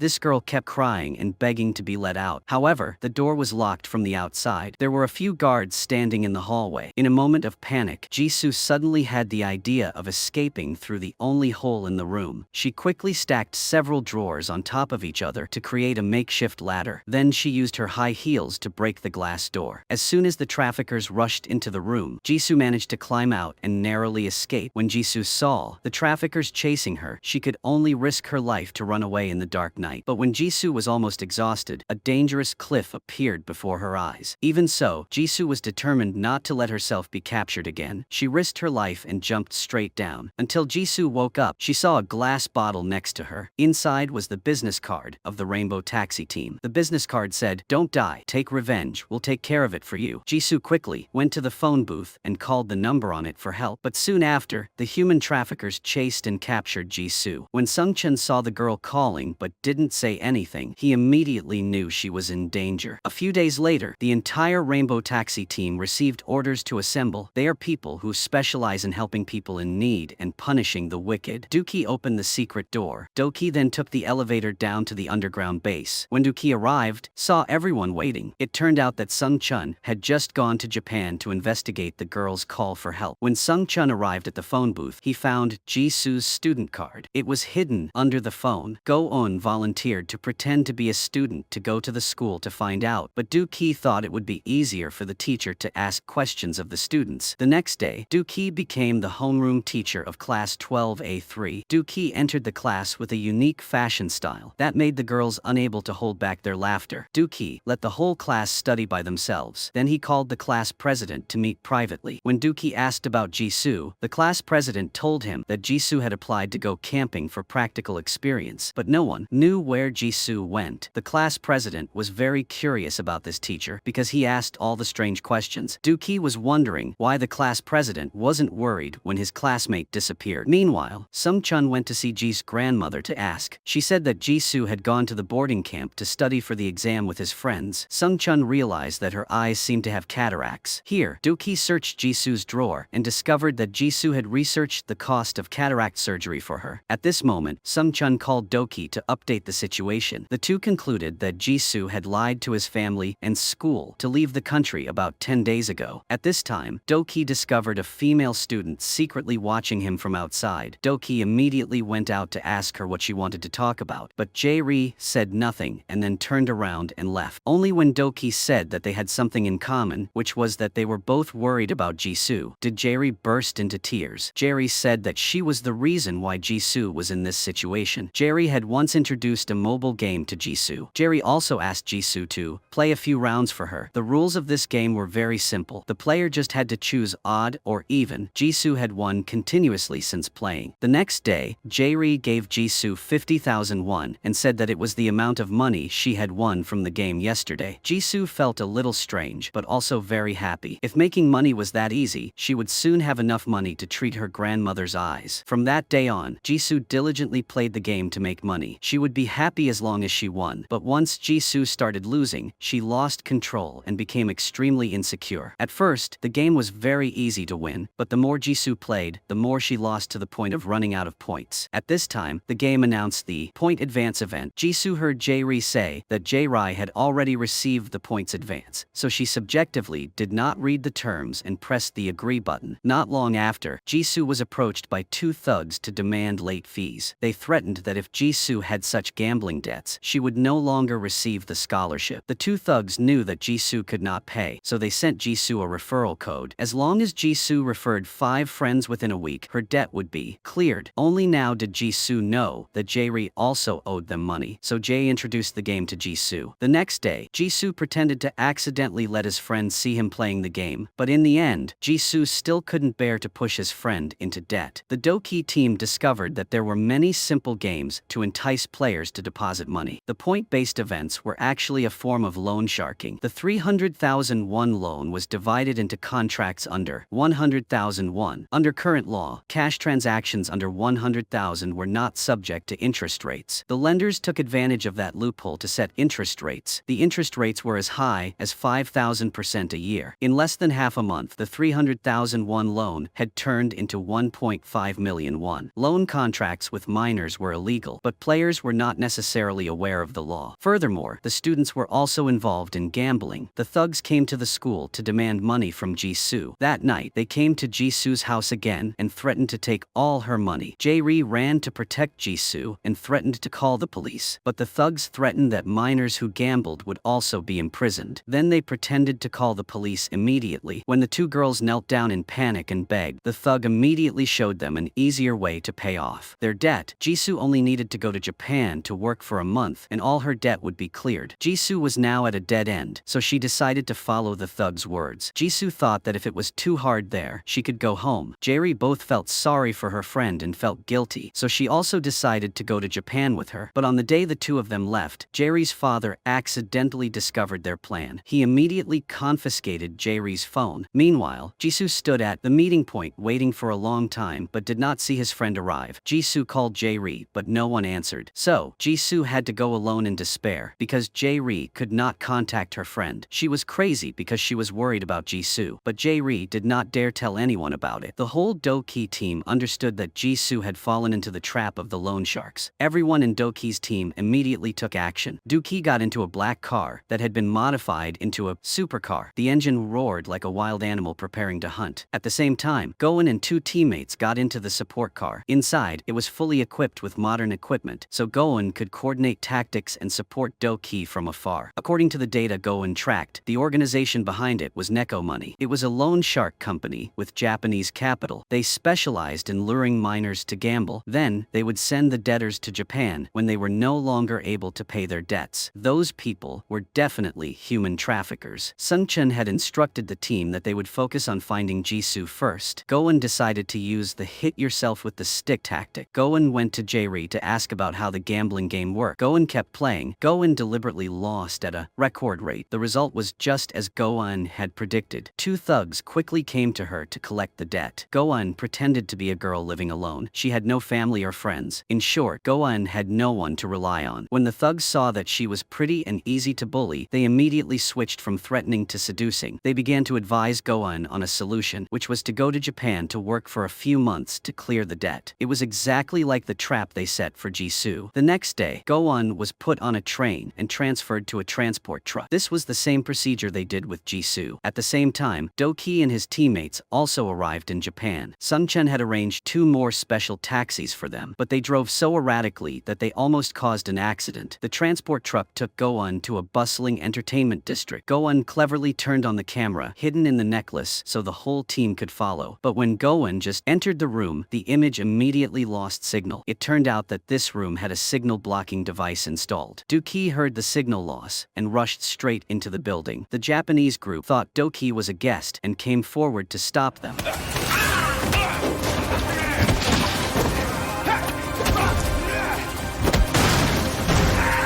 This girl kept crying and begging to be let out. However, the door was locked from the outside. There were a few guards standing in the hallway. In a moment of panic, Jisoo suddenly had the idea of escaping through the only hole in the room. She quickly stacked several drawers on top of each other to create a makeshift ladder. Then she used her high heels to break the glass door. As soon as the traffickers rushed into the room, Jisoo managed to climb out and narrowly escape. When Jisoo saw the traffickers chasing her, she could only risk her life to run away in the dark night. But when Jisoo was almost exhausted, a dangerous cliff appeared before her eyes. Even so, Jisoo was determined not to let herself be captured again. She risked her life and jumped straight down. Until Jisoo woke up, she saw a glass bottle next to her. Inside was the business card of the Rainbow Taxi team. The business card said, "Don't die, take revenge, we'll take care of it for you." Jisoo quickly went to the phone booth and called the number on it for help. But soon after, the human traffickers chased and captured Jisoo. When Sung-chun saw the girl calling but didn't say anything, he immediately knew she was in danger. A few days later, the entire Rainbow Taxi team received orders to assemble. They are people who specialize in helping people in need and punishing the wicked. Doki opened the secret door. Doki then took the elevator down to the underground base. When Doki arrived, saw everyone waiting. It turned out that Sung-chun had just gone to Japan to investigate the girl's call for help. When Sung-chun arrived at the phone booth, he found Jisoo's student card. It was hidden under the phone. Go-eun volunteered to pretend to be a student to go to the school to find out, but Doki thought it would be easier for the teacher to ask questions of the students. The next day, Doki became the homeroom teacher of class 12A3. Doki entered the class with a unique fashion style that made the girls unable to hold back their laughter. Doki let the whole class study by themselves. Then he called the class president to meet privately. When Doki asked about Jisoo, the class president told him that Jisoo had applied to go camping for practical experience, but no one knew where Jisoo went. The class president was very curious about this teacher because he asked all the strange questions. Doki was wondering why the class president wasn't worried when his classmate disappeared. Meanwhile, Sung-chun went to see Ji's grandmother to ask. She said that Jisoo had gone to the boarding camp to study for the exam with his friends. Sung-chun realized that her eyes seemed to have cataracts. Here, Doki searched Jisoo's drawer and discovered that Jisoo had researched the cost of cataract surgery for her. At this moment, Sung-chun called Doki to update the situation. The two concluded that Jisoo had lied to his family and school to leave the country about 10 days ago. At this time, Doki discovered a female student secretly watching him from outside. Doki immediately went out to ask her what she wanted to talk about, but Jae-ri said nothing and then turned around and left. Only when Doki said that they had something in common, which was that they were both worried about Jisoo, did Jae-ri burst into tears. Jae-ri said that she was the reason why Jisoo was in this situation. Jae-ri had once introduced a mobile game to Jisoo. Jae-ri also asked Jisoo to play a few rounds for her. The rules of this game were very simple. The player just had to choose odd or even. Jisoo had won continuously since playing. The next day, Jae-ri gave Jisoo 50,000 won and said that it was the amount of money she had won from the game yesterday. Jisoo felt a little strange, but also very happy. If making money was that easy, she would soon have enough money to treat her grandmother's eyes. From that day on, Jisoo diligently played the game to make money. She would be happy as long as she won, but once Jisoo started losing, she lost control and became extremely insecure. At first, the game was very easy to win, but the more Jisoo played, the more she lost to the point of running out of points. At this time, the game announced the point advance event. Jisoo heard Jae-ri say that Jae-ri had already received the points advance, so she subjectively did not read the terms and pressed the agree button. Not long after, Jisoo was approached by two thugs to demand late fees. They threatened that if Jisoo had such gambling debts, she would no longer receive the scholarship. The two thugs knew that Jisoo could not pay, so they sent Jisoo a referral code. As long as Jisoo referred 5 friends within a week, her debt would be cleared. Only now did Jisoo know that Jae-ri also owed them money, so Jae introduced the game to Jisoo. The next day, Jisoo pretended to accidentally let his friend see him playing the game, but in the end, Jisoo still couldn't bear to push his friend into debt. The Doki team discovered that there were many simple games to entice players to deposit money. The point-based events were actually a form of loan sharking. The 300,000 won loan was divided into contracts under 100,000 won. Under current law, cash transactions under 100,000 were not subject to interest rates. The lenders took advantage of that loophole to set interest rates. The interest rates were as high as 5,000% a year. In less than half a month, the 300,000 won loan had turned into 1.5 million won. Loan contracts with minors were illegal, but players were not not necessarily aware of the law. Furthermore, the students were also involved in gambling. The thugs came to the school to demand money from Jisoo. That night, they came to Jisoo's house again and threatened to take all her money. Jae-ri ran to protect Jisoo and threatened to call the police, but the thugs threatened that minors who gambled would also be imprisoned. Then they pretended to call the police immediately. When the two girls knelt down in panic and begged, the thug immediately showed them an easier way to pay off their debt. Jisoo only needed to go to Japan to work for a month and all her debt would be cleared. Jisoo was now at a dead end, so she decided to follow the thug's words. Jisoo thought that if it was too hard there, she could go home. Jae-ri both felt sorry for her friend and felt guilty, so she also decided to go to Japan with her. But on the day the two of them left, Jae-ri's father accidentally discovered their plan. He immediately confiscated Jae-ri's phone. Meanwhile, Jisoo stood at the meeting point waiting for a long time but did not see his friend arrive. Jisoo called Jae-ri, but no one answered. So, Jisoo had to go alone in despair because Jae-ri could not contact her friend. She was crazy because she was worried about Jisoo, but Jae-ri did not dare tell anyone about it. The whole Doki team understood that Jisoo had fallen into the trap of the loan sharks. Everyone in Doki's team immediately took action. Doki got into a black car that had been modified into a supercar. The engine roared like a wild animal preparing to hunt. At the same time, Goen and two teammates got into the support car. Inside, it was fully equipped with modern equipment, so Goen could coordinate tactics and support Doki from afar. According to the data Goen tracked, the organization behind it was Neko Money. It was a loan shark company with Japanese capital. They specialized in luring minors to gamble. Then, they would send the debtors to Japan when they were no longer able to pay their debts. Those people were definitely human traffickers. Sun-chan had instructed the team that they would focus on finding Jisoo first. Goen decided to use the hit-yourself-with-the-stick tactic. Goen went to Jae-ri to ask about how the gambling game worked. Goen kept playing. Goen deliberately lost at a record rate. The result was just as Goen had predicted. Two thugs quickly came to her to collect the debt. Goen pretended to be a girl living alone. She had no family or friends. In short, Goen had no one to rely on. When the thugs saw that she was pretty and easy to bully, they immediately switched from threatening to seducing. They began to advise Goen on a solution, which was to go to Japan to work for a few months to clear the debt. It was exactly like the trap they set for Jisoo. The next day, Goen was put on a train and transferred to a transport truck. This was the same procedure they did with Jisoo. At the same time, Doki and his teammates also arrived in Japan. Sun-chan had arranged two more special taxis for them, but they drove so erratically that they almost caused an accident. The transport truck took Goen to a bustling entertainment district. Goen cleverly turned on the camera hidden in the necklace so the whole team could follow. But when Goen just entered the room, the image immediately lost signal. It turned out that this room had a signal blocking device installed. Doki heard the signal loss and rushed straight into the building. The Japanese group thought Doki was a guest and came forward to stop them.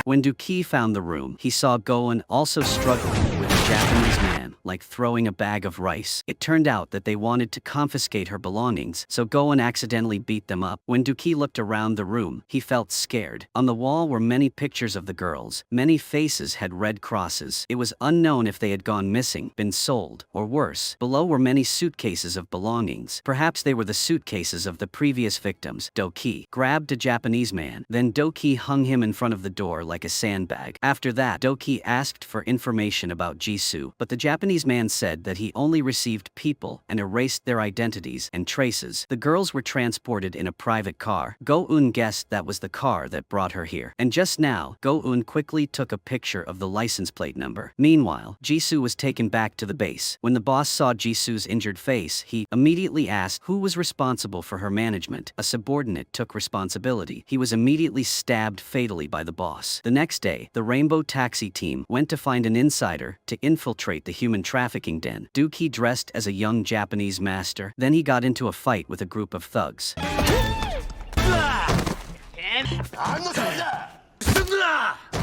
When Doki found the room, he saw Goen also struggling with a Japanese man, like throwing a bag of rice. It turned out that they wanted to confiscate her belongings, so Goen accidentally beat them up. When Doki looked around the room, he felt scared. On the wall were many pictures of the girls. Many faces had red crosses. It was unknown if they had gone missing, been sold, or worse. Below were many suitcases of belongings. Perhaps they were the suitcases of the previous victims. Doki grabbed a Japanese man. Then Doki hung him in front of the door like a sandbag. After that, Doki asked for information about Jisoo, but the Japanese man said that he only received people and erased their identities and traces. The girls were transported in a private car. Go-eun guessed that was the car that brought her here. And just now, Go-eun quickly took a picture of the license plate number. Meanwhile, Jisoo was taken back to the base. When the boss saw Jisoo's injured face, he immediately asked who was responsible for her management. A subordinate took responsibility. He was immediately stabbed fatally by the boss. The next day, the Rainbow Taxi team went to find an insider to infiltrate the human trafficking den. Doki dressed as a young Japanese master. Then he got into a fight with a group of thugs.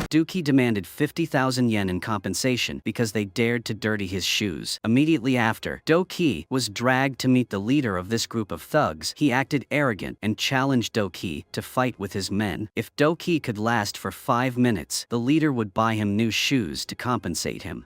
Doki demanded 50,000 yen in compensation because they dared to dirty his shoes. Immediately after, Doki was dragged to meet the leader of this group of thugs. He acted arrogant and challenged Doki to fight with his men. If Doki could last for 5 minutes, the leader would buy him new shoes to compensate him.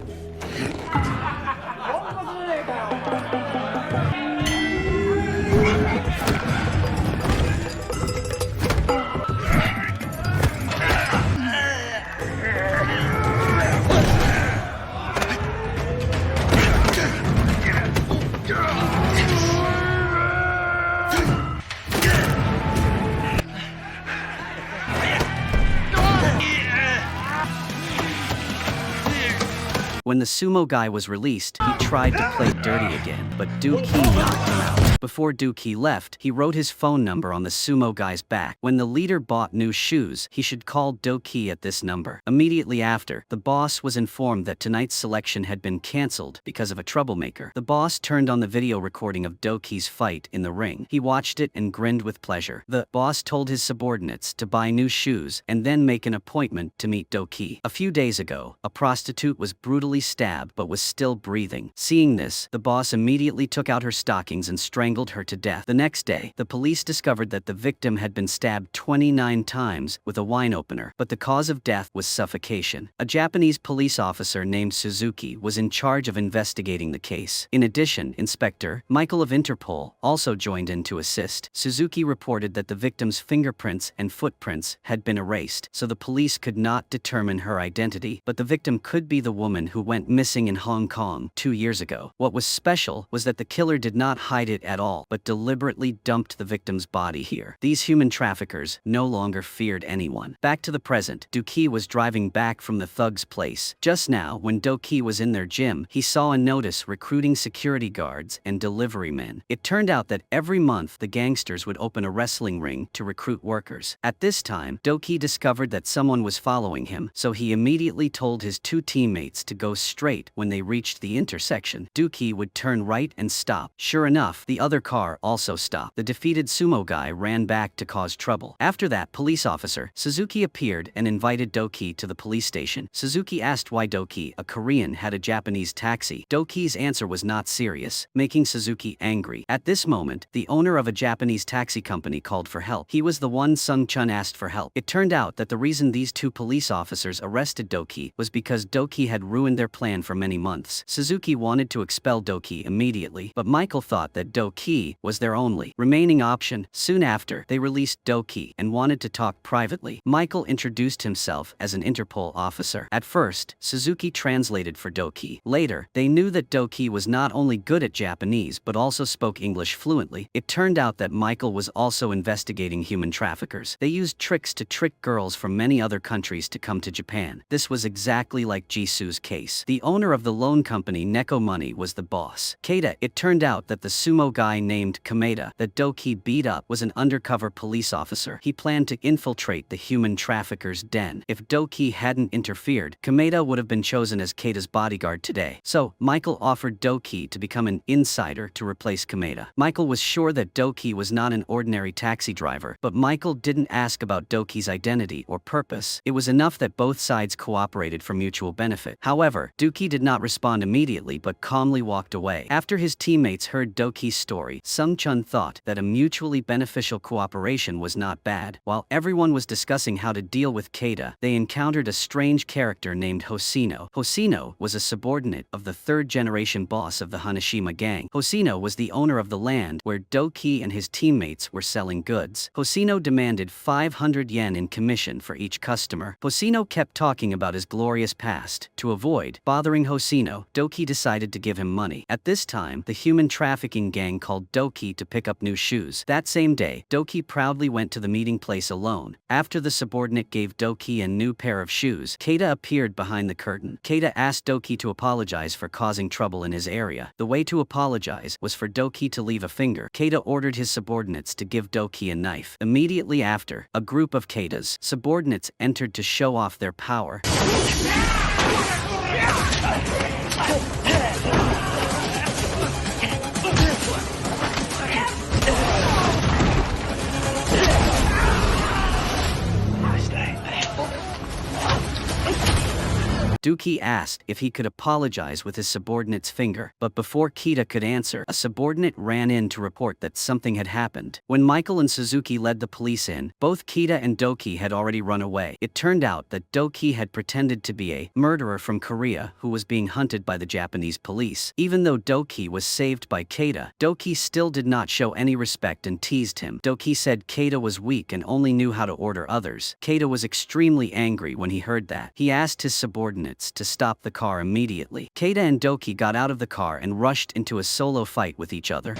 When the sumo guy was released, he tried to play dirty again, but Doki knocked him out. Before Doki left, he wrote his phone number on the sumo guy's back. When the leader bought new shoes, he should call Doki at this number. Immediately after, the boss was informed that tonight's selection had been cancelled because of a troublemaker. The boss turned on the video recording of Doki's fight in the ring. He watched it and grinned with pleasure. The boss told his subordinates to buy new shoes and then make an appointment to meet Doki. A few days ago, a prostitute was brutally stabbed but was still breathing. Seeing this, the boss immediately took out her stockings and strangled her to death. The next day, the police discovered that the victim had been stabbed 29 times with a wine opener, but the cause of death was suffocation. A Japanese police officer named Suzuki was in charge of investigating the case. In addition, Inspector Michael of Interpol also joined in to assist. Suzuki reported that the victim's fingerprints and footprints had been erased, so the police could not determine her identity, but the victim could be the woman who went missing in Hong Kong 2 years ago. What was special was that the killer did not hide it at all, but deliberately dumped the victim's body here. These human traffickers no longer feared anyone. Back to the present, Doki was driving back from the thug's place. Just now, when Doki was in their gym, he saw a notice recruiting security guards and delivery men. It turned out that every month the gangsters would open a wrestling ring to recruit workers. At this time, Doki discovered that someone was following him, so he immediately told his 2 teammates to go straight. When they reached the intersection, Doki would turn right and stop. Sure enough, the other car also stopped. The defeated sumo guy ran back to cause trouble. After that, police officer Suzuki appeared and invited Doki to the police station. Suzuki asked why Doki, a Korean, had a Japanese taxi. Doki's answer was not serious, making Suzuki angry. At this moment, the owner of a Japanese taxi company called for help. He was the one Sung Chun asked for help. It turned out that the reason these 2 police officers arrested Doki was because Doki had ruined their plan for many months. Suzuki wanted to expel Doki immediately, but Michael thought that Doki was their only remaining option. Soon after, they released Doki and wanted to talk privately. Michael introduced himself as an Interpol officer. At first, Suzuki translated for Doki. Later, they knew that Doki was not only good at Japanese but also spoke English fluently. It turned out that Michael was also investigating human traffickers. They used tricks to trick girls from many other countries to come to Japan. This was exactly like Jisu's case. The owner of the loan company Neko Money was the boss. Keita. It turned out that the sumo guy named Kameda that Doki beat up was an undercover police officer. He planned to infiltrate the human traffickers' den. If Doki hadn't interfered, Kameda would have been chosen as Keita's bodyguard today. So, Michael offered Doki to become an insider to replace Kameda. Michael was sure that Doki was not an ordinary taxi driver, but Michael didn't ask about Doki's identity or purpose. It was enough that both sides cooperated for mutual benefit. However, Doki did not respond immediately but calmly walked away. After his teammates heard Doki's story, Sung Chun thought that a mutually beneficial cooperation was not bad. While everyone was discussing how to deal with Keita, they encountered a strange character named Hoshino. Hoshino was a subordinate of the 3rd-generation boss of the Hanashima gang. Hoshino was the owner of the land where Doki and his teammates were selling goods. Hoshino demanded 500 yen in commission for each customer. Hoshino kept talking about his glorious past. To avoid bothering Hoshino, Doki decided to give him money. At this time, the human trafficking gang called Doki to pick up new shoes. That same day, Doki proudly went to the meeting place alone. After the subordinate gave Doki a new pair of shoes, Keita appeared behind the curtain. Keita asked Doki to apologize for causing trouble in his area. The way to apologize was for Doki to leave a finger. Keita ordered his subordinates to give Doki a knife. Immediately after, a group of Keita's subordinates entered to show off their power. Doki asked if he could apologize with his subordinate's finger, but before Keita could answer, a subordinate ran in to report that something had happened. When Michael and Suzuki led the police in, both Keita and Doki had already run away. It turned out that Doki had pretended to be a murderer from Korea who was being hunted by the Japanese police. Even though Doki was saved by Keita, Doki still did not show any respect and teased him. Doki said Keita was weak and only knew how to order others. Keita was extremely angry when he heard that. He asked his subordinates to stop the car immediately. Keita and Doki got out of the car and rushed into a solo fight with each other.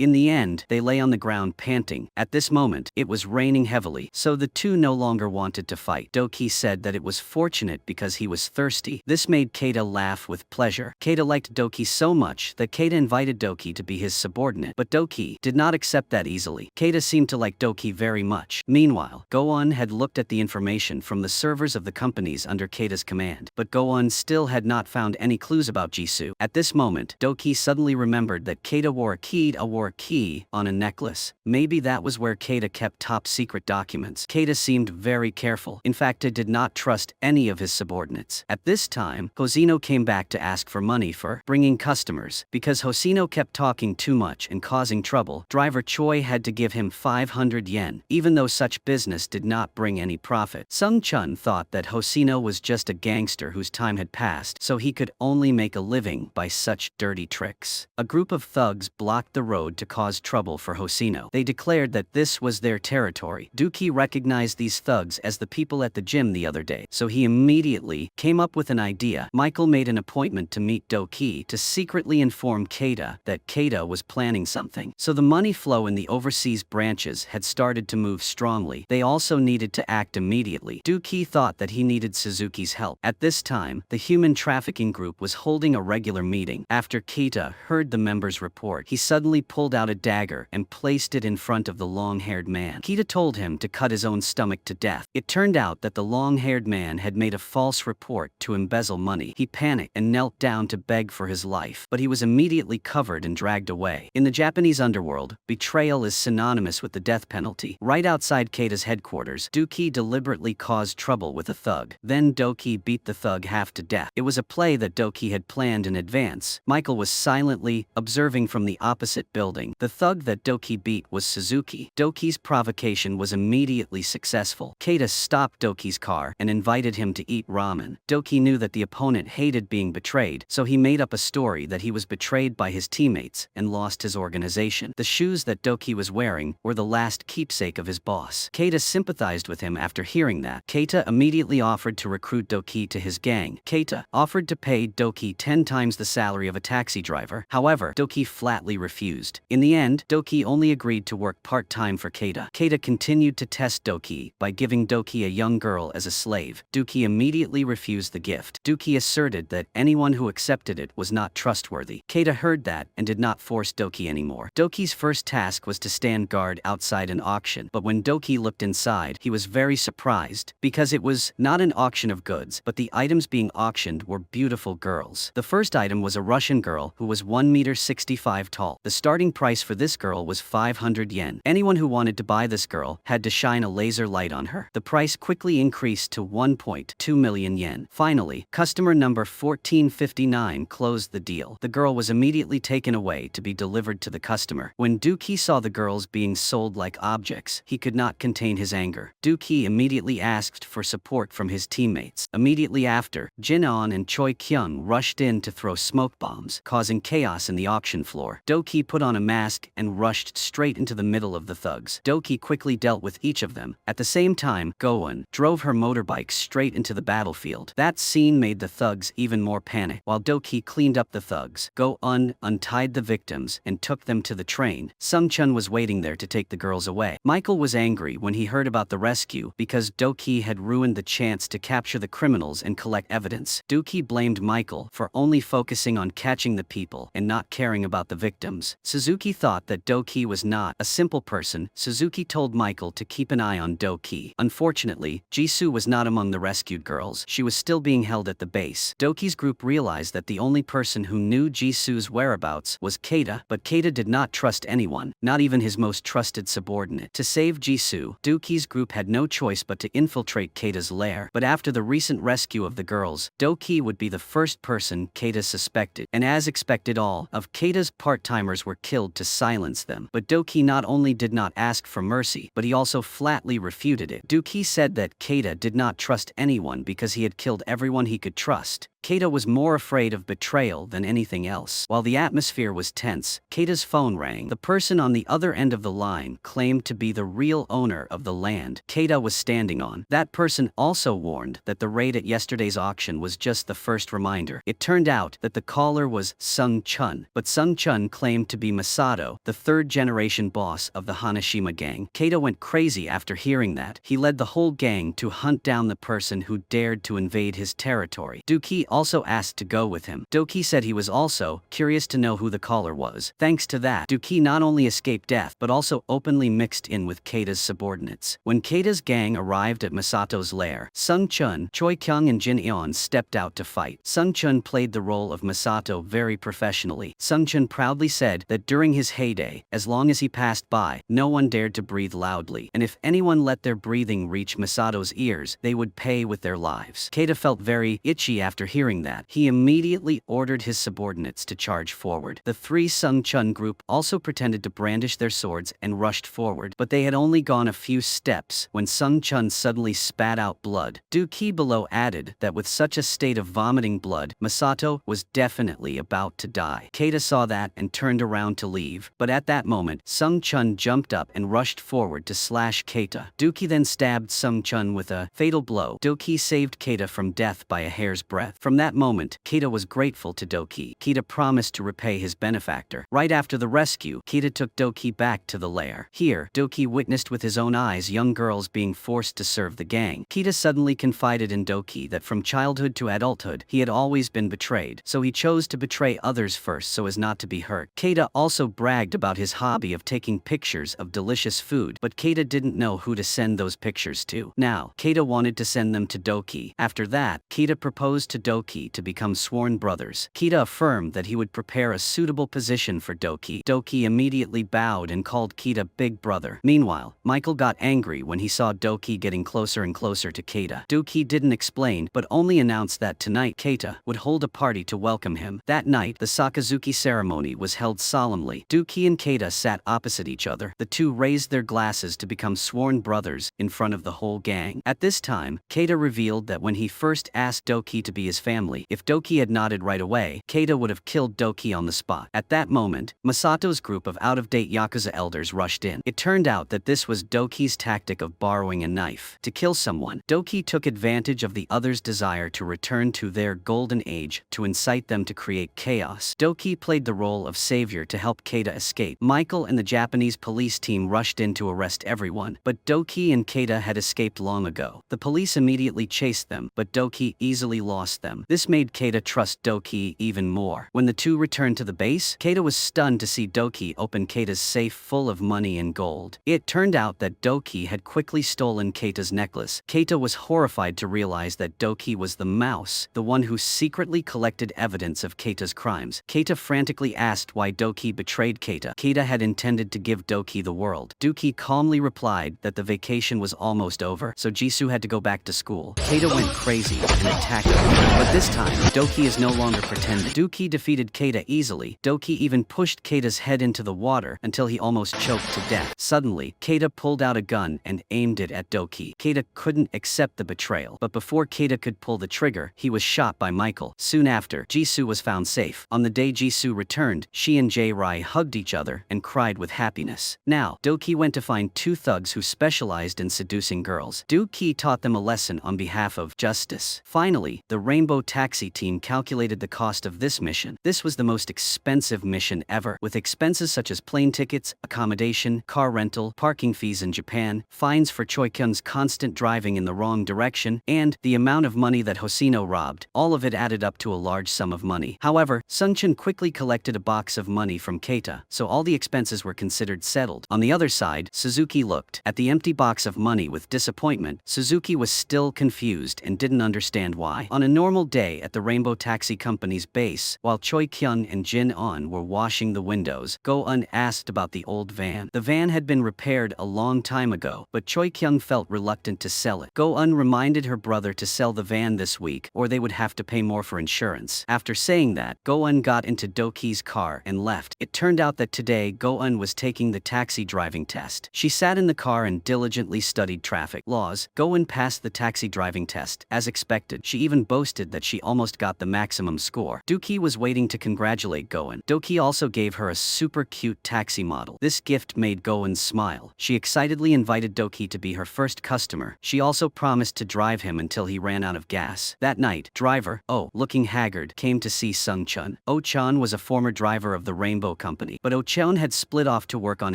In the end, they lay on the ground panting. At this moment, it was raining heavily, so the two no longer wanted to fight. Doki said that it was fortunate because he was thirsty. This made Keita laugh with pleasure. Keita liked Doki so much that Keita invited Doki to be his subordinate, but Doki did not accept that easily. Keita seemed to like Doki very much. Meanwhile, Go-on had looked at the information from the servers of the companies under Keita's command, but Go-on still had not found any clues about Jisoo. At this moment, Doki suddenly remembered that Keita wore a key on a necklace. Maybe that was where Keita kept top secret documents. Keita seemed very careful. In fact, he did not trust any of his subordinates. At this time, Hosino came back to ask for money for bringing customers. Because Hosino kept talking too much and causing trouble, driver Choi had to give him 500 yen, even though such business did not bring any profit. Sung Chun thought that Hosino was just a gangster whose time had passed, so he could only make a living by such dirty tricks. A group of thugs blocked the road to cause trouble for Hosino. They declared that this was their territory. Doki recognized these thugs as the people at the gym the other day, so he immediately came up with an idea. Michael made an appointment to meet Doki to secretly inform Keita that Keita was planning something. So the money flow in the overseas branches had started to move strongly. They also needed to act immediately. Doki thought that he needed Suzuki's help. At this time, the human trafficking group was holding a regular meeting. After Keita heard the members' report, he suddenly pulled out a dagger and placed it in front of the long-haired man. Keita told him to cut his own stomach to death. It turned out that the long-haired man had made a false report to embezzle money. He panicked and knelt down to beg for his life, but he was immediately covered and dragged away. In the Japanese underworld, betrayal is synonymous with the death penalty. Right outside Keita's headquarters, Doki deliberately caused trouble with a thug. Then Doki beat the thug half to death. It was a play that Doki had planned in advance. Michael was silently observing from the opposite building. The thug that Doki beat was Suzuki. Doki's provocation was immediately successful. Keita stopped Doki's car and invited him to eat ramen. Doki knew that the opponent hated being betrayed, so he made up a story that he was betrayed by his teammates and lost his organization. The shoes that Doki was wearing were the last keepsake of his boss. Keita sympathized with him after hearing that. Keita immediately offered to recruit Doki to his gang. Keita offered to pay Doki 10 times the salary of a taxi driver. However, Doki flatly refused. In the end, Doki only agreed to work part-time for Keita. Keita continued to test Doki by giving Doki a young girl as a slave. Doki immediately refused the gift. Doki asserted that anyone who accepted it was not trustworthy. Keita heard that and did not force Doki anymore. Doki's first task was to stand guard outside an auction, but when Doki looked inside, he was very surprised because it was not an auction of goods, but the items being auctioned were beautiful girls. The first item was a Russian girl who was 1.65 meters tall. The starting price for this girl was 500 yen. Anyone who wanted to buy this girl had to shine a laser light on her. The price quickly increased to 1.2 million yen. Finally, customer number 1459 closed the deal. The girl was immediately taken away to be delivered to the customer. When Doki saw the girls being sold like objects, he could not contain his anger. Doki immediately asked for support from his teammates. Immediately after, Jin-on and Choi Kyung rushed in to throw smoke bombs, causing chaos in the auction floor. Doki put on a mask and rushed straight into the middle of the thugs. Doki quickly dealt with each of them. At the same time, Go-on drove her motorbike straight into the battlefield. That scene made the thugs even more panicked. While Doki cleaned up the thugs, Go-on untied the victims and took them to the train. Sung Chun was waiting there to take the girls away. Michael was angry when he heard about the rescue because Doki had ruined the chance to capture the criminals and collect evidence. Doki blamed Michael for only focusing on catching the people and not caring about the victims. Suzuki thought that Doki was not a simple person. Suzuki told Michael to keep an eye on Doki. Unfortunately, Jisoo was not among the rescued girls. She was still being held at the base. Doki's group realized that the only person who knew Jisoo's whereabouts was Keita, but Keita did not trust anyone, not even his most trusted subordinate. To save Jisoo, Doki's group had no choice but to infiltrate Keita's lair. But after the recent rescue of the girls, Doki would be the first person Keita suspected. And as expected, all of Keita's part-timers were killed to silence them. But Doki not only did not ask for mercy, but he also flatly refuted it. Doki said that Keita did not trust anyone because he had killed everyone he could trust. Keita was more afraid of betrayal than anything else. While the atmosphere was tense, Keita's phone rang. The person on the other end of the line claimed to be the real owner of the land Keita was standing on. That person also warned that the raid at yesterday's auction was just the first reminder. It turned out that the caller was Sung Chun, but Sung Chun claimed to be Masato, the third-generation boss of the Hanashima gang. Keita went crazy after hearing that. He led the whole gang to hunt down the person who dared to invade his territory. Doki also asked to go with him. Doki said he was also curious to know who the caller was. Thanks to that, Doki not only escaped death but also openly mixed in with Keita's subordinates. When Keita's gang arrived at Masato's lair, Sung Chun, Choi Kyung and Jin Eon stepped out to fight. Sung Chun played the role of Masato very professionally. Sung Chun proudly said that during his heyday, as long as he passed by, no one dared to breathe loudly, and if anyone let their breathing reach Masato's ears, they would pay with their lives. Keita felt very itchy after hearing that. He immediately ordered his subordinates to charge forward. The three Sung Chun group also pretended to brandish their swords and rushed forward, but they had only gone a few steps when Sung Chun suddenly spat out blood. Doki below added that with such a state of vomiting blood, Masato was definitely about to die. Keita saw that and turned around to leave, but at that moment, Sung Chun jumped up and rushed forward to slash Keita. Doki then stabbed Sung Chun with a fatal blow. Doki saved Keita from death by a hair's breadth. From that moment, Keita was grateful to Doki. Keita promised to repay his benefactor. Right after the rescue, Keita took Doki back to the lair. Here, Doki witnessed with his own eyes young girls being forced to serve the gang. Keita suddenly confided in Doki that from childhood to adulthood, he had always been betrayed, so he chose to betray others first so as not to be hurt. Keita also bragged about his hobby of taking pictures of delicious food, but Keita didn't know who to send those pictures to. Now, Keita wanted to send them to Doki. After that, Keita proposed to Doki to become sworn brothers. Keita affirmed that he would prepare a suitable position for Doki. Doki immediately bowed and called Keita big brother. Meanwhile, Michael got angry when he saw Doki getting closer and closer to Keita. Doki didn't explain, but only announced that tonight Keita would hold a party to welcome him. That night, the Sakazuki ceremony was held solemnly. Doki and Keita sat opposite each other. The two raised their glasses to become sworn brothers in front of the whole gang. At this time, Keita revealed that when he first asked Doki to be his family, if Doki had nodded right away, Keita would have killed Doki on the spot. At that moment, Masato's group of out-of-date Yakuza elders rushed in. It turned out that this was Doki's tactic of borrowing a knife to kill someone. Doki took advantage of the others' desire to return to their golden age to incite them to create chaos. Doki played the role of savior to help Keita escape. Michael and the Japanese police team rushed in to arrest everyone, but Doki and Keita had escaped long ago. The police immediately chased them, but Doki easily lost them. This made Keita trust Doki even more. When the two returned to the base, Keita was stunned to see Doki open Keita's safe full of money and gold. It turned out that Doki had quickly stolen Keita's necklace. Keita was horrified to realize that Doki was the mouse, the one who secretly collected evidence of Keita's crimes. Keita frantically asked why Doki betrayed Keita. Keita had intended to give Doki the world. Doki calmly replied that the vacation was almost over, so Jisoo had to go back to school. Keita went crazy and attacked him. But this time, Doki is no longer pretending. Doki defeated Keita easily. Doki even pushed Keita's head into the water until he almost choked to death. Suddenly, Keita pulled out a gun and aimed it at Doki. Keita couldn't accept the betrayal, but before Keita could pull the trigger, he was shot by Michael. Soon after, Jisoo was found safe. On the day Jisoo returned, she and J-Rai hugged each other and cried with happiness. Now, Doki went to find two thugs who specialized in seducing girls. Doki taught them a lesson on behalf of justice. Finally, the Rainbow Taxi team calculated the cost of this mission. This was the most expensive mission ever, with expenses such as plane tickets, accommodation, car rental, parking fees in Japan, fines for Choi Kyung's constant driving in the wrong direction, and the amount of money that Hoshino robbed. All of it added up to a large sum of money. However, Sung-chun quickly collected a box of money from Keita, so all the expenses were considered settled. On the other side, Suzuki looked at the empty box of money with disappointment. Suzuki was still confused and didn't understand why. On a normal day at the Rainbow Taxi Company's base, while Choi Kyung and Jin On were washing the windows, Go-eun asked about the old van. The van had been repaired a long time ago, but Choi Kyung felt reluctant to sell it. Go-eun reminded her brother to sell the van this week, or they would have to pay more for insurance. After saying that, Go-eun got into Doki's car and left. It turned out that today Go-eun was taking the taxi driving test. She sat in the car and diligently studied traffic laws. Go-eun passed the taxi driving test. As expected, she even boasted glad that she almost got the maximum score. Doki was waiting to congratulate Goen. Doki also gave her a super cute taxi model. This gift made Goen smile. She excitedly invited Doki to be her first customer. She also promised to drive him until he ran out of gas. That night, driver, Oh, looking haggard, came to see Sung-chun. Oh-chan was a former driver of the Rainbow Company, but Oh-chan had split off to work on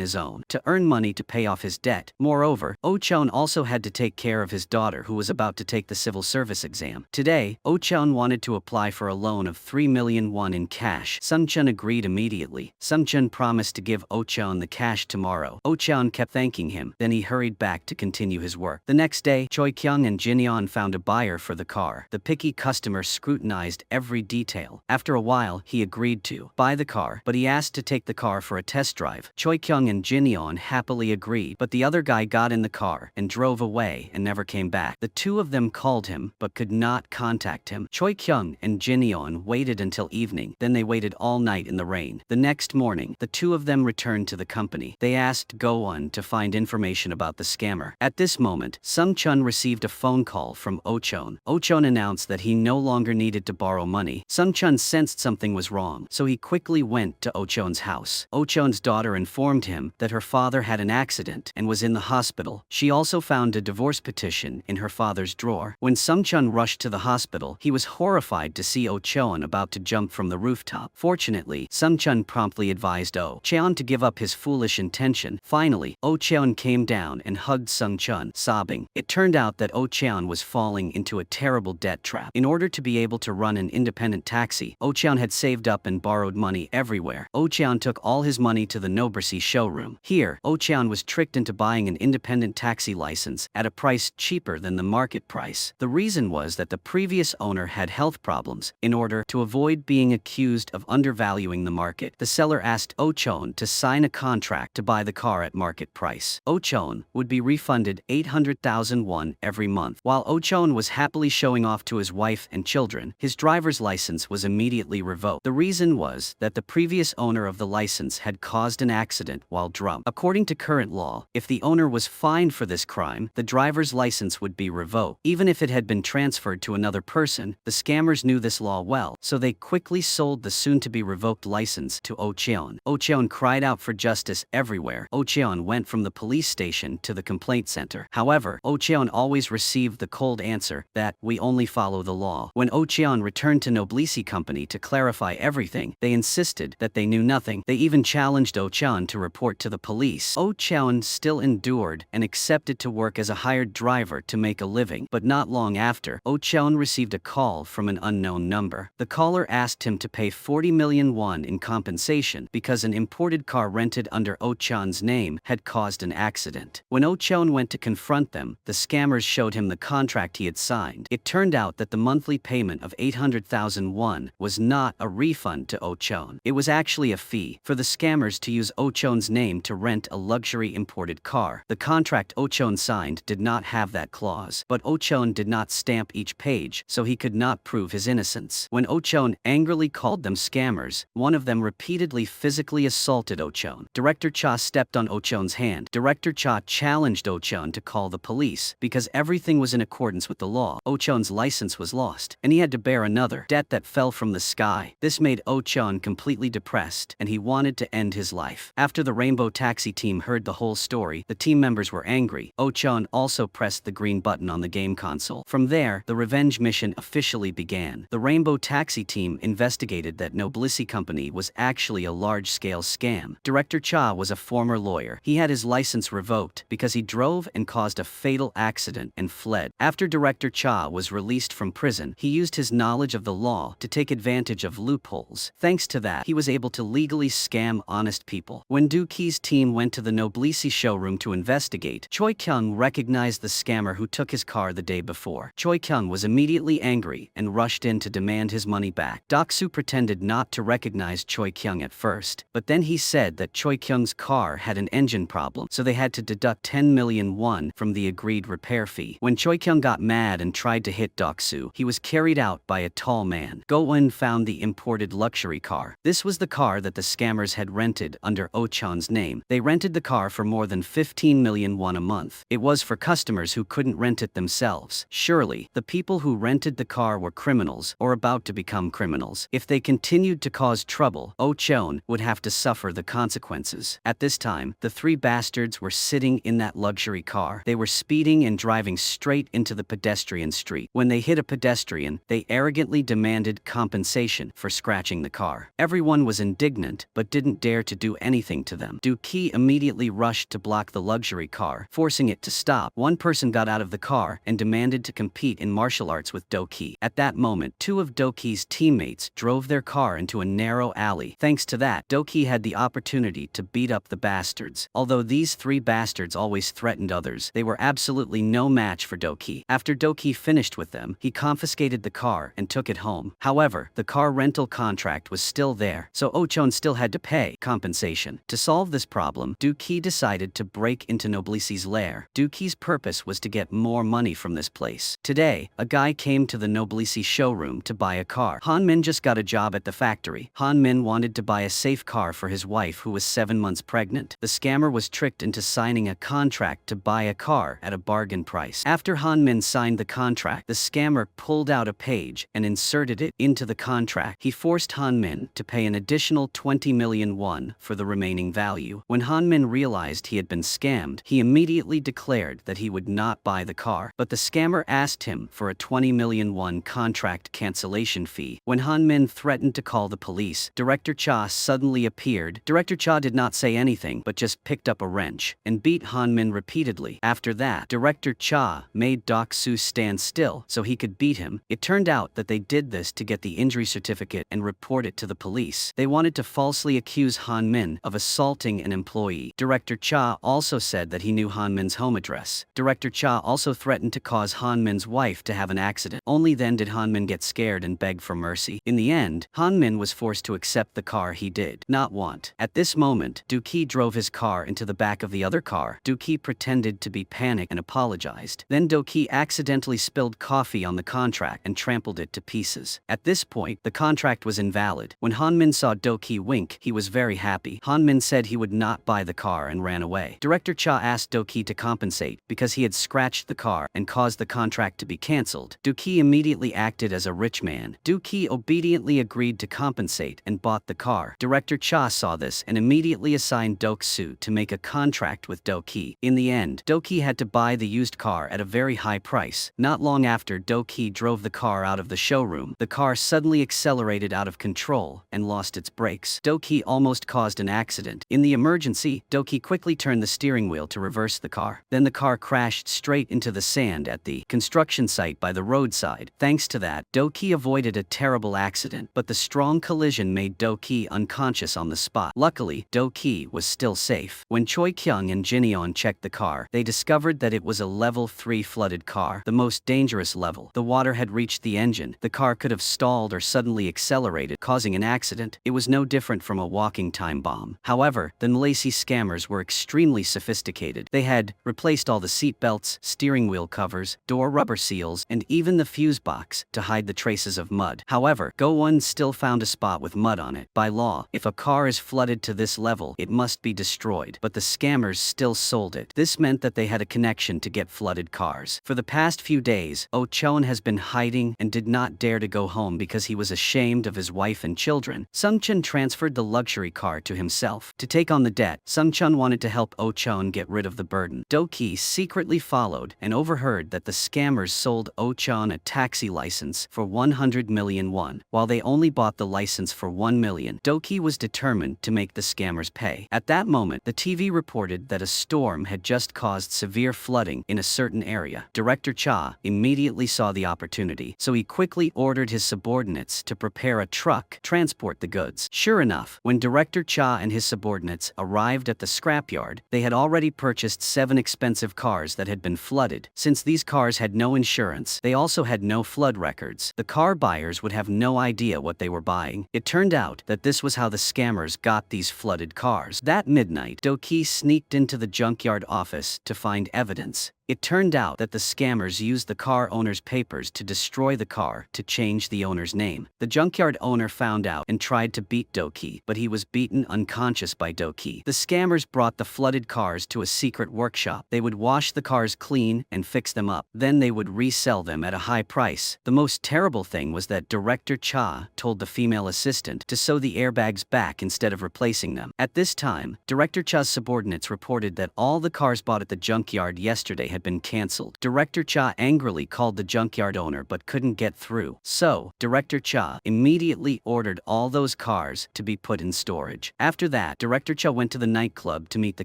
his own, to earn money to pay off his debt. Moreover, Oh-chan also had to take care of his daughter who was about to take the civil service exam. Today, Oh-chan wanted to apply for a loan of 3 million won in cash. Sung-chun agreed immediately. Sung-chun promised to give Oh-chan the cash tomorrow. Oh-chan kept thanking him, then he hurried back to continue his work. The next day, Choi-kyung and Jin-yeon found a buyer for the car. The picky customer scrutinized every detail. After a while, he agreed to buy the car, but he asked to take the car for a test drive. Choi-kyung and Jin-yeon happily agreed, but the other guy got in the car and drove away and never came back. The two of them called him, but could not contact him. Choi-kyung and Jin-yeon waited until evening, then they waited all night in the rain. The next morning, the two of them returned to the company. They asked Go-won to find information about the scammer. At this moment, Sung-chun received a phone call from Oh-chon. Oh-chon announced that he no longer needed to borrow money. Sung-chun sensed something was wrong, so he quickly went to Oh-chon's house. Oh-chon's daughter informed him that her father had an accident and was in the hospital. She also found a divorce petition in her father's drawer. When Sung-chun rushed to the hospital, he was horrified to see Oh-chon about to jump from the rooftop. Fortunately, Sung-chun promptly advised Oh-chon to give up his foolish intention. Finally, Oh-chon came down and hugged Sung-chun, sobbing. It turned out that Oh-chon was falling into a terrible debt trap. In order to be able to run an independent taxi, Oh-chon had saved up and borrowed money everywhere. Oh-chon took all his money to the Noblei showroom. Here, Oh-chon was tricked into buying an independent taxi license at a price cheaper than the market price. The reason was that the previous owner had health problems. In order to avoid being accused of undervaluing the market, the seller asked Oh-chon to sign a contract to buy the car at market price. Oh-chon would be refunded 800,000 won every month. While Oh-chon was happily showing off to his wife and children, his driver's license was immediately revoked. The reason was that the previous owner of the license had caused an accident while drunk. According to current law, if the owner was fined for this crime, the driver's license would be revoked. Even if it had been transferred to another person, the scammers knew this law well, so they quickly sold the soon-to-be revoked license to Oh-chon. Oh-chon cried out for justice everywhere. Oh-chon went from the police station to the complaint center. However, Oh-chon always received the cold answer that, "We only follow the law." When Oh-chon returned to Noblei Company to clarify everything, they insisted that they knew nothing. They even challenged Oh-chon to report to the police. Oh-chon still endured and accepted to work as a hired driver to make a living, but not long after, Oh-chon received a call from an unknown number. The caller asked him to pay 40 million won in compensation because an imported car rented under Oh-chon's name had caused an accident. When Oh-chon went to confront them, the scammers showed him the contract he had signed. It turned out that the monthly payment of 800,000 won was not a refund to Oh-chon. It was actually a fee for the scammers to use Oh-chon's name to rent a luxury imported car. The contract Oh-chon signed did not have that clause, but Oh-chon did not stamp each page, so he could not prove his innocence. When Oh-chon angrily called them scammers, one of them repeatedly physically assaulted Oh-chon. Director Cha stepped on Oh-chon's hand. Director Cha challenged Oh-chon to call the police because everything was in accordance with the law. Oh-chon's license was lost, and he had to bear another debt that fell from the sky. This made Oh-chon completely depressed, and he wanted to end his life. After the Rainbow Taxi team heard the whole story, the team members were angry. Oh-chon also pressed the green button on the game console. From there, the revenge mission officially began. The Rainbow Taxi team investigated that Noblei Company was actually a large-scale scam. Director Cha was a former lawyer. He had his license revoked because he drove and caused a fatal accident and fled. After Director Cha was released from prison, he used his knowledge of the law to take advantage of loopholes. Thanks to that, he was able to legally scam honest people. When Doki's team went to the Noblei showroom to investigate, Choi-kyung recognized the scammer who took his car the day before. Choi-kyung was immediately angry and rushed in to demand his money back. Doksu pretended not to recognize Choi-kyung at first, but then he said that Choi-kyung's car had an engine problem, so they had to deduct 10 million won from the agreed repair fee. When Choi-kyung got mad and tried to hit Doksu, he was carried out by a tall man. Go-eun found the imported luxury car. This was the car that the scammers had rented under Oh-chon's name. They rented the car for more than 15 million won a month. It was for customers who couldn't rent it themselves. Surely, the people who rented the car were criminals or about to become criminals. If they continued to cause trouble, Oh-cheon would have to suffer the consequences. At this time, the three bastards were sitting in that luxury car. They were speeding and driving straight into the pedestrian street. When they hit a pedestrian, they arrogantly demanded compensation for scratching the car. Everyone was indignant but didn't dare to do anything to them. Doki immediately rushed to block the luxury car, forcing it to stop. One person got out of the car and demanded to compete in martial arts with Doki. At that moment, two of Doki's teammates drove their car into a narrow alley. Thanks to that, Doki had the opportunity to beat up the bastards. Although these three bastards always threatened others, they were absolutely no match for Doki. After Doki finished with them, he confiscated the car and took it home. However, the car rental contract was still there, so Oh-cheon still had to pay compensation. To solve this problem, Doki decided to break into Noblei's lair. Doki's purpose was to get more money from this place. Today, a guy came to the Noblei showroom to buy a car. Han-min just got a job at the factory. Han-min wanted to buy a safe car for his wife who was 7 months pregnant. The scammer was tricked into signing a contract to buy a car at a bargain price. After Han-min signed the contract, the scammer pulled out a page and inserted it into the contract. He forced Han-min to pay an additional 20 million won for the remaining value. When Han-min realized he had been scammed, he immediately declared that he would not buy the car, but the scammer asked him for a 20 million won contract cancellation fee. When Han-min threatened to call the police, Director Cha suddenly appeared. Director Cha did not say anything but just picked up a wrench and beat Han-min repeatedly. After that, Director Cha made Dok-soo stand still so he could beat him. It turned out that they did this to get the injury certificate and report it to the police. They wanted to falsely accuse Han-min of assaulting an employee. Director Cha also said that he knew Han-min's home address. Director Cha also threatened to cause Han-min's wife to have an accident. Only then did Han-min get scared and beg for mercy. In the end, Han-min was forced to accept the car he did not want. At this moment, Doki drove his car into the back of the other car. Doki pretended to be panicked and apologized. Then Doki accidentally spilled coffee on the contract and trampled it to pieces. At this point, the contract was invalid. When Han-min saw Doki wink, he was very happy. Han-min said he would not buy the car and ran away. Director Cha asked Doki to compensate because he had scratched the car and caused the contract to be cancelled. Doki immediately acted as a rich man. Doki obediently agreed to compensate and bought the car. Director Cha saw this and immediately assigned Dok-soo to make a contract with Doki. In the end, Doki had to buy the used car at a very high price. Not long after Doki drove the car out of the showroom, the car suddenly accelerated out of control and lost its brakes. Doki almost caused an accident. In the emergency, Doki quickly turned the steering wheel to reverse the car. Then the car crashed straight into the sand at the construction site by the roadside. Thanks to that, Doki avoided a terrible accident, but the strong collision made Doki unconscious on the spot. Luckily, Doki was still safe. When Choi Kyung and Jinyeon checked the car, they discovered that it was a level 3 flooded car, the most dangerous level. The water had reached the engine. The car could have stalled or suddenly accelerated, causing an accident. It was no different from a walking time bomb. However, the Noblei scammers were extremely sophisticated. They had replaced all the seat belts, steering wheel covers, door rubber seals, and even the fuse box to hide the traces of mud. However, Go-won still found a spot with mud on it. By law, if a car is flooded to this level, it must be destroyed, but the scammers still sold it. This meant that they had a connection to get flooded cars. For the past few days, Oh-cheon has been hiding and did not dare to go home because he was ashamed of his wife and children. Sung-chun transferred the luxury car to himself. To take on the debt, Sung-chun wanted to help Oh-cheon get rid of the burden. Doki secretly followed and overheard that the scammers sold Oh-cheon a taxi license for 100 million won, while they only bought the license for 1 million. Doki was determined to make the scammers pay. At that moment, the TV reported that a storm had just caused severe flooding in a certain area. Director Cha immediately saw the opportunity, so he quickly ordered his subordinates to prepare a truck to transport the goods. Sure enough, when Director Cha and his subordinates arrived at the scrapyard, they had already purchased 7 expensive cars that had been flooded. Since these cars had no insurance, they also had no flood records. The car buyers would have no idea what they were buying. It turned out that this was how the scammers got these flooded cars. That midnight, Doki sneaked into the junkyard office to find evidence. It turned out that the scammers used the car owner's papers to destroy the car to change the owner's name. The junkyard owner found out and tried to beat Doki, but he was beaten unconscious by Doki. The scammers brought the flooded cars to a secret workshop. They would wash the cars clean and fix them up. Then they would resell them at a high price. The most terrible thing was that Director Cha told the female assistant to sew the airbags back instead of replacing them. At this time, Director Cha's subordinates reported that all the cars bought at the junkyard yesterday had been cancelled. Director Cha angrily called the junkyard owner but couldn't get through. So, Director Cha immediately ordered all those cars to be put in storage. After that, Director Cha went to the nightclub to meet the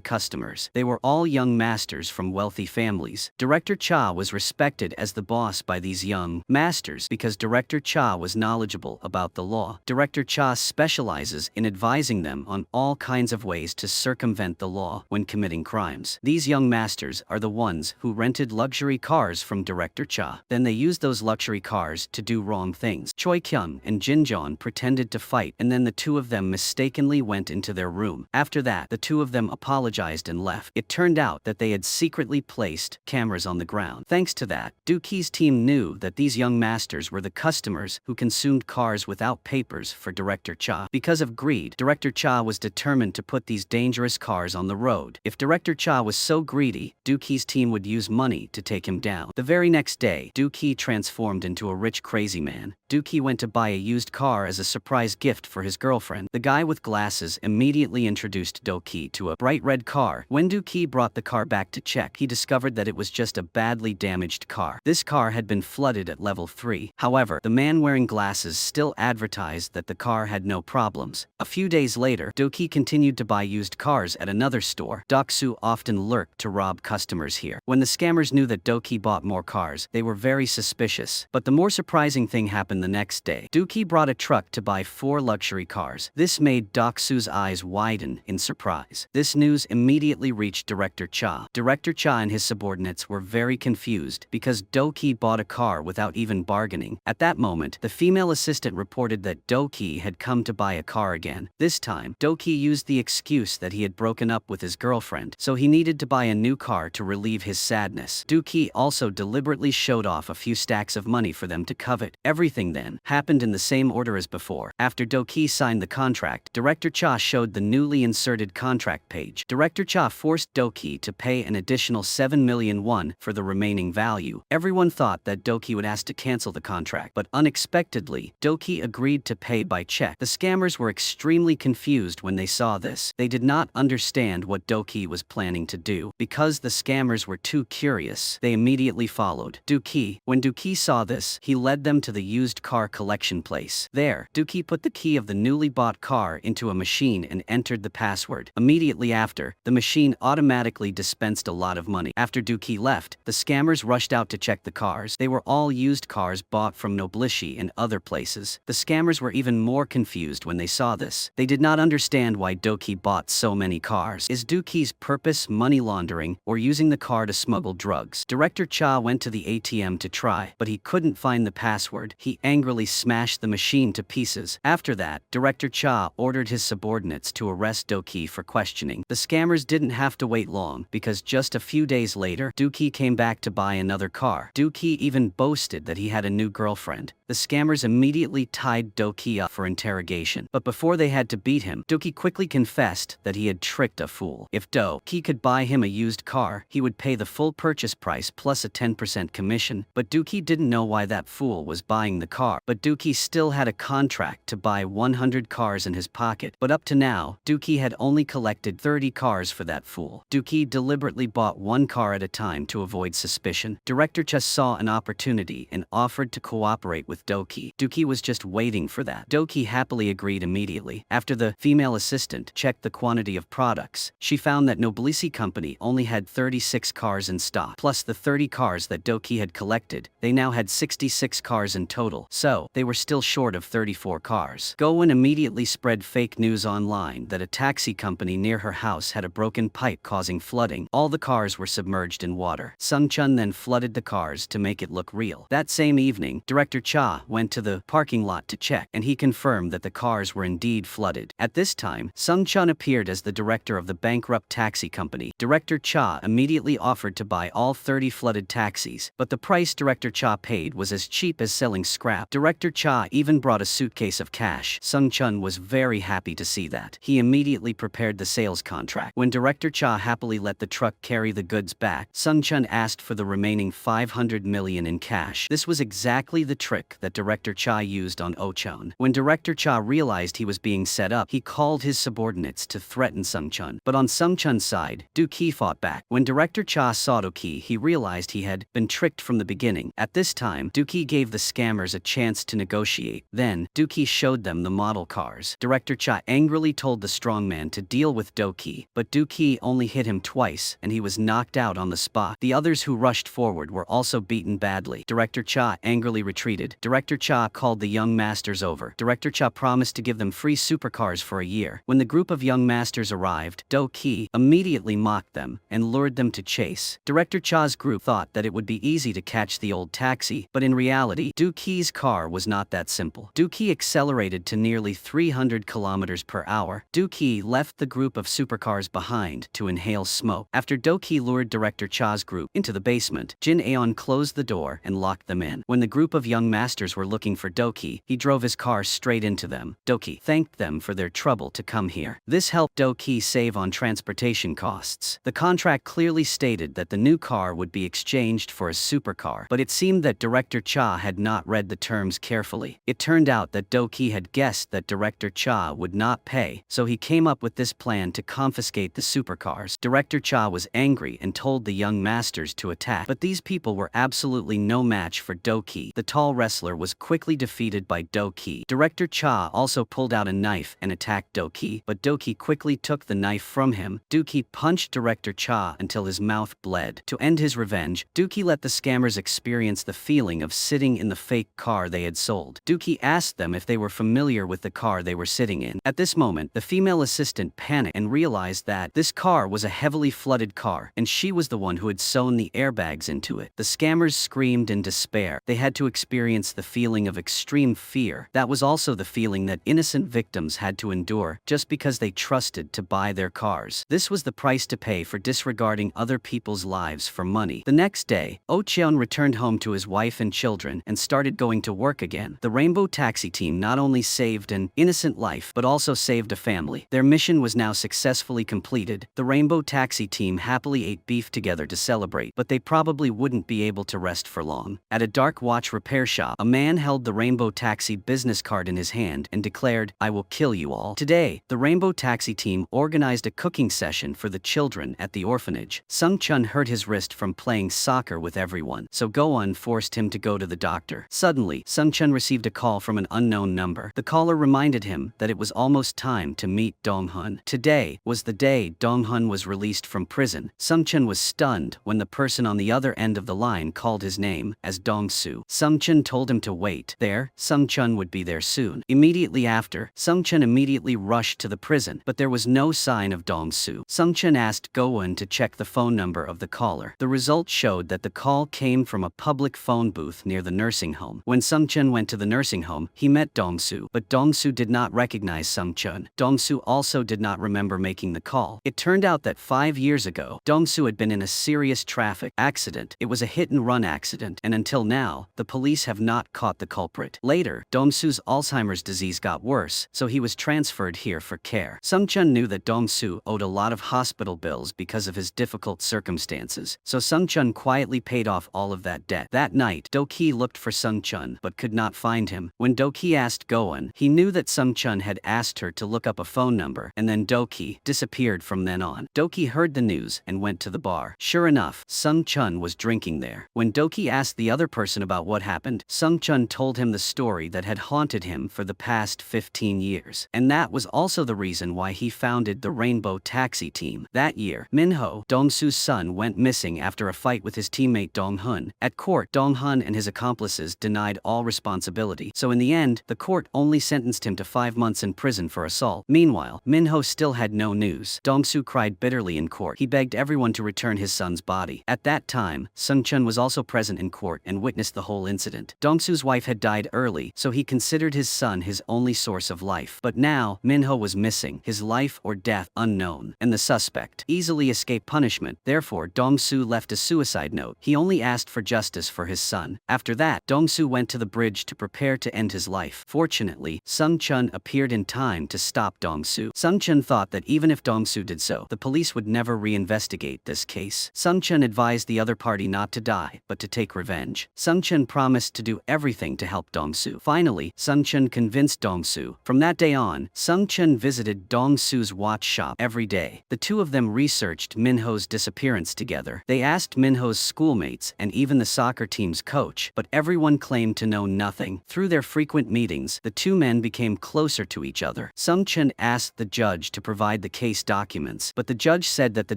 customers. They were all young masters from wealthy families. Director Cha was respected as the boss by these young masters because Director Cha was knowledgeable about the law. Director Cha specializes in advising them on all kinds of ways to circumvent the law when committing crimes. These young masters are the ones who rented luxury cars from Director Cha. Then they used those luxury cars to do wrong things. Choi Kyung and Jin Jeon pretended to fight, and then the two of them mistakenly went into their room. After that, the two of them apologized and left. It turned out that they had secretly placed cameras on the ground. Thanks to that, Doki's team knew that these young masters were the customers who consumed cars without papers for Director Cha. Because of greed, Director Cha was determined to put these dangerous cars on the road. If Director Cha was so greedy, Doki's team would use money to take him down. The very next day, Doki transformed into a rich crazy man. Doki went to buy a used car as a surprise gift for his girlfriend. The guy with glasses immediately introduced Doki to a bright red car. When Doki brought the car back to check, he discovered that it was just a badly damaged car. This car had been flooded at level 3. However, the man wearing glasses still advertised that the car had no problems. A few days later, Doki continued to buy used cars at another store. Doksu often lurked to rob customers here. When the scammers knew that Doki bought more cars, they were very suspicious. But the more surprising thing happened the next day. Doki brought a truck to buy 4 luxury cars. This made Doksu's eyes widen in surprise. This news immediately reached Director Cha. Director Cha and his subordinates were very confused because Doki bought a car without even bargaining. At that moment, the female assistant reported that Doki had come to buy a car again. This time, Doki used the excuse that he had broken up with his girlfriend, so he needed to buy a new car to relieve his sadness. Doki also deliberately showed off a few stacks of money for them to covet. Everything then happened in the same order as before. After Doki signed the contract, Director Cha showed the newly inserted contract page. Director Cha forced Doki to pay an additional 7 million won for the remaining value. Everyone thought that Doki would ask to cancel the contract, but unexpectedly, Doki agreed to pay by check. The scammers were extremely confused when they saw this. They did not understand what Doki was planning to do. Because the scammers were too curious, they immediately followed Doki. When Doki saw this, he led them to the used car collection place. There, Doki put the key of the newly bought car into a machine and entered the password. Immediately after, the machine automatically dispensed a lot of money. After Doki left, the scammers rushed out to check the cars. They were all used cars bought from Noblei and other places. The scammers were even more confused when they saw this. They did not understand why Doki bought so many cars. Is Doki's purpose money laundering or using the car to smuggle drugs? Director Cha went to the ATM to try, but he couldn't find the password. He angrily smashed the machine to pieces. After that, Director Cha ordered his subordinates to arrest Doki for questioning. The scammers didn't have to wait long because just a few days later, Doki came back to buy another car. Doki even boasted that he had a new girlfriend. The scammers immediately tied Doki up for interrogation. But before they had to beat him, Doki quickly confessed that he had tricked a fool. If Doki could buy him a used car, he would pay the full purchase price plus a 10% commission. But Doki didn't know why that fool was buying the car. But Doki still had a contract to buy 100 cars in his pocket. But up to now, Doki had only collected 30 cars for that fool. Doki deliberately bought 1 car at a time to avoid suspicion. Director Cha saw an opportunity and offered to cooperate with Doki. Doki was just waiting for that. Doki happily agreed immediately. After the female assistant checked the quantity of products, she found that Noblei Company only had 36 cars in stock. Plus the 30 cars that Doki had collected, they now had 66 cars in total. So, they were still short of 34 cars. Gowen immediately spread fake news online that a taxi company near her house had a broken pipe causing flooding. All the cars were submerged in water. Sung Chun then flooded the cars to make it look real. That same evening, Director Cha Cha went to the parking lot to check, and he confirmed that the cars were indeed flooded. At this time, Sung Chun appeared as the director of the bankrupt taxi company. Director Cha immediately offered to buy all 30 flooded taxis, but the price Director Cha paid was as cheap as selling scrap. Director Cha even brought a suitcase of cash. Sung Chun was very happy to see that. He immediately prepared the sales contract. When Director Cha happily let the truck carry the goods back, Sung Chun asked for the remaining 500 million in cash. This was exactly the trick that Director Cha used on Oh-chun. When Director Cha realized he was being set up, he called his subordinates to threaten Sung Chun. But on Sung Chun's side, Doki fought back. When Director Cha saw Doki, he realized he had been tricked from the beginning. At this time, Doki gave the scammers a chance to negotiate. Then, Doki showed them the model cars. Director Cha angrily told the strongman to deal with Doki, but Doki only hit him twice, and he was knocked out on the spot. The others who rushed forward were also beaten badly. Director Cha angrily retreated. Director Cha called the young masters over. Director Cha promised to give them free supercars for a year. When the group of young masters arrived, Doki immediately mocked them and lured them to chase. Director Cha's group thought that it would be easy to catch the old taxi, but in reality, Doki's car was not that simple. Doki accelerated to nearly 300 kilometers per hour. Doki left the group of supercars behind to inhale smoke. After Doki lured Director Cha's group into the basement, Jin Aeon closed the door and locked them in. When the group of young masters were looking for Doki, he drove his car straight into them. Doki thanked them for their trouble to come here. This helped Doki save on transportation costs. The contract clearly stated that the new car would be exchanged for a supercar, but it seemed that Director Cha had not read the terms carefully. It turned out that Doki had guessed that Director Cha would not pay, so he came up with this plan to confiscate the supercars. Director Cha was angry and told the young masters to attack, but these people were absolutely no match for Doki. The tall wrestler was quickly defeated by Doki. Director Cha also pulled out a knife and attacked Doki, but Doki quickly took the knife from him. Doki punched Director Cha until his mouth bled. To end his revenge, Doki let the scammers experience the feeling of sitting in the fake car they had sold. Doki asked them if they were familiar with the car they were sitting in. At this moment, the female assistant panicked and realized that this car was a heavily flooded car, and she was the one who had sewn the airbags into it. The scammers screamed in despair. They had to experience the feeling of extreme fear. That was also the feeling that innocent victims had to endure just because they trusted to buy their cars. This was the price to pay for disregarding other people's lives for money. The next day, Oh-cheon returned home to his wife and children and started going to work again. The Rainbow Taxi team not only saved an innocent life, but also saved a family. Their mission was now successfully completed. The Rainbow Taxi team happily ate beef together to celebrate, but they probably wouldn't be able to rest for long. At a dark watch repair shop, a man held the Rainbow Taxi business card in his hand and declared, "I will kill you all." Today, the Rainbow Taxi team organized a cooking session for the children at the orphanage. Sung Chun hurt his wrist from playing soccer with everyone, so Go-un forced him to go to the doctor. Suddenly, Sung Chun received a call from an unknown number. The caller reminded him that it was almost time to meet Dong-hun. Today was the day Dong-hun was released from prison. Sung Chun was stunned when the person on the other end of the line called his name as Dong-su. Sung Chun told him to wait. There, Sung Chun would be there soon. Immediately after, Sung Chun immediately rushed to the prison, but there was no sign of Dong-su. Sung Chun asked Go-un to check the phone number of the caller. The result showed that the call came from a public phone booth near the nursing home. When Sung Chun went to the nursing home, he met Dong-su, but Dong-su did not recognize Sung Chun. Dong-su also did not remember making the call. It turned out that 5 years ago, Dong-su had been in a serious traffic accident. It was a hit-and-run accident, and until now, the police have not caught the culprit. Later, Dong-su's Alzheimer's disease got worse, so he was transferred here for care. Sung Chun knew that Dong-su owed a lot of hospital bills because of his difficult circumstances, so Sung Chun quietly paid off all of that debt. That night, Doki looked for Sung Chun but could not find him. When Doki asked Go-un, he knew that Sung Chun had asked her to look up a phone number, and then Doki disappeared from then on. Doki heard the news and went to the bar. Sure enough, Sung Chun was drinking there. When Doki asked the other person about what happened, Sung Chun told him the story that had haunted him for the past 15 years. And that was also the reason why he founded the Rainbow Taxi team. That year, Minho, Dong-su's son, went missing after a fight with his teammate Dong-hun. At court, Dong-hun and his accomplices denied all responsibility, so in the end, the court only sentenced him to 5 months in prison for assault. Meanwhile, Minho still had no news. Dong-su cried bitterly in court. He begged everyone to return his son's body. At that time, Sung Chun was also present in court and witnessed the whole incident. Dongsu's wife had died early, so he considered his son his only source of life. But now, Minho was missing, his life or death unknown, and the suspect easily escaped punishment. Therefore, Dongsu left a suicide note. He only asked for justice for his son. After that, Dongsu went to the bridge to prepare to end his life. Fortunately, Sung Chun appeared in time to stop Dongsu. Sung Chun thought that even if Dongsu did so, the police would never reinvestigate this case. Sung Chun advised the other party not to die, but to take revenge. Sung Chun promised to do everything to help Dongsu. Finally, Sung Chun convinced Dongsu. From that day on, Sung Chun visited Dongsu's watch shop every day. The two of them researched Minho's disappearance together. They asked Minho's schoolmates and even the soccer team's coach, but everyone claimed to know nothing. Through their frequent meetings, the two men became closer to each other. Sung Chun asked the judge to provide the case documents, but the judge said that the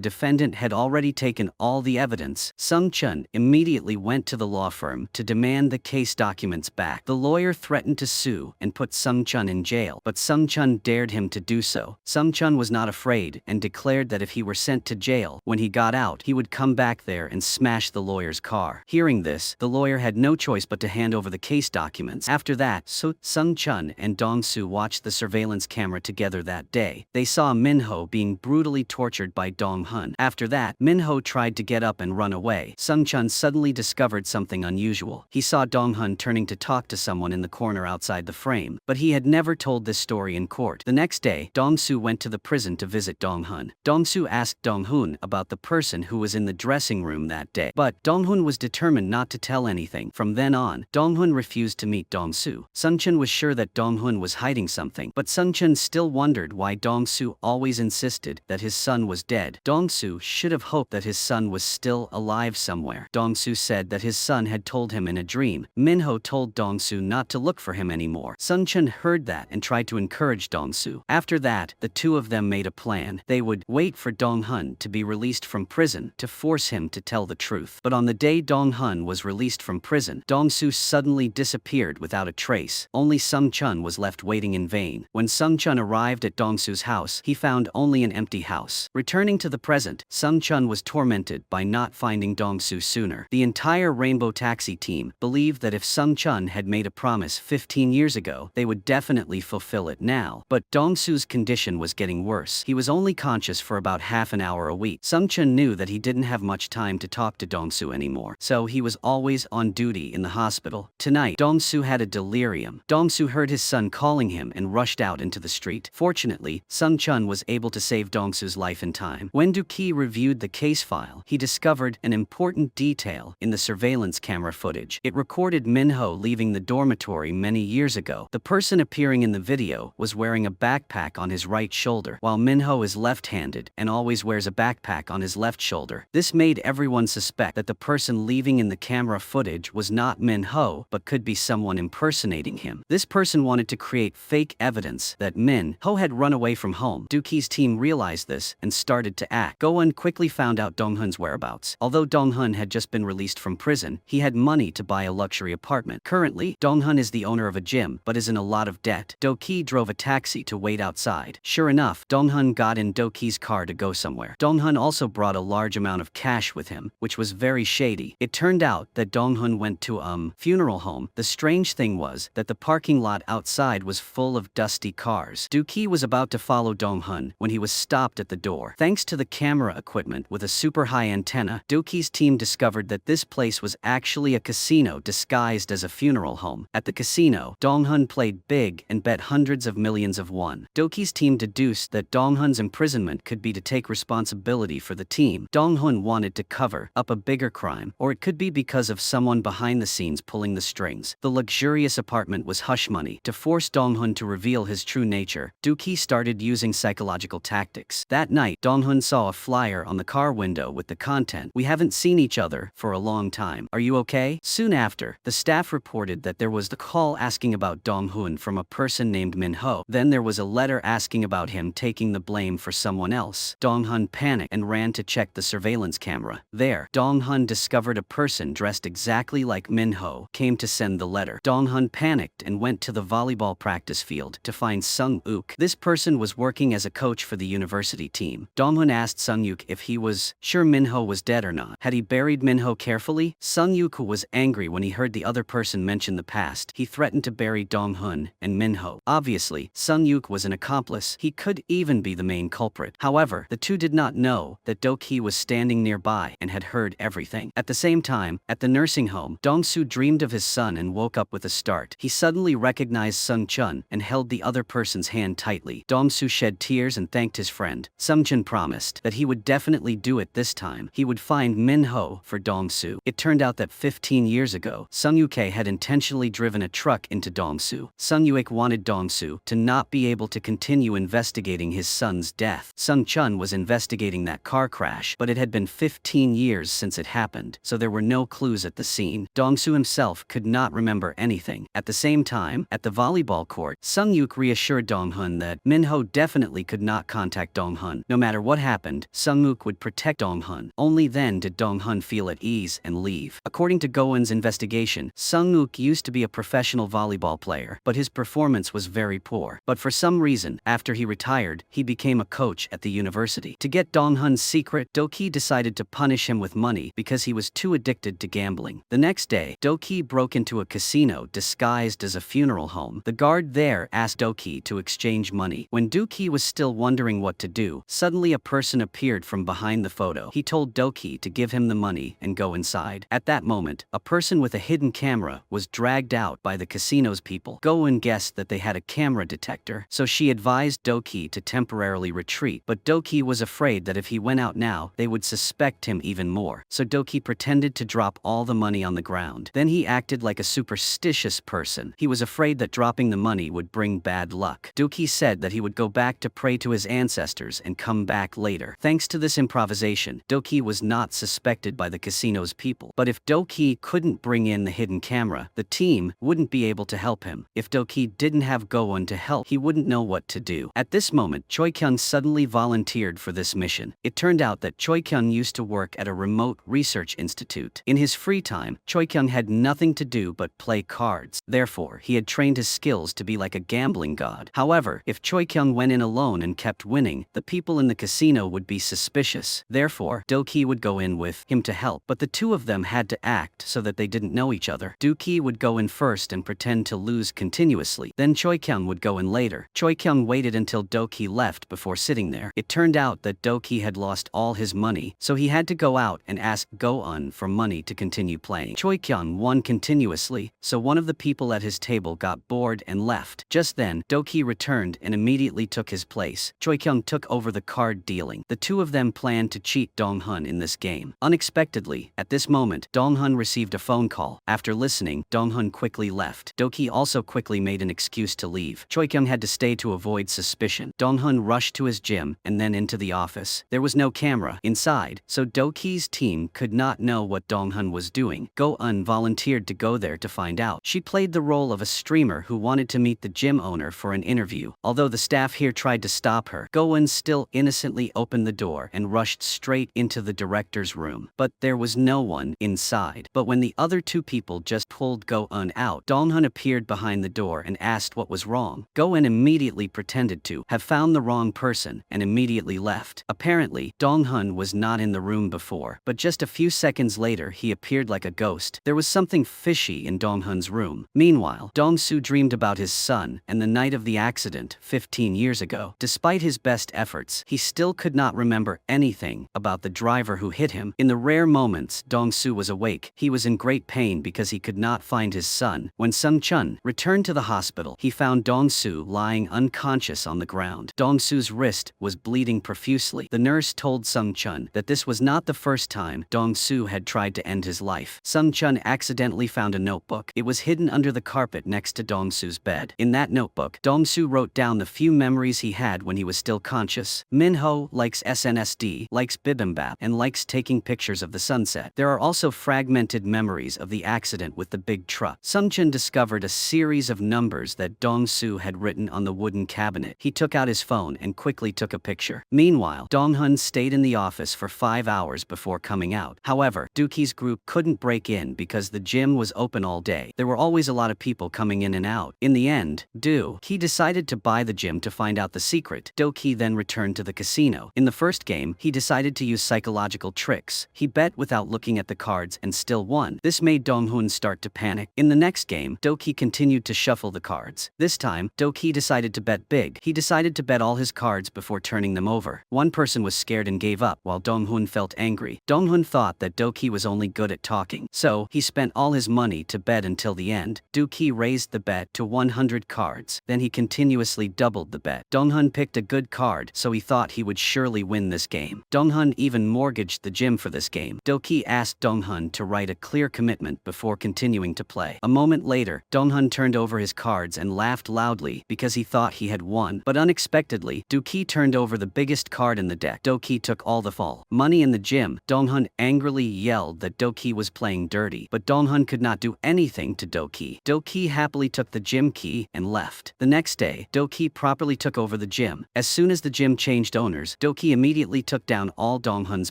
defendant had already taken all the evidence. Sung Chun immediately went to the law firm to demand the case documents back. The lawyer threatened to sue and put Sung Chun in jail, but Sung Chun dared him to do so. Sung Chun was not afraid and declared that if he were sent to jail, when he got out, he would come back there and smash the lawyer's car. Hearing this, the lawyer had no choice but to hand over the case documents. After that, Sung Chun and Dongsu watched the surveillance camera together that day. They saw Minho being brutally tortured by Dong Hun. After that, Minho tried to get up and run away. Sung Chun suddenly discovered something unusual. He saw Dong Hun turning to talk to someone in the corner outside the frame, but he had never told this story in court. The next day, Dongsu went to the prison to visit Dong Hun. Dongsu asked Dong Hun about the person who was in the dressing room that day, but Dong Hun was determined not to tell anything. From then on, Dong Hun refused to meet Dongsu. Sung Chun was sure that Dong Hun was hiding something, but Sung Chun still wondered why Dongsu always insisted that his son was dead. Dongsu should have hoped that his son was still alive somewhere. Dongsu said that his son had told him in a dream. Minho told Dongsu not to look for him anymore. Sung Chun heard that and tried to encourage Dongsu. After that, the two of them made a plan. They would wait for Dong Hun to be released from prison to force him to tell the truth. But on the day Dong Hun was released from prison, Dongsu suddenly disappeared without a trace. Only Sung Chun was left waiting in vain. When Sung Chun arrived at Dongsu's house, he found only an empty house. Returning to the present, Sung Chun was tormented by not finding Dongsu sooner. The entire Rainbow Taxi team believed that if Sung Chun had made a promise 15 years ago, they would definitely fulfill it now. But Dongsu's condition was getting worse. He was only conscious for about half an hour a week. Sung Chun knew that he didn't have much time to talk to Dongsu anymore, so he was always on duty in the hospital. Tonight, Dongsu had a delirium. Dongsu heard his son calling him and rushed out into the street. Fortunately, Sung Chun was able to save Dongsu's life in time. When Doki reviewed the case file, he discovered an important detail in the surveillance camera footage. It recorded Minho leaving the dormitory many years ago. The person appearing in the video was wearing a backpack on his right shoulder, while Minho is left-handed and always wears a backpack on his left shoulder. This made everyone suspect that the person leaving in the camera footage was not Minho, but could be someone impersonating him. This person wanted to create fake evidence that Minho had run away from home. Doki's team realized this and started to act. Go-eun quickly found out Dong Hun's whereabouts. Although Dong Hun had just been released from prison, he had money to buy a luxury apartment. Currently, Dong Hun is the owner of a gym, but is in a lot of debt. Doki drove a taxi to wait outside. Sure enough, Dong Hun got in Doki's car to go somewhere. Dong Hun also brought a large amount of cash with him, which was very shady. It turned out that Dong Hun went to funeral home. The strange thing was that the parking lot outside was full of dusty cars. Doki was about to follow Dong Hun when he was stopped at the door. Thanks to the camera equipment with a super high antenna, Doki's team discovered that this place was actually a casino disguised as a funeral home. At the casino, Dong Hun played big and bet hundreds of millions of won. Doki's team deduced that Dong Hun's imprisonment could be to take responsibility for the team. Dong Hun wanted to cover up a bigger crime, or it could be because of someone behind the scenes pulling the strings. The luxurious apartment was hush money. To force Dong Hun to reveal his true nature, Doki started using psychological tactics. That night, Dong Hun saw a flyer on the car window with the content, "We haven't seen each other for a long time. Are you okay?" Soon after, the staff reported that there was the call asking about Dong Hun from a person named Minho. Then there was a letter asking about him taking the blame for someone else. Dong Hun panicked and ran to check the surveillance camera. There, Dong Hun discovered a person dressed exactly like Minho came to send the letter. Dong Hun panicked and went to the volleyball practice field to find Sung Uk. This person was working as a coach for the university team. Dong Hun asked Sung Uk if he was sure Minho was dead or not. Had he buried Minho carefully? Sung Uk was angry when he heard the other person mentioned the past, he threatened to bury Dong-hun and Minho. Obviously, Sung-yuk was an accomplice. He could even be the main culprit. However, the two did not know that Doki was standing nearby and had heard everything. At the same time, at the nursing home, Dong-soo dreamed of his son and woke up with a start. He suddenly recognized Sung-chun and held the other person's hand tightly. Dong-soo shed tears and thanked his friend. Sung-chun promised that he would definitely do it this time. He would find Minho for Dong-soo. It turned out that 15 years ago, Sung-yuk had intentionally driven a truck into Dong-soo. Sung-yuk wanted Dong-soo to not be able to continue investigating his son's death. Sung-chun was investigating that car crash, but it had been 15 years since it happened, so there were no clues at the scene. Dong-soo himself could not remember anything. At the same time, at the volleyball court, Sung-yuk reassured Dong-hun that Minho definitely could not contact Dong-hun. No matter what happened, Sung-yuk would protect Dong-hun. Only then did Dong-hun feel at ease and leave. According to Go-eun's investigation, Sung-yuk used to be a professional volleyball player, but his performance was very poor. But for some reason, after he retired, he became a coach at the university. To get Dong-hun's secret, Doki decided to punish him with money because he was too addicted to gambling. The next day, Doki broke into a casino disguised as a funeral home. The guard there asked Doki to exchange money. When Doki was still wondering what to do, suddenly a person appeared from behind the photo. He told Doki to give him the money and go inside. At that moment, a person with a hidden camera was dragged out by the casino's people. Go-eun guessed that they had a camera detector, so she advised Doki to temporarily retreat, but Doki was afraid that if he went out now, they would suspect him even more. So Doki pretended to drop all the money on the ground. Then he acted like a superstitious person. He was afraid that dropping the money would bring bad luck. Doki said that he would go back to pray to his ancestors and come back later. Thanks to this improvisation, Doki was not suspected by the casino's people. But if Doki couldn't bring in the hidden camera, the team wouldn't be able to help him. If Doki didn't have Go-eun to help, he wouldn't know what to do. At this moment, Choi-kyun suddenly volunteered for this mission. It turned out that Choi-kyun used to work at a remote research institute. In his free time, Choi-kyun had nothing to do but play cards. Therefore, he had trained his skills to be like a gambling god. However, if Choi-kyun went in alone and kept winning, the people in the casino would be suspicious. Therefore, Doki would go in with him to help, but the two of them had to act so that they didn't know each other. Doki would go in first and pretend to lose continuously. Then Choi-kyun would go in later. Choi-kyun waited until Doki left before sitting there. It turned out that Doki had lost all his money, so he had to go out and ask Go-eun for money to continue playing. Choi-kyun won continuously, so one of the people at his table got bored and left. Just then, Doki returned and immediately took his place. Choi-kyun took over the card dealing. The two of them planned to cheat Dong-hun in this game. Unexpectedly, at this moment, Dong-hun received a phone call. After listening, Dong-hun quickly left. Doki also quickly made an excuse to leave. Choi-kyun had to stay to avoid suspicion. Dong-hun rushed to his gym and then into the office. There was no camera inside, so Doki's team could not know what Dong-hun was doing. Go-eun volunteered to go there to find out. She played the role of a streamer who wanted to meet the gym owner for an interview. Although the staff here tried to stop her, Go-eun still innocently opened the door and rushed straight into the director's room. But there was no one inside. But when the other two people just pulled Go-eun out, Dong-hun appeared behind the door and asked what was wrong. Go-eun immediately pretended to have found the wrong person and immediately left. Apparently, Dong-hun was not in the room before, but just a few seconds later he appeared like a ghost. There was something fishy in Dong-hun's room. Meanwhile, Dong-soo dreamed about his son and the night of the accident 15 years ago. Despite his best efforts, he still could not remember anything about the driver who hit him. In the rare moments Dong-soo was awake, he was in great pain because he could not find his son. When Sung-chun returned to the hospital, he found Dong-soo lying unconscious on the ground. Dong-soo's wrist was bleeding profusely. The nurse told Sung-chun that this was not the first time Dong-soo had tried to end his life. Sung-chun accidentally found a notebook. It was hidden under the carpet next to Dong-soo's bed. In that notebook, Dong-soo wrote down the few memories he had when he was still conscious. Minho likes SNSD, likes bibimbap, and likes taking pictures of the sunset. There are also fragmented memories of the accident with the big truck. Sung-chun discovered a series of numbers that Dong-soo had written on the wooden cabinet. He took out his phone and quickly took a picture. Meanwhile, Dong-hun stayed in the office for 5 hours before coming out. However, Doki's group couldn't break in because the gym was open all day. There were always a lot of people coming in and out. In the end, Doki decided to buy the gym to find out the secret. Doki then returned to the casino. In the first game, he decided to use psychological tricks. He bet without looking at the cards and still won. This made Dong-hun Dong-hun start to panic. In the next game, Doki continued to shuffle the cards. This time, Doki decided to bet big. He decided to bet all his cards before turning them over. One person was scared and gave up, while Dong-hun felt angry. Dong-hun thought that Doki was only good at talking, so he spent all his money to bet until the end. Doki raised the bet to 100 cards. Then he continuously doubled the bet. Dong-hun picked a good card, so he thought he would surely win this game. Dong-hun even mortgaged the gym for this game. Doki asked Dong-hun to write a clear commitment before continuing to play. A moment later, Dong-hun turned over his cards and laughed loudly because he thought he had won. But unexpectedly, Doki turned over the biggest card in the deck. Doki took all the fall money in the gym. Dong-hun angrily yelled that Doki was playing dirty, but Dong-hun could not do anything to Doki. Doki happily took the gym key and left. The next day, Doki properly took over the gym. As soon as the gym changed owners, Doki immediately took down all Dong-hun's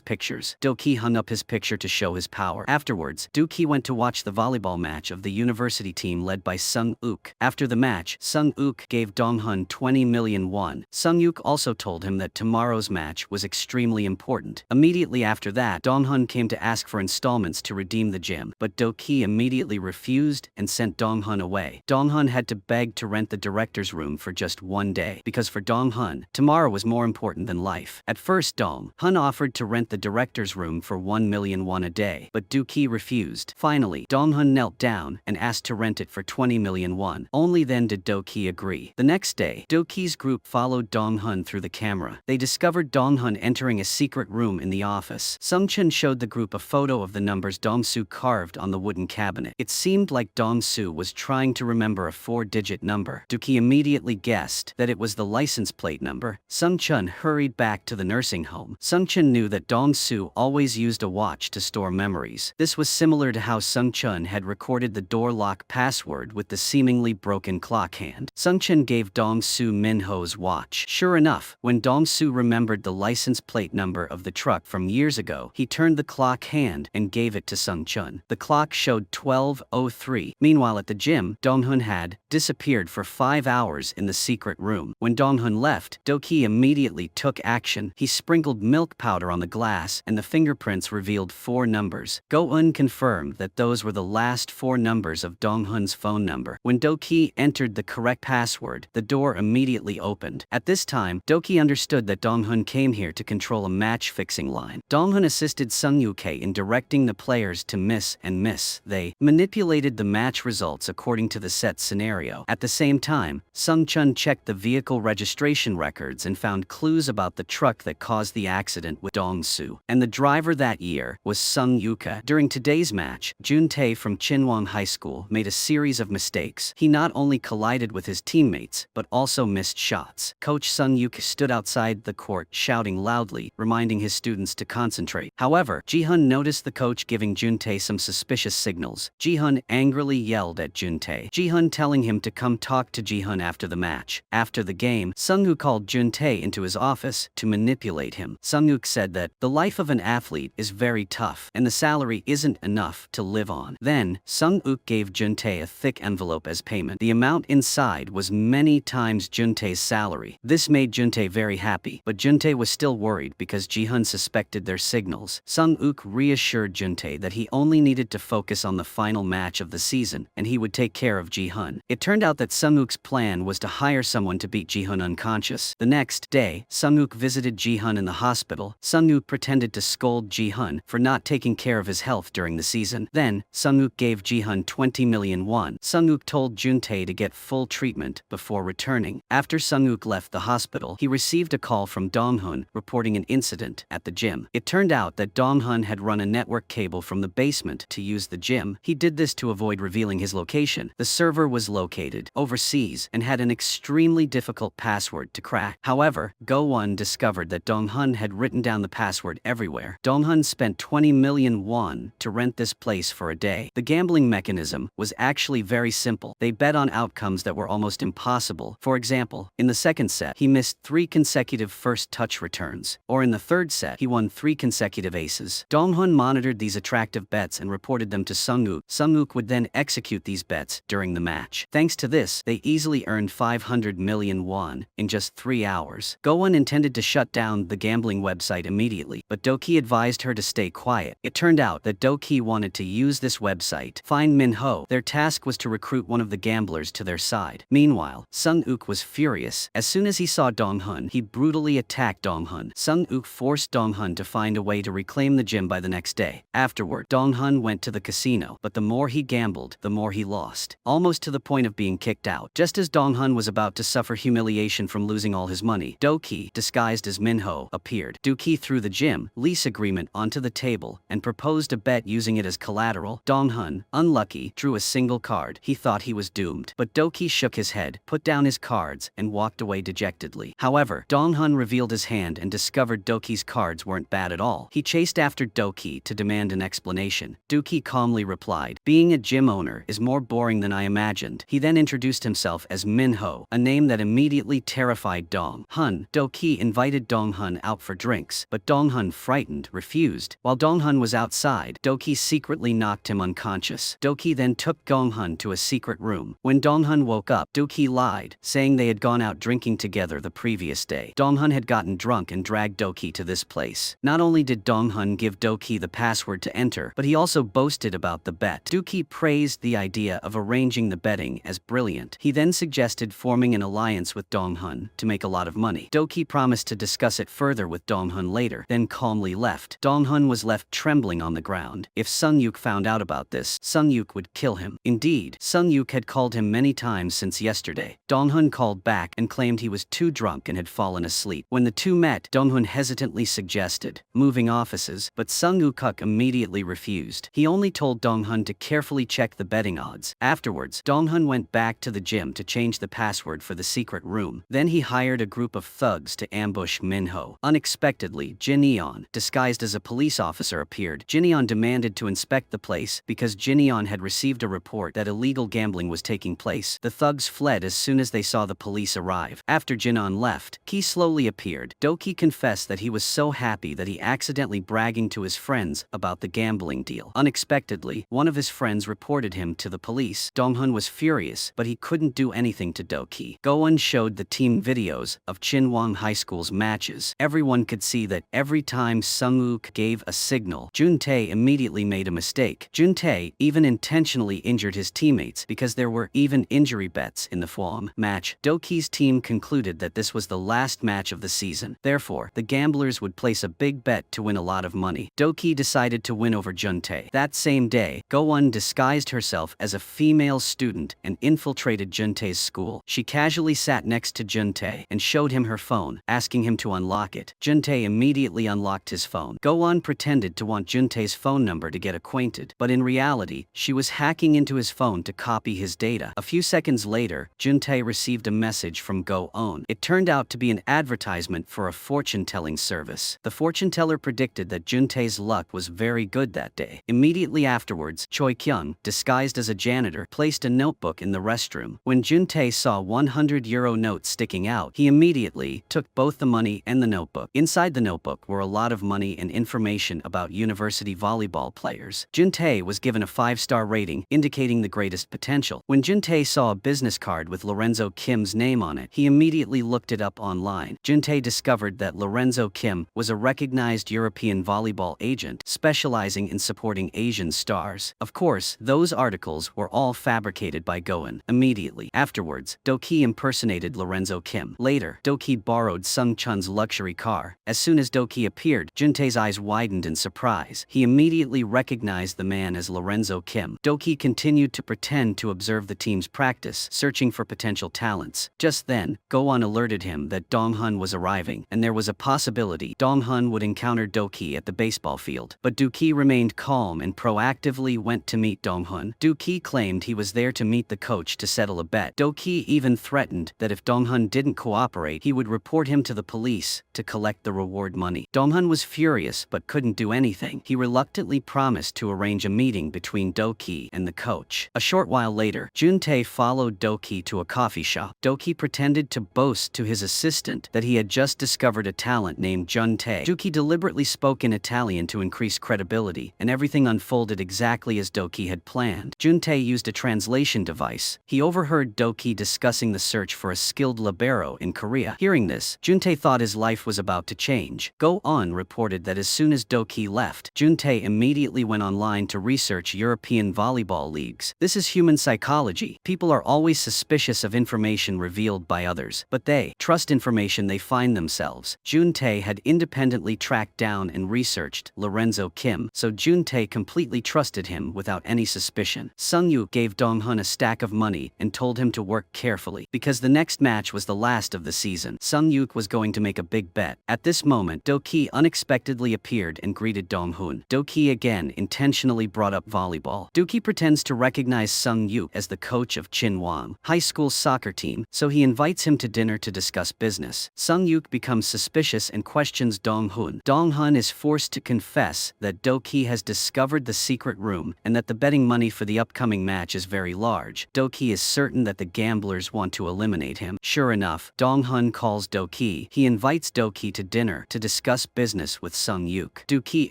pictures. Doki hung up his picture to show his power. Afterwards, Doki went to watch the volleyball match of the university team led by Sung-uk. After the match, Sung-uk gave Dong-hun 20 million won. Sung-uk also told him that tomorrow's match was extremely important. Immediately after that, Dong-hun came to ask for installments to redeem the gym, but Doki immediately refused and sent Dong-hun away. Dong-hun had to beg to rent the director's room for just one day, because for Dong-hun, tomorrow was more important than life. At first, Dong-hun offered to rent the director's room for 1 million won a day, but Doki refused. Finally, Dong-hun knelt down and asked to rent it for 20 million won. Only then did Doki agree. The next day, Doki's group followed Dong-hun through the camera. They discovered Dong-hun entering a secret room in the office. Sung-chun showed the group a photo of the numbers Dong-soo carved on the wooden cabinet. It seemed like Dong-soo was trying to remember a 4-digit number. Doki immediately guessed that it was the license plate number. Sung-chun hurried back to the nursing home. Sung-chun knew that Dong-soo always used a watch to store memories. This was similar to how Sung-chun had recorded the door lock password with the seemingly broken clock hand. Sung-chun gave Dong-soo Minho's watch. Sure enough, when Dong-soo remembered the license plate number of the truck from years ago, he turned the clock hand and gave it to Sung-chun. The clock showed 12:03. Meanwhile at the gym, Dong-hun had disappeared for 5 hours in the secret room. When Dong-hun left, Doki immediately took action. He sprinkled milk powder on the glass, and the fingerprints revealed 4 numbers. Go-eun confirmed that those were the last 4 numbers of Dong-hun's phone number. When Doki entered the correct password, the door immediately opened. At this time, Doki understood that Dong-hun came here to control a match-fixing line. Dong-hun assisted Sung-uk in directing the players to miss and miss. They manipulated the match results according to the set scenario. At the same time, Sung-chun checked the vehicle registration records and found clues about the truck that caused the accident with Dong-soo. And the driver that year was Sung-uk. During today's match, Jun-tae from Chinwon High School made a series of mistakes. He not only collided with his teammates, but also missed shots. Coach Sung-uk stood outside the court shouting loudly, reminding his students to concentrate. However, Ji-hun noticed the coach giving Jun-tae some suspicious signals. Ji-hun angrily yelled at Jun-tae, Ji-hun telling him to come talk to Ji-hun after the match. After the game, Sung-uk called Jun-tae into his office to manipulate him. Sung-uk said that the life of an athlete is very tough, and the salary isn't enough to live on. Then, Sung-uk gave Jun-tae a thick envelope as payment. The amount inside was many times Jun-tae's salary. This made Jun-tae very happy, but Jun-tae was still worried because Ji-hun suspected their signals. Sung-uk reassured Jun-tae that he only needed to focus on the final match of the season, and he would take care of Ji-hun. It turned out that Sung-uk's plan was to hire someone to beat Ji-hun unconscious. The next day, Sung-uk visited Ji-hun in the hospital. Sung-uk pretended to scold Ji-hun for not taking care of his health during the season. Then, Sung-uk gave Ji-hun 20 million won. Sung-uk told Jun-tae to get full treatment before returning. After Sung-uk left the hospital, he received a call from Dong-hun reporting an incident at the gym. It turned out that Dong-hun had run a network cable from the basement to use the gym. He did this to avoid revealing his location. The server was located overseas and had an extremely difficult password to crack. However, Go-won discovered that Dong-hun had written down the password everywhere. Dong-hun spent 20 million won to rent this place for a day. The gambling mechanism was actually very simple. They bet on outcomes that were almost impossible. For example, in the second set, he missed 3 consecutive first touch returns. Or in the third set, he won 3 consecutive aces. Dong-hun monitored these attractive bets and reported them to Sung-uk. Sung-uk would then execute these bets during the match. Thanks to this, they easily earned 500 million won in just 3 hours. Go-won intended to shut down the gambling website immediately, but Doki advised her to stay quiet. It turned out that Doki wanted to use this famous website, Find Minho. Their task was to recruit one of the gamblers to their side. Meanwhile, Sung-uk was furious. As soon as he saw Dong-hun, he brutally attacked Dong-hun. Sung-uk forced Dong-hun to find a way to reclaim the gym by the next day. Afterward, Dong-hun went to the casino, but the more he gambled, the more he lost, almost to the point of being kicked out. Just as Dong-hun was about to suffer humiliation from losing all his money, Doki, disguised as Minho, appeared. Doki threw the gym lease agreement onto the table and proposed a bet using it as collateral. Dong-hun, unlucky, drew a single card. He thought he was doomed, but Doki shook his head, put down his cards, and walked away dejectedly. However, Dong-hun revealed his hand and discovered Doki's cards weren't bad at all. He chased after Doki to demand an explanation. Doki calmly replied, "Being a gym owner is more boring than I imagined." He then introduced himself as Minho, a name that immediately terrified Dong-hun. Doki invited Dong-hun out for drinks, but Dong-hun, frightened, refused. While Dong-hun was outside, Doki secretly knocked him unconscious. Doki then took Dong-hun to a secret room. When Dong-hun woke up, Doki lied, saying they had gone out drinking together the previous day. Dong-hun had gotten drunk and dragged Doki to this place. Not only did Dong-hun give Doki the password to enter, but he also boasted about the bet. Doki praised the idea of arranging the betting as brilliant. He then suggested forming an alliance with Dong-hun to make a lot of money. Doki promised to discuss it further with Dong-hun later, then calmly left. Dong-hun was left trembling on the ground. If Sung-uk found out about this, Sung-uk would kill him. Indeed, Sung-uk had called him many times since yesterday. Dong-hun called back and claimed he was too drunk and had fallen asleep. When the two met, Dong-hun hesitantly suggested moving offices, but Sung-uk immediately refused. He only told Dong-hun to carefully check the betting odds. Afterwards, Dong-hun went back to the gym to change the password for the secret room. Then he hired a group of thugs to ambush Minho. Unexpectedly, Jin-eon, disguised as a police officer, appeared. Jin-eon demanded to inspect the place because Jin-eon had received a report that illegal gambling was taking place. The thugs fled as soon as they saw the police arrive. After Jin-eon left, Ki slowly appeared. Doki confessed that he was so happy that he accidentally bragging to his friends about the gambling deal. Unexpectedly, one of his friends reported him to the police. Dong-hun was furious, but he couldn't do anything to Doki. Go-eun showed the team videos of Chinwang High School's matches. Everyone could see that every time Sung-uk gave a signal, Jun-tae immediately made a mistake. Jun-tae even intentionally injured his teammates because there were even injury bets in the Fwam match. Doki's team concluded that this was the last match of the season. Therefore, the gamblers would place a big bet to win a lot of money. Doki decided to win over Jun-tae. That same day, Go-eun disguised herself as a female student and infiltrated Jun-tae's school. She casually sat next to Jun-tae and showed him her phone, asking him to unlock it. Jun-tae immediately unlocked his phone. Go-eun pretended to want Jun-tae's phone number to get acquainted, but in reality, she was hacking into his phone to copy his data. A few seconds later, Jun-tae received a message from Go-eun. It turned out to be an advertisement for a fortune-telling service. The fortune teller predicted that Jun-tae's luck was very good that day. Immediately afterwards, Choi-kyung, disguised as a janitor, placed a notebook in the restroom. When Jun-tae saw €100 notes sticking out, he immediately took both the money and the notebook. Inside the notebook were a lot of money and information about university volleyball players. Jun-tae was given a 5-star rating, indicating the greatest potential. When Jun-tae saw a business card with Lorenzo Kim's name on it, he immediately looked it up online. Jun-tae discovered that Lorenzo Kim was a recognized European volleyball agent specializing in supporting Asian stars. Of course, those articles were all fabricated by Go-eun. Immediately afterwards, Doki impersonated Lorenzo Kim. Later, Doki borrowed Sung-chun's luxury car. As soon as Doki appeared, Jun-tae's eyes widened in surprise. He immediately recognized the man as Lorenzo Kim. Doki continued to pretend to observe the team's practice, searching for potential talents. Just then, Go-eun alerted him that Dong-hun was arriving, and there was a possibility Dong-hun would encounter Doki at the baseball field. But Doki remained calm and proactively went to meet Dong-hun. Doki claimed he was there to meet the coach to settle a bet. Doki even threatened that if Dong-hun didn't cooperate, he would report him to the police to collect the reward money. Dong-hun was furious but couldn't do anything. He reluctantly promised to arrange a meeting between Doki and the coach. A short while later, Jun-tae followed Doki to a coffee shop. Doki pretended to boast to his assistant that he had just discovered a talent named Jun-tae. Doki deliberately spoke in Italian to increase credibility, and everything unfolded exactly as Doki had planned. Jun-tae used a translation device. He overheard Doki discussing the search for a skilled libero in Korea. Hearing this, Jun-tae thought his life was about to change. Go-eun reported that as soon as Doki left, Jun-tae immediately went online to research European volleyball leagues. This is human psychology. People are always suspicious of information revealed by others, but they trust information they find themselves. Juntae had independently tracked down and researched Lorenzo Kim, so Juntae completely trusted him without any suspicion. Sung-yu gave Dong-hun a stack of money and told him to work carefully, because the next match was the last of the season. Sung-yu was going to make a big bet. At this moment, Doki unexpectedly appeared and greeted Dong-hun. Doki again intentionally brought up volleyball. Doki pretends to recognize Sung-yu as the coach of Chinwang high school soccer team, so he invites him to dinner to discuss business. Sung-yu becomes suspicious and questions Dong-hun. Dong-hun is forced to confess that Doki has discovered the secret room and that the betting money for the upcoming match is very large. Doki is certain that the gamblers want to eliminate him. Sure enough, Dong-hun calls Doki. He invites Doki to dinner to discuss business with Sung-yu. Doki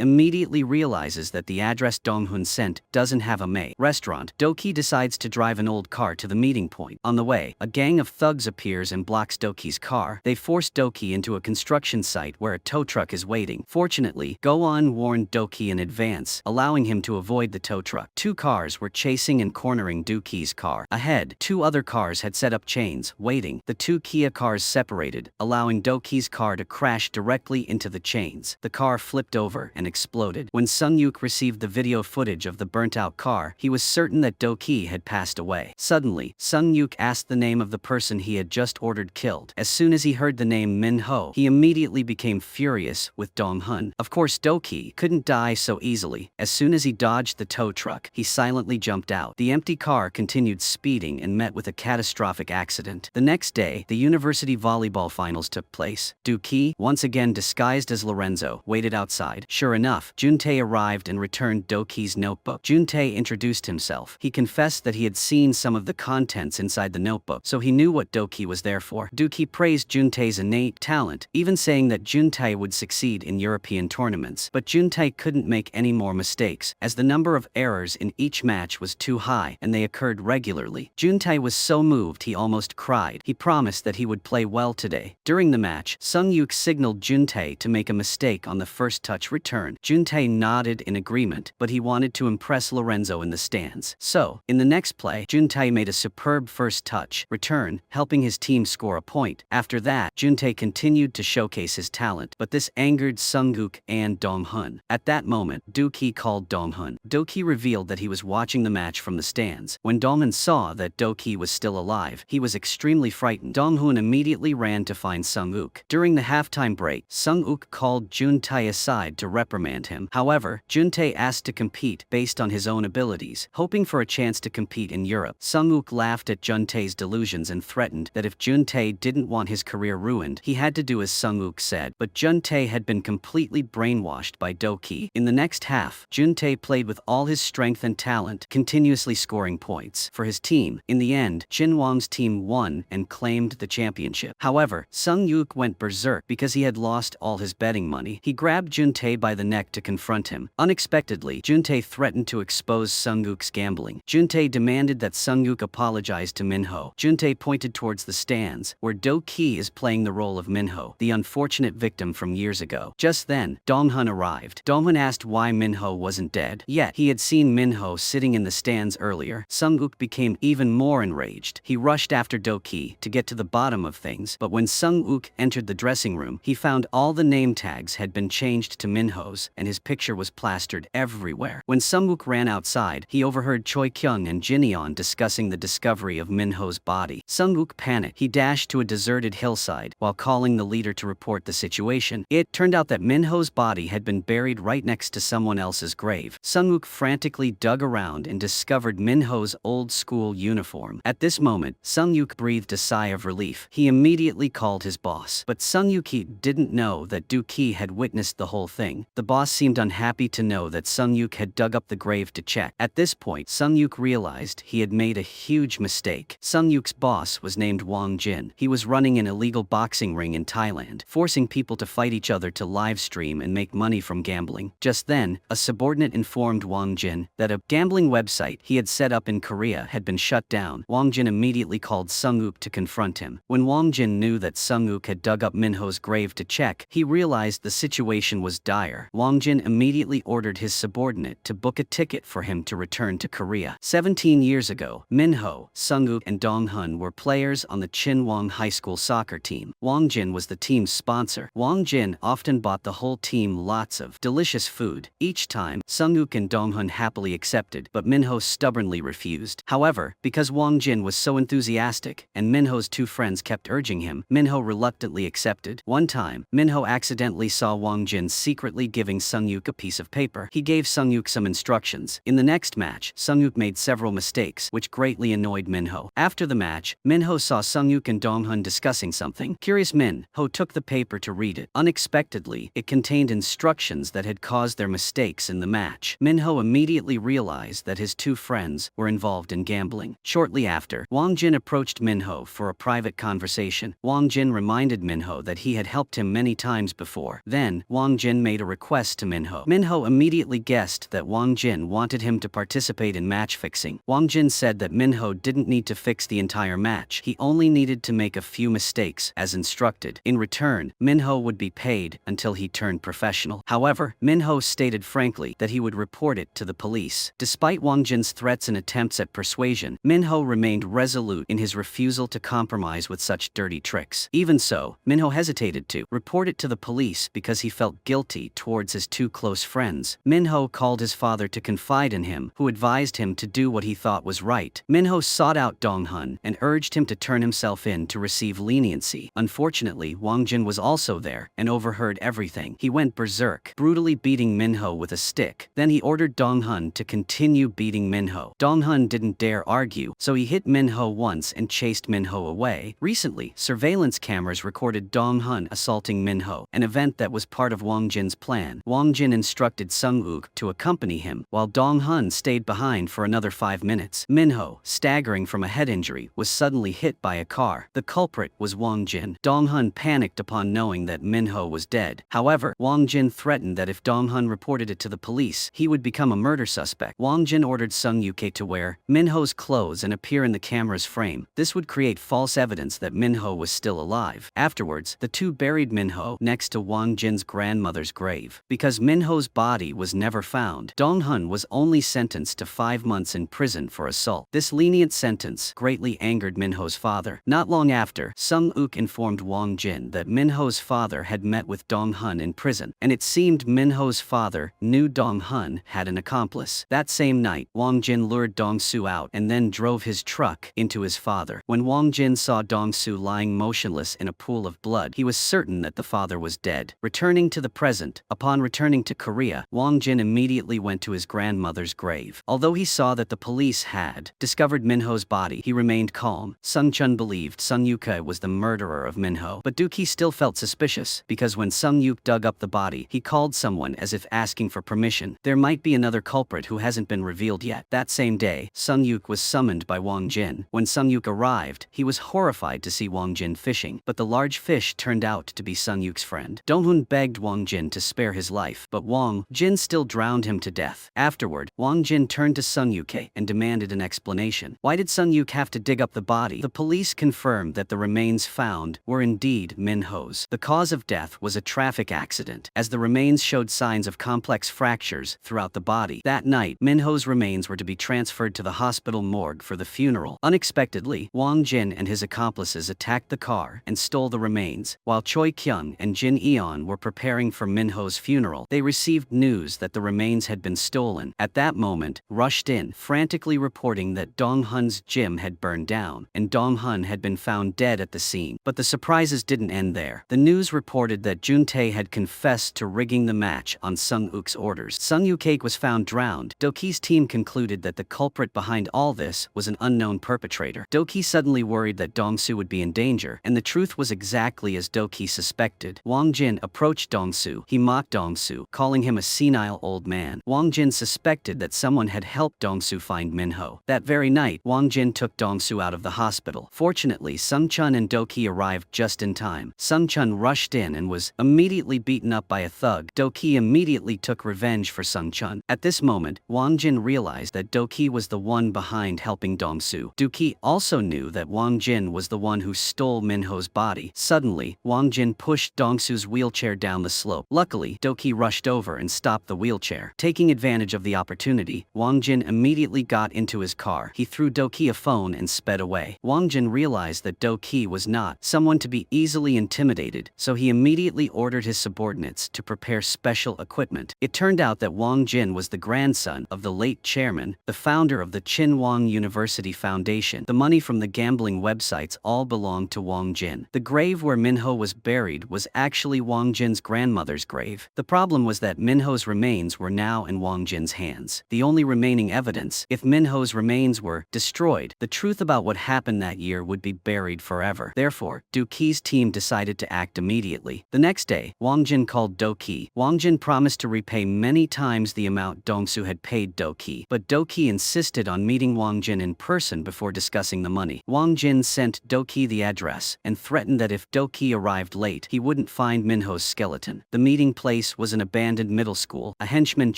immediately realizes that the address Dong-hun sent doesn't have a May restaurant. Doki decides to drive an old car to the meeting point. On the way, a gang of thugs appears and blocks Doki's car. They force Doki into a construction site where a tow truck is waiting. Fortunately, Go-on warned Doki in advance, allowing him to avoid the tow truck. Two cars were chasing and cornering Doki's car. Ahead, two other cars had set up chains, waiting. The two Kia cars separated, allowing Doki's car to crash directly into the chains. The car flipped over and exploded. When Sung-yu received the video footage of the burnt-out car, he was certain that Doki had passed away. Suddenly, Sung-yu asked the name of the person he had just ordered killed. As soon as he heard the name Minho, he immediately became furious with Dong-hun. Of course, Doki couldn't die so easily. As soon as he dodged the tow truck, he silently jumped out. The empty car continued speeding and met with a catastrophic accident. The next day, the university volleyball finals took place. Doki, once again disguised as Lorenzo, waited outside. Sure enough, Juntae arrived and returned Doki's notebook. Juntae introduced himself. He confessed that he had seen some of the contents inside the notebook, so he knew what Doki was there for. Doki praised Juntae's innate talent, even saying that Juntae would succeed in European tournaments. But Juntae couldn't make any more mistakes, as the number of errors in each match was too high, and they occurred regularly. Juntae was so moved he almost cried. He promised that he would play well today. During the match, Sung-yu signaled Juntae to make a mistake on the first touch return. Juntae nodded in agreement, but he wanted to impress Lorenzo in the stands. So, in the next play, Juntae made a superb first touch return, helping his team score a point. After that, Juntae continued to showcase his talent, but this angered Sung-yu and Dong-hun. At that moment, Doki called Dong-hun. Doki revealed that he was watching the match from the stands. When Dong-hun saw that Doki was still alive, he was extremely frightened. Dong-hun immediately ran to find Sung-yu. During the halftime break, Sung-yu called Juntae aside to reprimand him. However, Juntae asked to compete based on his own abilities, hoping for a chance to compete in Europe. Sung-yu laughed at Juntae's delusions and threatened that if Juntae didn't want his career ruined, he had to do as Sung-yu said. But Juntae had been completely brainwashed by Doki. In the next half, Juntae played with all his strength and talent, continuously scoring points for his team. In the end, Chinwang's team won and claimed the championship. However, Sung-yu went berserk because he had lost all his betting money. He grabbed Juntae by the neck to confront him. Unexpectedly, Juntae threatened to expose Sung-yu's gambling. Juntae demanded that Sung-yu apologize to Minho. Juntae pointed towards the stands, where Doki is playing the role of Minho, the unfortunate victim from years ago. Just then, Dong-hun arrived. Dong-hun asked why Minho wasn't dead, yet he had seen Minho sitting in the stands earlier. Sung-yu became even more enraged. He rushed after Doki to get to the bottom of things, but when Sung-yu entered the dressing room, he found all the name tags had been changed to Minho's, and his picture was plastered everywhere. When Sung-yu ran outside, he overheard Choi Kyung and Jin-yeon discussing the discovery of Minho's body. Sung-yu panicked. He dashed to a deserted hillside while calling the leader to report the situation. It turned out that Minho's body had been buried right next to someone else's grave. Sung-yu frantically dug around and discovered Minho's old-school uniform. At this moment, Sung-yu breathed a sigh of relief. He immediately called his boss, but Sung-yu didn't know that Doki had witnessed the whole thing. The boss seemed unhappy to know that Sung-yu had dug up the grave to check. At this point, Sung-yu realized he had made a huge mistake. Sung-yu's boss was named Wang Jin. He was running an illegal boxing ring in Thailand, forcing people to fight each other to live stream and make money from gambling. Just then, a subordinate informed Wang Jin that a gambling website he had set up in Korea had been shut down. Wang Jin immediately called Sung-yu to confront him. When Wang Jin knew that Sung-yu had dug up Minho's grave to check, he realized the situation was dire. Wang Jin immediately ordered his subordinate it to book a ticket for him to return to Korea. 17 years ago, Minho, Sung-wook, and Dong-hun were players on the Chinwon High School soccer team. Wang Jin was the team's sponsor. Wang Jin often bought the whole team lots of delicious food. Each time, Sung-wook and Dong-hun happily accepted, but Minho stubbornly refused. However, because Wang Jin was so enthusiastic, and Minho's two friends kept urging him, Minho reluctantly accepted. One time, Minho accidentally saw Wang Jin secretly giving Sung-wook a piece of paper. He gave Sung-wook some instructions. In the next match, Sung-wook made several mistakes, which greatly annoyed Minho. After the match, Minho saw Sung-wook and Dong-hun discussing something. Curious Minho took the paper to read it. Unexpectedly, it contained instructions that had caused their mistakes in the match. Minho immediately realized that his two friends were involved in gambling. Shortly after, Wang Jin approached Minho for a private conversation. Wang Jin reminded Minho that he had helped him many times before. Then, Wang Jin made a request to Minho. Minho immediately guessed that Wang Jin wanted him to participate in match fixing. Wang Jin said that Minho didn't need to fix the entire match. He only needed to make a few mistakes, as instructed. In return, Minho would be paid until he turned professional. However, Minho stated frankly that he would report it to the police. Despite Wang Jin's threats and attempts at persuasion, Minho remained resolute in his refusal to compromise with such dirty tricks. Even so, Minho hesitated to report it to the police because he felt guilty towards his two close friends. Minho called his father to confide in him, who advised him to do what he thought was right. Minho sought out Dong-hun and urged him to turn himself in to receive leniency. Unfortunately, Wang Jin was also there and overheard everything. He went berserk, brutally beating Minho with a stick. Then he ordered Dong-hun to continue beating Minho. Dong-hun didn't dare argue, so he hit Minho once and chased Minho away. Recently, surveillance cameras recorded Dong-hun assaulting Minho, an event that was part of Wang Jin's plan. Wang Jin instructed Sung-wook to accompany him, while Dong-hun stayed behind for another 5 minutes. Minho, staggering from a head injury, was suddenly hit by a car. The culprit was Wang Jin. Dong-hun panicked upon knowing that Minho was dead. However, Wang Jin threatened that if Dong-hun reported it to the police, he would become a murder suspect. Wang Jin ordered Sung-wook to wear Minho's clothes and appear in the camera's frame. This would create false evidence that Minho was still alive. Afterwards, the two buried Minho next to Wang Jin's grandmother's grave. Because Minho's body was never found, Dong-hun was only sentenced to 5 months in prison for assault. This lenient sentence greatly angered Minho's father. Not long after, Sung-wook informed Wang Jin that Minho's father had met with Dong-hun in prison, and it seemed Minho's father knew Dong-hun had an accomplice. That same night, Wang Jin lured Dong-soo out and then drove his truck into his father. When Wang Jin saw Dong-soo lying motionless in a pool of blood, he was certain that the father was dead. Returning to the present, upon returning to Korea, Wang Jin immediately went to his grandmother's grave. Although he saw that the police had discovered Minho's body, he remained calm. Sung-chun believed Sung-wook was the murderer of Minho, but Doki still felt suspicious, because when Sung-wook dug up the body, he called someone as if asking for permission. There might be another culprit who hasn't been revealed yet. That same day, Sung-wook was summoned by Wang Jin. When Sung-wook arrived, he was horrified to see Wang Jin fishing, but the large fish turned out to be Sung-wook's friend. Dong-hun begged Wang Jin to spare his life, but Wang Jin still drowned him to death. Afterward, Wang Jin turned to Sung-wook and demanded an explanation. Why did Sung-wook have to dig up the body? The police confirmed that the remains found were indeed Minho's. The cause of death was a traffic accident, as the remains showed signs of complex fractures throughout the body. That night, Minho's remains were to be transferred to the hospital morgue for the funeral. Unexpectedly, Wang Jin and his accomplices attacked the car and stole the remains. While Choi Kyung and Jin Eon were preparing for Minho's funeral, they received news that the remains had been stolen. At that moment, rushed in, frantically reporting that Dong-hun's gym had burned down, and Dong-hun had been found dead at the scene. But the surprises didn't end there. The news reported that Jun-tae had confessed to rigging the match on Sung-wook's orders. Sung-wook was found drowned. Doki's team concluded that the culprit behind all this was an unknown perpetrator. Doki suddenly worried that Dong-soo would be in danger, and the truth was exactly as Doki suspected. Wang Jin approached Dong-soo. He mocked Dong-soo, calling him a senile old man. Wang Jin suspected that someone had helped Dong-soo find Minho. That very night, Wang Jin took Dong-soo out of the hospital. Fortunately, Sung-chun and Doki arrived just in time. Sung-chun rushed in and was immediately beaten up by a thug. Doki immediately took revenge for Sung-chun. At this moment, Wang Jin realized that Doki was the one behind helping Dong-soo. Doki also knew that Wang Jin was the one who stole Minho's body. Suddenly, Wang Jin pushed Dong-soo's wheelchair down the slope. Luckily, Doki rushed over and stopped the wheelchair. Taking advantage of the opportunity, Wang Jin immediately got into his car. He threw Doki a phone and sped away. Wang Jin realized that Doki was not someone to be easily intimidated, so he immediately ordered his subordinates to prepare special equipment. It turned out that Wang Jin was the grandson of the late chairman, the founder of the Qinhuang University Foundation. The money from the gambling websites all belonged to Wang Jin. The grave where Minho was buried was actually Wang Jin's grandmother's grave. The problem was that Minho's remains were now in Wang Jin's hands. The only remaining evidence, if Minho's remains were destroyed, the truth about what happened that year would be buried forever. Therefore, Doki's team decided to act immediately. The next day, Wang Jin called Doki. Wang Jin promised to repay many times the amount Dongsu had paid Doki, but Doki insisted on meeting Wang Jin in person before discussing the money. Wang Jin sent Doki the address and threatened that if Doki arrived late, he wouldn't find Minho's skeleton. The meeting place was an abandoned middle school. A henchman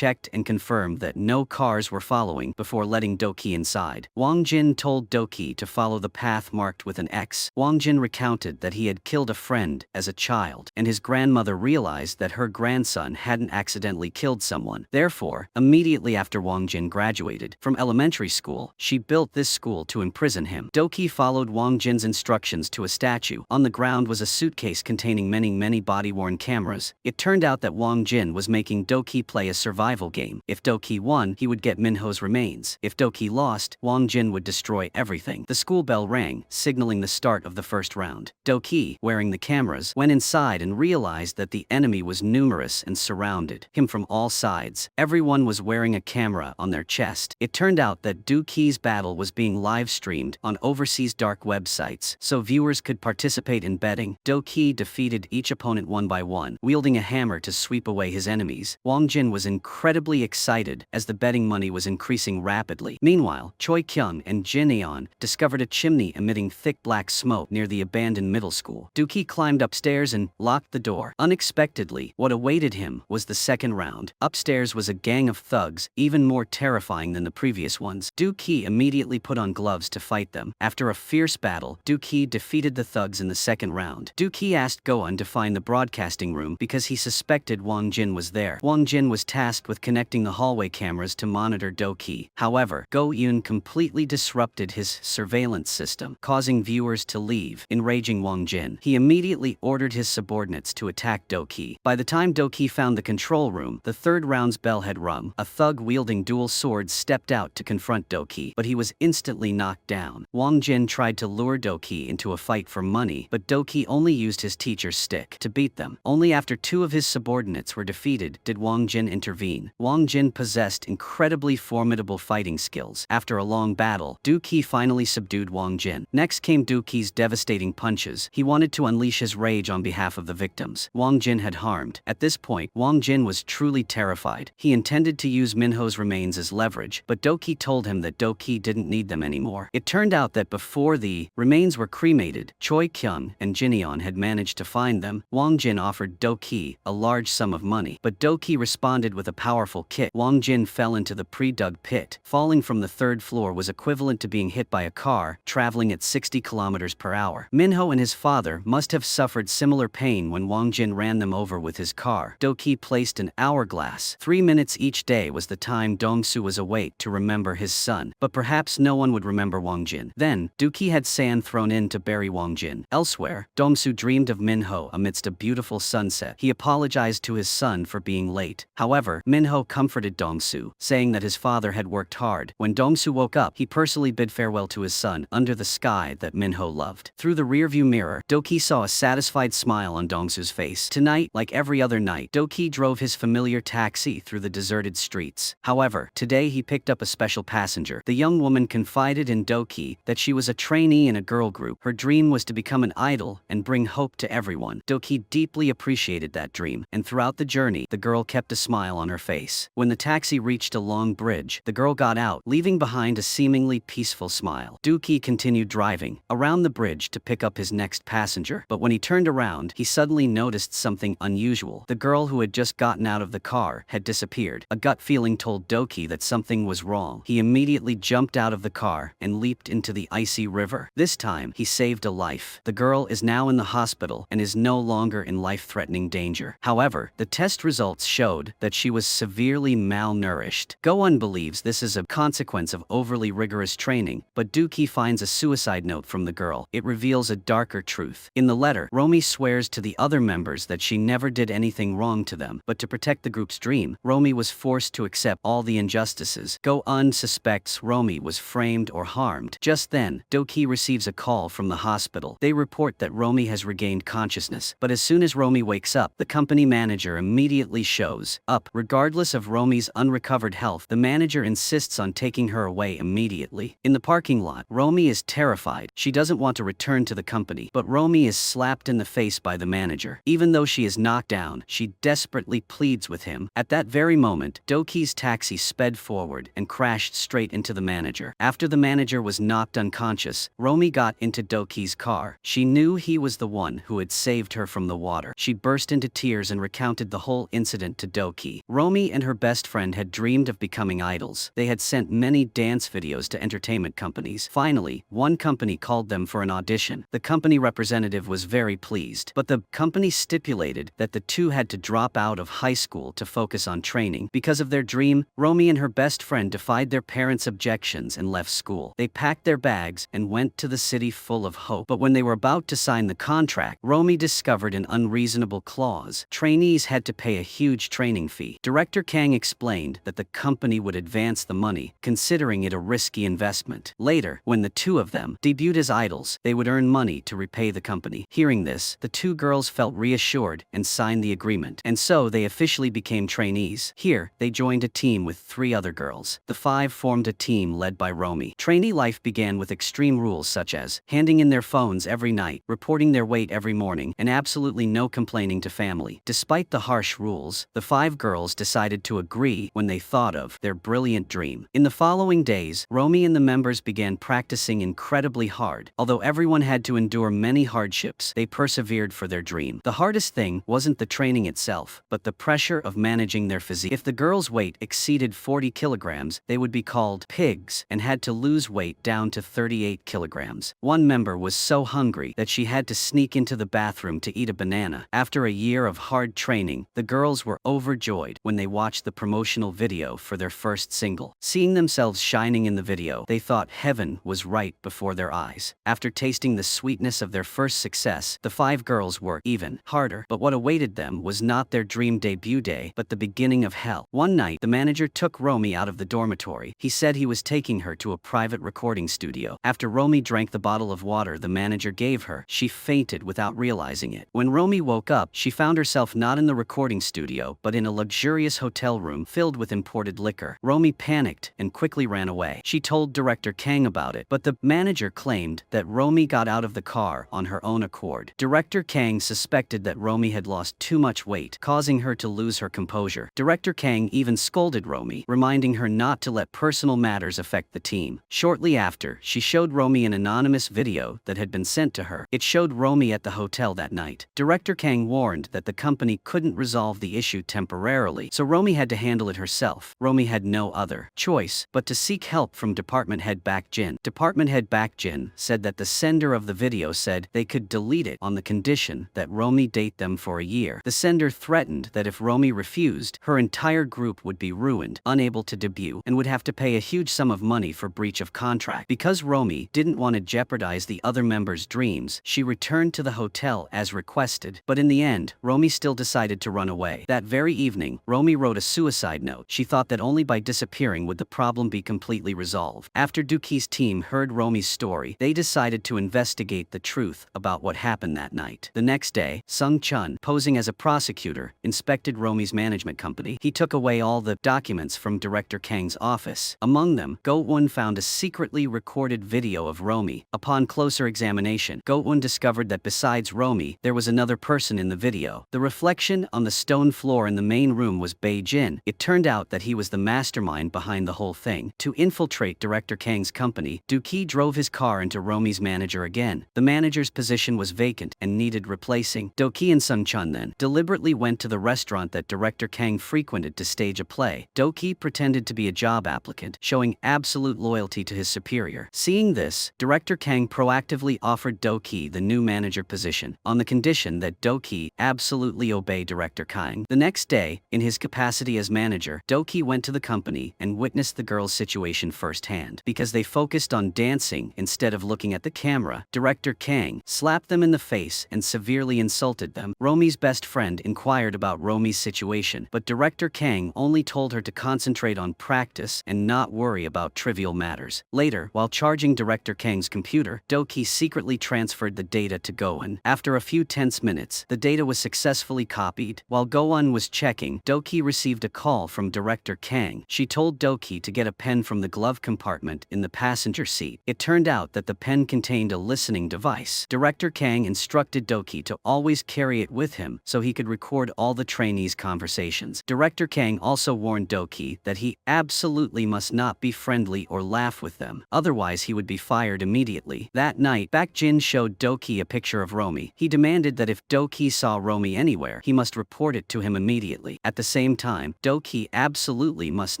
checked and confirmed that no cars were following before letting Doki inside. Wang Jin told Doki to follow the path marked with an X. Wang Jin recounted that he had killed a friend as a child, and his grandmother realized that her grandson hadn't accidentally killed someone. Therefore, immediately after Wang Jin graduated from elementary school, she built this school to imprison him. Doki followed Wang Jin's instructions to a statue. On the ground was a suitcase containing many body-worn cameras. It turned out that Wang Jin was making Doki play a survival game. If Doki won, he would get Minho's remains. If Doki lost, Wang Jin would destroy everything. The school bell rang, signaling the start of the first round. Doki, wearing the cameras, went inside and realized that the enemy was numerous and surrounded him from all sides. Everyone was wearing a camera on their chest. It turned out that Doki's battle was being live-streamed on overseas dark websites, so viewers could participate in betting. Doki defeated each opponent one by one, wielding a hammer to sweep away his enemies. Wang Jin was incredibly excited as the betting money was increasing rapidly. Meanwhile, Choi Kyung and Jin Eon discovered a chimney emitting thick black smoke near the abandoned middle school. Doki climbed upstairs and locked the door. Unexpectedly, what awaited him was the second round. Upstairs was a gang of thugs, even more terrifying than the previous ones. Doki immediately put on gloves to fight them. After a fierce battle, Doki defeated the thugs in the second round. Doki asked Gohan to find the broadcasting room because he suspected Wang Jin was there. Wang Jin was tasked with connecting the hallway cameras to monitor Doki. However, Go Yun completely disrupted his surveillance system, causing viewers to leave. Enraging Wang Jin, he immediately ordered his subordinates to attack Doki. By the time Doki found the control room, the third round's bell had rung. A thug wielding dual swords stepped out to confront Doki, but he was instantly knocked down. Wang Jin tried to lure Doki into a fight for money, but Doki only used his teacher's stick to beat them. Only after two of his subordinates were defeated did Wang Jin intervene. Wang Jin possessed incredibly formidable fighting skills. After a long battle, Doki finally subdued Wang Jin. Next came Doki's devastating punches. He wanted to unleash his rage on behalf of the victims Wang Jin had harmed. At this point, Wang Jin was truly terrified. He intended to use Minho's remains as leverage, but Doki told him that Doki didn't need them anymore. It turned out that before the remains were cremated, Choi Kyung and Jineon had managed to find them. Wang Jin offered Doki a large sum of money, but Doki responded with a powerful kick. Wang Jin fell into the pre-dug pit. Falling from the third floor was equivalent to being hit by a car traveling at 60 kilometers per hour. Minho and his father must have suffered similar pain when Wang Jin ran them over with his car. Doki placed an hourglass. 3 minutes each day was the time Dongsu was awake to remember his son, but perhaps no one would remember Wang Jin. Then, Doki had sand thrown in to bury Wang Jin. Elsewhere, Dongsu dreamed of Minho amidst a beautiful sunset. He apologized to his son for being late. However, Minho comforted Dongsu, saying that his father had worked hard. When Dongsu woke up, he personally bid farewell to his son under the sky that Minho loved. Through the rearview mirror, Doki saw a satisfied smile on Dongsu's face. Tonight, like every other night, Doki drove his familiar taxi through the deserted streets. However, today he picked up a special passenger. The young woman confided in Doki that she was a trainee in a girl group. Her dream was to become an idol and bring hope to everyone. Doki deeply appreciated that dream, and throughout the journey, the girl kept a smile on her face. When the taxi reached a long bridge, the girl got out, leaving behind a seemingly peaceful smile. Doki continued driving around the bridge to pick up his next passenger, but when he turned around, he suddenly noticed something unusual. The girl who had just gotten out of the car had disappeared. A gut feeling told Doki that something was wrong. He immediately jumped out of the car and leaped into the icy river. This time, he saved a life. The girl is now in the hospital and is no longer in life-threatening danger. However, the test results showed that she was severely malnourished. Go-un believes this is a consequence of overly rigorous training, but Doki finds a suicide note from the girl. It reveals a darker truth. In the letter, Romy swears to the other members that she never did anything wrong to them, but to protect the group's dream, Romy was forced to accept all the injustices. Go-un suspects Romy was framed or harmed. Just then, Doki receives a call from the hospital. They report that Romy has regained consciousness, but as soon as Romy wakes up, the company manager immediately shows up. Regardless of Romy's unrecovered health, the manager insists on taking her away immediately. In the parking lot, Romy is terrified. She doesn't want to return to the company, but Romy is slapped in the face by the manager. Even though she is knocked down, she desperately pleads with him. At that very moment, Doki's taxi sped forward and crashed straight into the manager. After the manager was knocked unconscious, Romy got into Doki's car. She knew he was the one who had saved her from the water. She burst into tears and recounted the whole incident to Doki. Romy and her best friend had dreamed of becoming idols. They had sent many dance videos to entertainment companies. Finally, one company called them for an audition. The company representative was very pleased, but the company stipulated that the two had to drop out of high school to focus on training. Because of their dream, Romy and her best friend defied their parents' objections and left school. They packed their bags and went to the city full of hope. But when they were about to sign the contract, Romy discovered an unreasonable clause. Trainees had to pay a huge training fee. Director Kang explained that the company would advance the money, considering it a risky investment. Later, when the two of them debuted as idols, they would earn money to repay the company. Hearing this, the two girls felt reassured and signed the agreement, and so they officially became trainees. Here, they joined a team with 3 other girls. The 5 formed a team led by Romy. Trainee life began with extreme rules such as handing in their phones every night, reporting their weight every morning, and absolutely no complaining to family. Despite the harsh rules, the 5 girls decided to agree when they thought of their brilliant dream. In the following days, Romy and the members began practicing incredibly hard. Although everyone had to endure many hardships, they persevered for their dream. The hardest thing wasn't the training itself, but the pressure of managing their physique. If the girls' weight exceeded 40 kilograms, they would be called pigs and had to lose weight down to 38 kilograms. One member was so hungry that she had to sneak into the bathroom to eat a banana. After a year of hard training, the girls were overjoyed when they watched the promotional video for their first single. Seeing themselves shining in the video, they thought heaven was right before their eyes. After tasting the sweetness of their first success, the 5 girls worked even harder. But what awaited them was not their dream debut day, but the beginning of hell. One night, the manager took Romy out of the dormitory. He said he was taking her to a private recording studio. After Romy drank the bottle of water the manager gave her, she fainted without realizing it. When Romy woke up, she found herself not in the recording studio, but in a luxurious hotel room filled with imported liquor. Romy panicked and quickly ran away. She told Director Kang about it, but the manager claimed that Romy got out of the car on her own accord. Director Kang suspected that Romy had lost too much weight, causing her to lose her composure. Director Kang even scolded Romy, reminding her not to let personal matters affect the team. Shortly after, she showed Romy an anonymous video that had been sent to her. It showed Romy at the hotel that night. Director Kang warned that the company couldn't resolve the issue temporarily, so Romy had to handle it herself. Romy had no other choice but to seek help from Department Head Baek Jin. Department Head Baek Jin said that the sender of the video said they could delete it on the condition that Romy date them for a year. The sender threatened that if Romy refused, her entire group would be ruined, unable to debut, and would have to pay a huge sum of money for breach of contract. Because Romy didn't want to jeopardize the other members' dreams, she returned to the hotel as requested. But in the end, Romy still decided to run away. That very evening, Romy wrote a suicide note. She thought that only by disappearing would the problem be completely resolved. After Doki's team heard Romy's story, they decided to investigate the truth about what happened that night. The next day, Sung Chun, posing as a prosecutor, inspected Romy's management company. He took away all the documents from Director Kang's office. Among them, Go-un found a secretly recorded video of Romy. Upon closer examination, Go-un discovered that besides Romy, there was another person in the video. The reflection on the stone floor in the main room was Bae Jin. It turned out that he was the mastermind behind the whole thing. To infiltrate Director Kang's company, Doki drove his car into Romy's manager again. The manager's position was vacant and needed replacing. Doki and Sung Chun then deliberately went to the restaurant that Director Kang frequented to stage a play. Doki pretended to be a job applicant, showing absolute loyalty to his superior. Seeing this, Director Kang proactively offered Doki the new manager position, on the condition that Doki absolutely obey Director Kang. The next day, in his capacity as manager, Doki went to the company and witnessed the girls' situation firsthand. Because they focused on dancing instead of looking at the camera, Director Kang slapped them in the face and severely insulted them. Romi's best friend inquired about Romi's situation, but Director Kang only told her to concentrate on practice and not worry about trivial matters. Later, while charging Director Kang's computer, Doki secretly transferred the data to Gohan. After a few tense minutes, the data was successfully copied. While Gohan was checking, Doki received a call from Director Kang. She told Doki to get a pen from the glove compartment in the passenger seat. It turned out that the pen contained a listening device. Director Kang instructed Doki to always carry it with him so he could record all the trainees' conversations. Director Kang also warned Doki that he absolutely must not be friendly or laugh with them, otherwise he would be fired immediately. That night, Baekjin showed Doki a picture of Romi. He demanded that if Doki saw Romi anywhere, he must report it to him immediately. At the same time, Doki absolutely must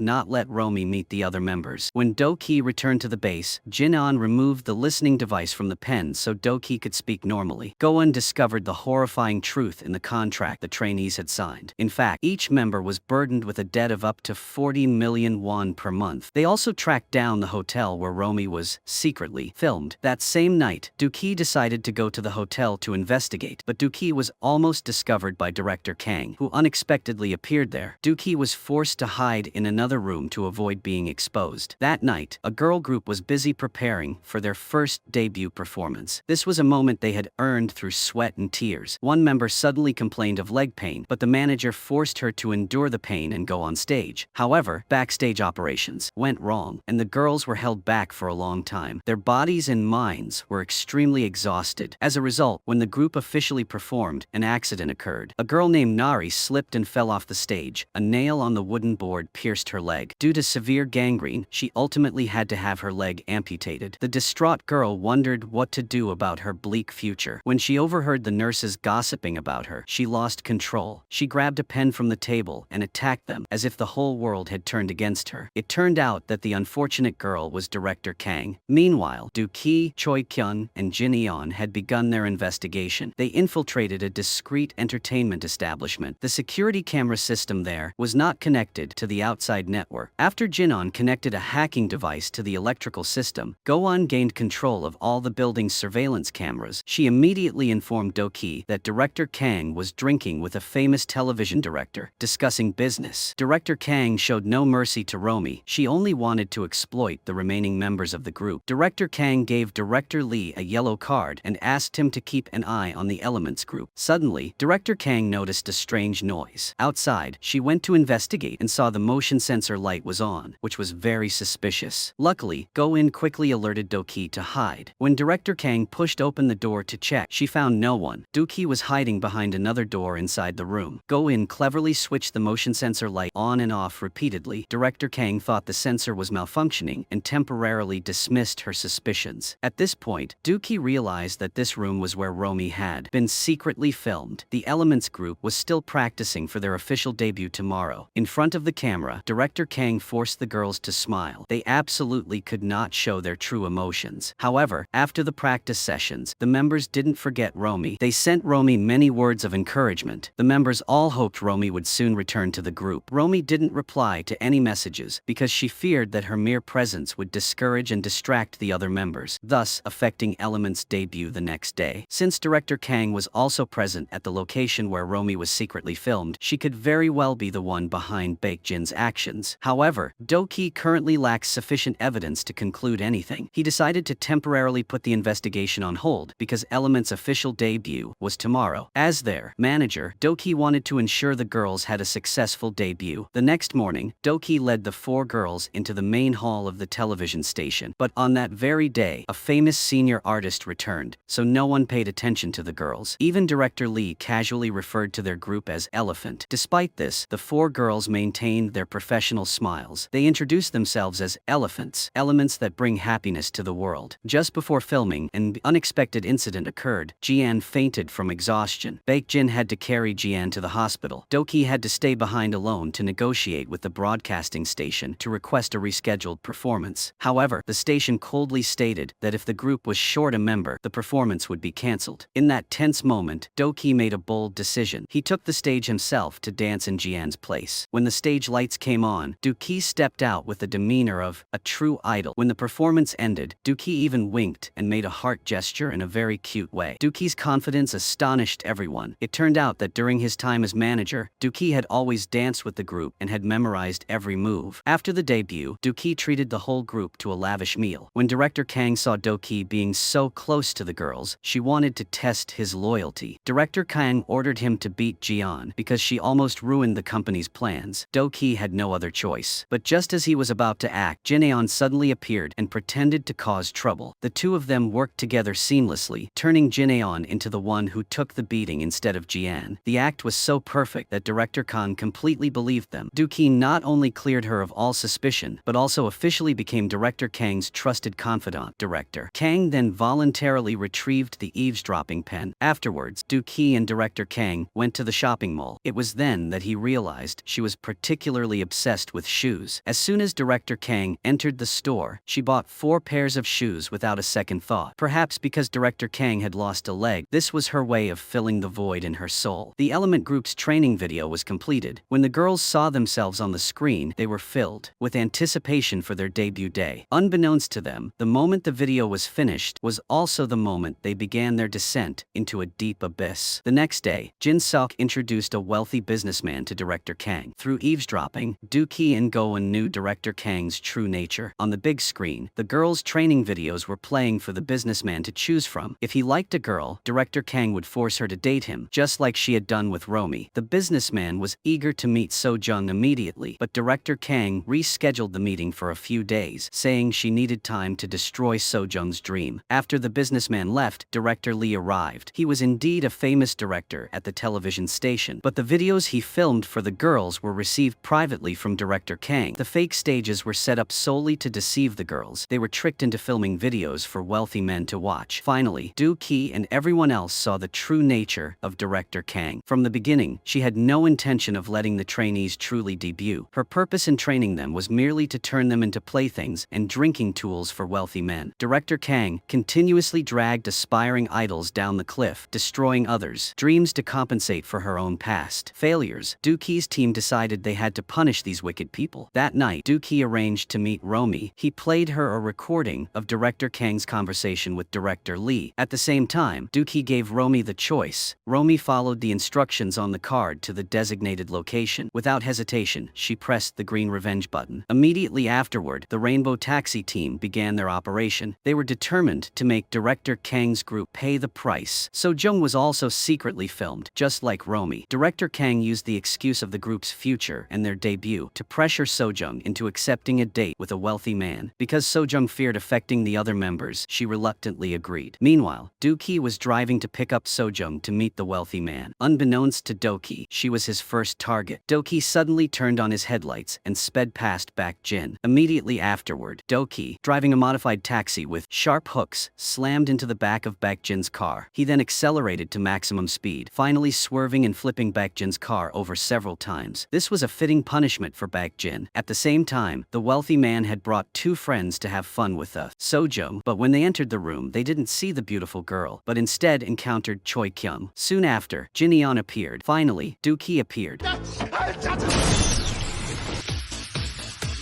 not let Romi meet the other members. When Doki returned to the base, Jin-an removed the listening device from the pen so Doki could speak normally. Gohan discovered the horrifying truth in the contract the trainees had signed. In fact, each member was burdened with a debt of up to 40 million won per month. They also tracked down the hotel where Romi was secretly filmed. That same night, Doki decided to go to the hotel to investigate, but Doki was almost discovered by Director Kang, who unexpectedly appeared there. Doki was forced to hide in another room to avoid being exposed. That night, a girl group was busy preparing for their first debut performance. This was a moment they had earned through sweat and tears. One member suddenly complained of leg pain, but the manager forced her to endure the pain and go on stage. However, backstage operations went wrong, and the girls were held back for a long time. Their bodies and minds were extremely exhausted. As a result, when the group officially performed, an accident occurred. A girl named Nari slipped and fell off the stage. A nail on the wooden board pierced her leg. Due to severe gangrene, she ultimately had to have her leg amputated. The distraught girl wondered what to do about her bleak future. When she overheard the nurses gossiping about her, she lost control. She grabbed a pen from the table and attacked them, as if the whole world had turned against her. It turned out that the unfortunate girl was Director Kang. Meanwhile, Doki, Choi-kyun, and Jin-yeon had begun their investigation. They infiltrated a discreet entertainment establishment. The security camera system there was not connected to the outside network. After Jin-on connected a hacking device to the electrical system, Gohan gained control of all the building's surveillance cameras. She immediately informed Doki that Director Kang was drinking with a famous television director, discussing business. Director Kang showed no mercy to Romi. She only wanted to exploit the remaining members of the group. Director Kang gave Director Lee a yellow card and asked him to keep an eye on the Elements group. Suddenly, Director Kang noticed a strange noise. Outside, she went to investigate and saw the motion sensor light was on, which was very suspicious. Luckily, Go-in quickly alerted Doki to hide. When Director Kang pushed open the door to check, she found no one. Doki was hiding behind another door inside the room. Go-in cleverly switched the motion sensor light on and off repeatedly. Director Kang thought the sensor was malfunctioning and temporarily dismissed her suspicions. At this point, Doki realized that this room was where Romi had been secretly filmed. The Elements group was still practicing for their official debut tomorrow. In front of the camera, Director Kang forced the girls to smile. They absolutely could not show their true emotions. However, after the practice sessions, the members didn't forget Romi. They sent Romi many words of encouragement. The members all hoped Romi would soon return to the group. Romi didn't reply to any messages because she feared that her mere presence would discourage and distract the other members, thus affecting Element's debut the next day. Since Director Kang was also present at the location where Romi was secretly filmed, she could very well be the one behind Baekjin's actions. However, Doki currently lacks sufficient evidence to conclude anything. He decided to temporarily put the investigation on hold because Element's official debut was tomorrow. As their manager, Doki wanted to ensure the girls had a successful debut. The next morning, Doki led the 4 girls into the main hall of the television station. But on that very day, a famous senior artist returned, so no one paid attention to the girls. Even Director Lee casually referred to their group as Elephant. Despite this, the 4 girls maintained their professional smiles. They introduced themselves as elephants, elements that bring happiness to the world. Just before filming, an unexpected incident occurred. Jian fainted from exhaustion. Baekjin had to carry Jian to the hospital. Doki had to stay behind alone to negotiate with the broadcasting station to request a rescheduled performance. However, the station coldly stated that if the group was short a member, the performance would be cancelled. In that tense moment, Doki made a bold decision. He took the stage himself to dance in Jian's place. When the stage lights came on, Doki stepped out with the demeanor of a true idol. When the performance ended, Doki even winked and made a heart gesture in a very cute way. Doki's confidence astonished everyone. It turned out that during his time as manager, Doki had always danced with the group and had memorized every move. After the debut, Doki treated the whole group to a lavish meal. When Director Kang saw Doki being so close to the girls, she wanted to test his loyalty. Director Kang ordered him to beat Jian because she almost ruined the company's plans. Doki had no other choice. But just as he was about to act, Jineon suddenly appeared and pretended to cause trouble. The two of them worked together seamlessly, turning Jineon into the one who took the beating instead of Jian. The act was so perfect that Director Kang completely believed them. Doki not only cleared her of all suspicion, but also officially became Director Kang's trusted confidant. Director Kang then voluntarily retrieved the eavesdropping pen. Afterwards, Doki and Director Kang went to the shopping mall. It was then that he realized she was particularly obsessed with shoes. As soon as Director Kang entered the store, she bought 4 pairs of shoes without a second thought. Perhaps because Director Kang had lost a leg, this was her way of filling the void in her soul. The Element Group's training video was completed. When the girls saw themselves on the screen, they were filled with anticipation for their debut day. Unbeknownst to them, the moment the video was finished was also the moment they began their descent into a deep abyss. The next day, Jin Seok introduced a wealthy businessman to Director Kang. Through eavesdropping, Doki and Goen knew Director Kang's true nature. On the big screen, the girls' training videos were playing for the businessman to choose from. If he liked a girl, Director Kang would force her to date him, just like she had done with Romy. The businessman was eager to meet Sojung immediately, but Director Kang rescheduled the meeting for a few days, saying she needed time to destroy Sojung's dream. After the businessman left, Director Lee arrived. He was indeed a famous director at the television station, but the videos he filmed for the girls were received privately from Director Kang. The fake stages were set up solely to deceive the girls. They were tricked into filming videos for wealthy men to watch. Finally, Doki and everyone else saw the true nature of Director Kang. From the beginning, she had no intention of letting the trainees truly debut. Her purpose in training them was merely to turn them into playthings and drinking tools for wealthy men. Director Kang continuously dragged aspiring idols down the cliff, destroying others' dreams to compensate for her own past failures. Doki's team decided they had to punish these wicked people. That night, Doki arranged to meet Romy. He played her a recording of Director Kang's conversation with Director Lee. At the same time, Doki gave Romy the choice. Romy followed the instructions on the card to the designated location. Without hesitation, she pressed the green revenge button. Immediately afterward, the Rainbow Taxi team began their operation. They were determined to make Director Kang's group pay the price. Sojung was also secretly filmed, just like Romy. Director Kang used the excuse of the group's future and their debut to pressure Sojung into accepting a date with a wealthy man. Because Sojung feared affecting the other members, she reluctantly agreed. Meanwhile, Doki was driving to pick up Sojung to meet the wealthy man. Unbeknownst to Doki, she was his first target. Doki suddenly turned on his headlights and sped past Baek Jin. Immediately afterward, Doki, driving a modified taxi with sharp hooks, slammed into the back of Baek Jin's car. He then accelerated to maximum speed, finally swerving and flipping Baek Jin's car over several times. This was a fitting punishment for Baek Jin. At the same time, the wealthy man had brought 2 friends to have fun with Sojung, but when they entered the room, they didn't see the beautiful girl, but instead encountered Choi Kyung. Soon after, Jineon appeared. Finally, Doki appeared.